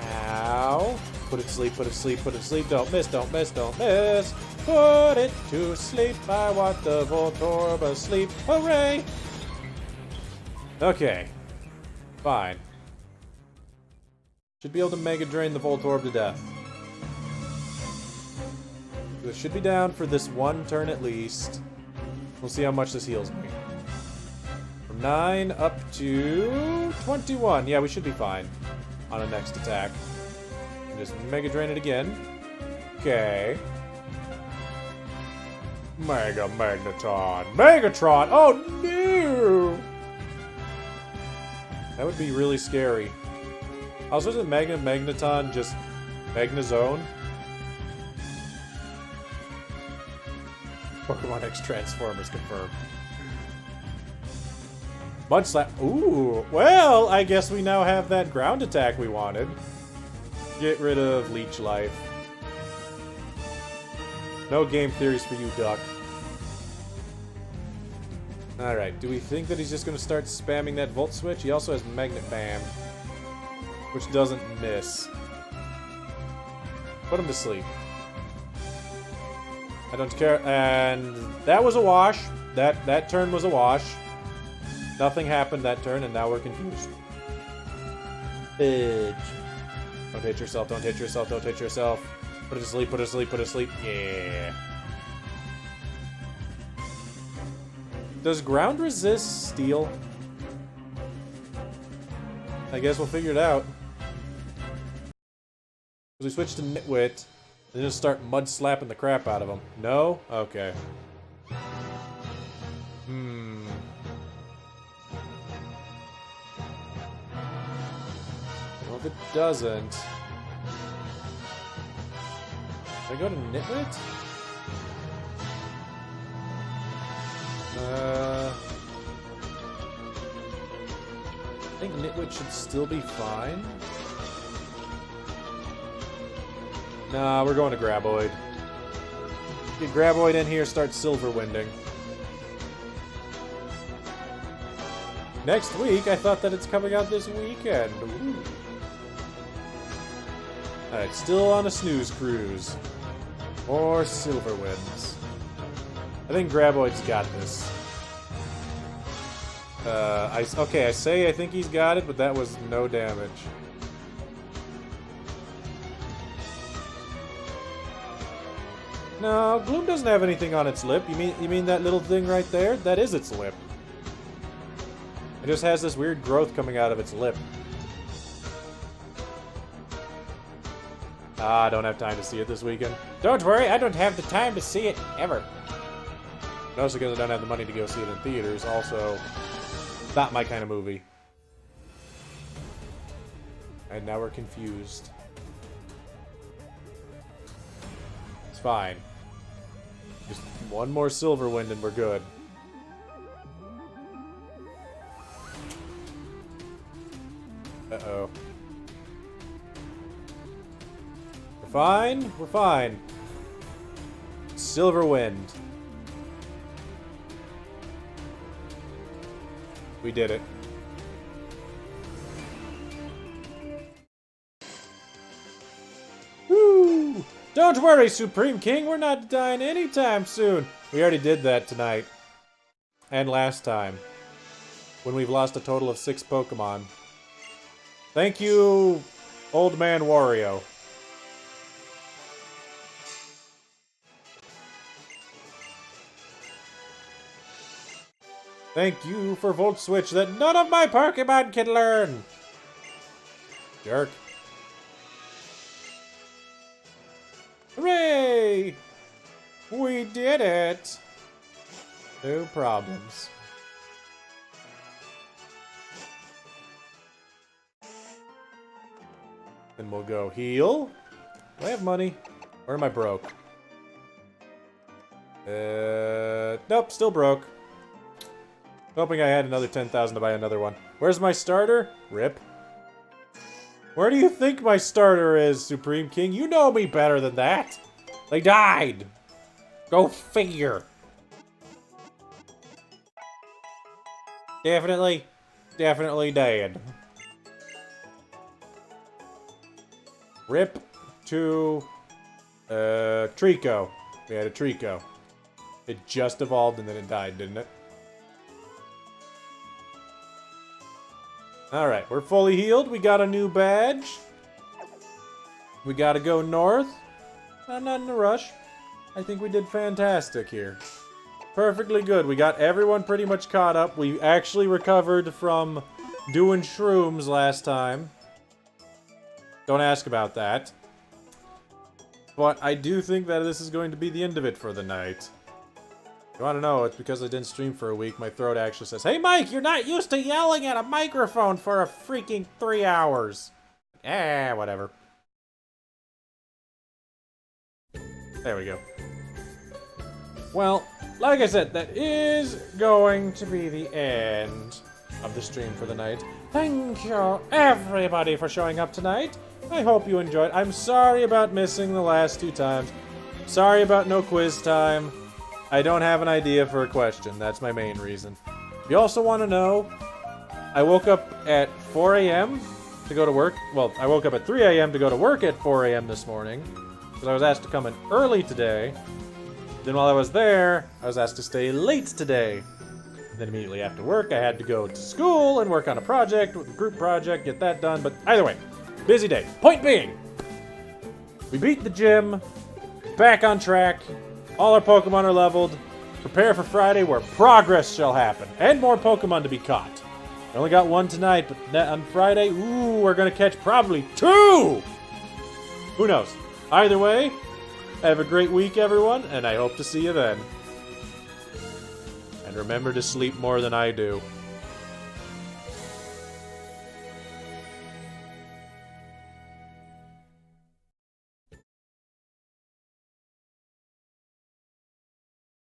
Ow. Put it to sleep, put it to sleep, put it to sleep. Don't miss, don't miss, don't miss. Put it to sleep. I want the Voltorb asleep. Hooray! Okay. Fine. Should be able to Mega Drain the Voltorb to death. It should be down for this one turn at least. We'll see how much this heals me. From 9 up to 21. Yeah, we should be fine on a next attack. And just Mega Drain it again. Okay. Mega Magneton. Megatron! Oh no! That would be really scary. Also, isn't Magneton just Magnezone? Pokemon X Transformers confirmed. Mud Slap. Ooh. Well, I guess we now have that ground attack we wanted. Get rid of Leech Life. No game theories for you, Duck. Alright, do we think that he's just going to start spamming that Volt Switch? He also has Magnet Bam, which doesn't miss. Put him to sleep. I don't care. And that was a wash. That turn was a wash. Nothing happened that turn, and now we're confused. Bitch. Don't hit yourself, don't hit yourself, don't hit yourself. Put it to sleep, put it to sleep, put it to sleep. Yeah. Does ground resist steel? I guess we'll figure it out. We switch to Nitwit, and just start mud slapping the crap out of him. No? Okay. Well, if it doesn't... Can I go to Nitwit? I think Nitwit should still be fine. Nah, we're going to Graboid. Get Graboid in here, start Silver Winding. Next week? I thought that it's coming out this weekend. Alright, still on a snooze cruise. More Silver Winds. I think Graboid's got this. Okay, I say I think he's got it, but that was no damage. No, Gloom doesn't have anything on its lip. You mean that little thing right there? That is its lip. It just has this weird growth coming out of its lip. Ah, I don't have time to see it this weekend. Don't worry, I don't have the time to see it ever. And also because I don't have the money to go see it in theaters. Also, not my kind of movie. And now we're confused. It's fine. Just one more Silver Wind and we're good. Uh-oh. We're fine? We're fine. Silver Wind. We did it. Woo! Don't worry, Supreme King, we're not dying anytime soon. We already did that tonight. And last time. When we've lost a total of 6 Pokemon. Thank you, Old Man Wario. Thank you for Volt Switch that none of my Pokemon can learn! Jerk. Hooray! We did it! No problems. Then we'll go heal. Do I have money? Or am I broke? Nope, still broke. Hoping I had another 10,000 to buy another one. Where's my starter? Rip. Where do you think my starter is, Supreme King? You know me better than that. They died. Go figure. Definitely dead. Rip to Trico. We had a Trico. It just evolved and then it died, didn't it? Alright, we're fully healed. We got a new badge. We gotta go north. I'm not in a rush. I think we did fantastic here. Perfectly good. We got everyone pretty much caught up. We actually recovered from doing shrooms last time. Don't ask about that. But I do think that this is going to be the end of it for the night. You want to know, it's because I didn't stream for a week. My throat actually says, "Hey Mike, you're not used to yelling at a microphone for a freaking 3 hours." Whatever. There we go. Well, like I said, that is going to be the end of the stream for the night. Thank you, everybody, for showing up tonight. I hope you enjoyed. I'm sorry about missing the last 2 times. Sorry about no quiz time. I don't have an idea for a question. That's my main reason. If you also want to know, I woke up at 4 a.m. to go to work. Well, I woke up at 3 a.m. to go to work at 4 a.m. this morning, because I was asked to come in early today. Then while I was there, I was asked to stay late today. Then immediately after work, I had to go to school and work on a project, a group project, get that done. But either way, busy day. Point being, we beat the gym, back on track, all our Pokemon are leveled, prepare for Friday where progress shall happen, and more Pokemon to be caught. I only got 1 tonight, but on Friday, ooh, we're gonna catch probably 2! Who knows? Either way, have a great week, everyone, and I hope to see you then. And remember to sleep more than I do.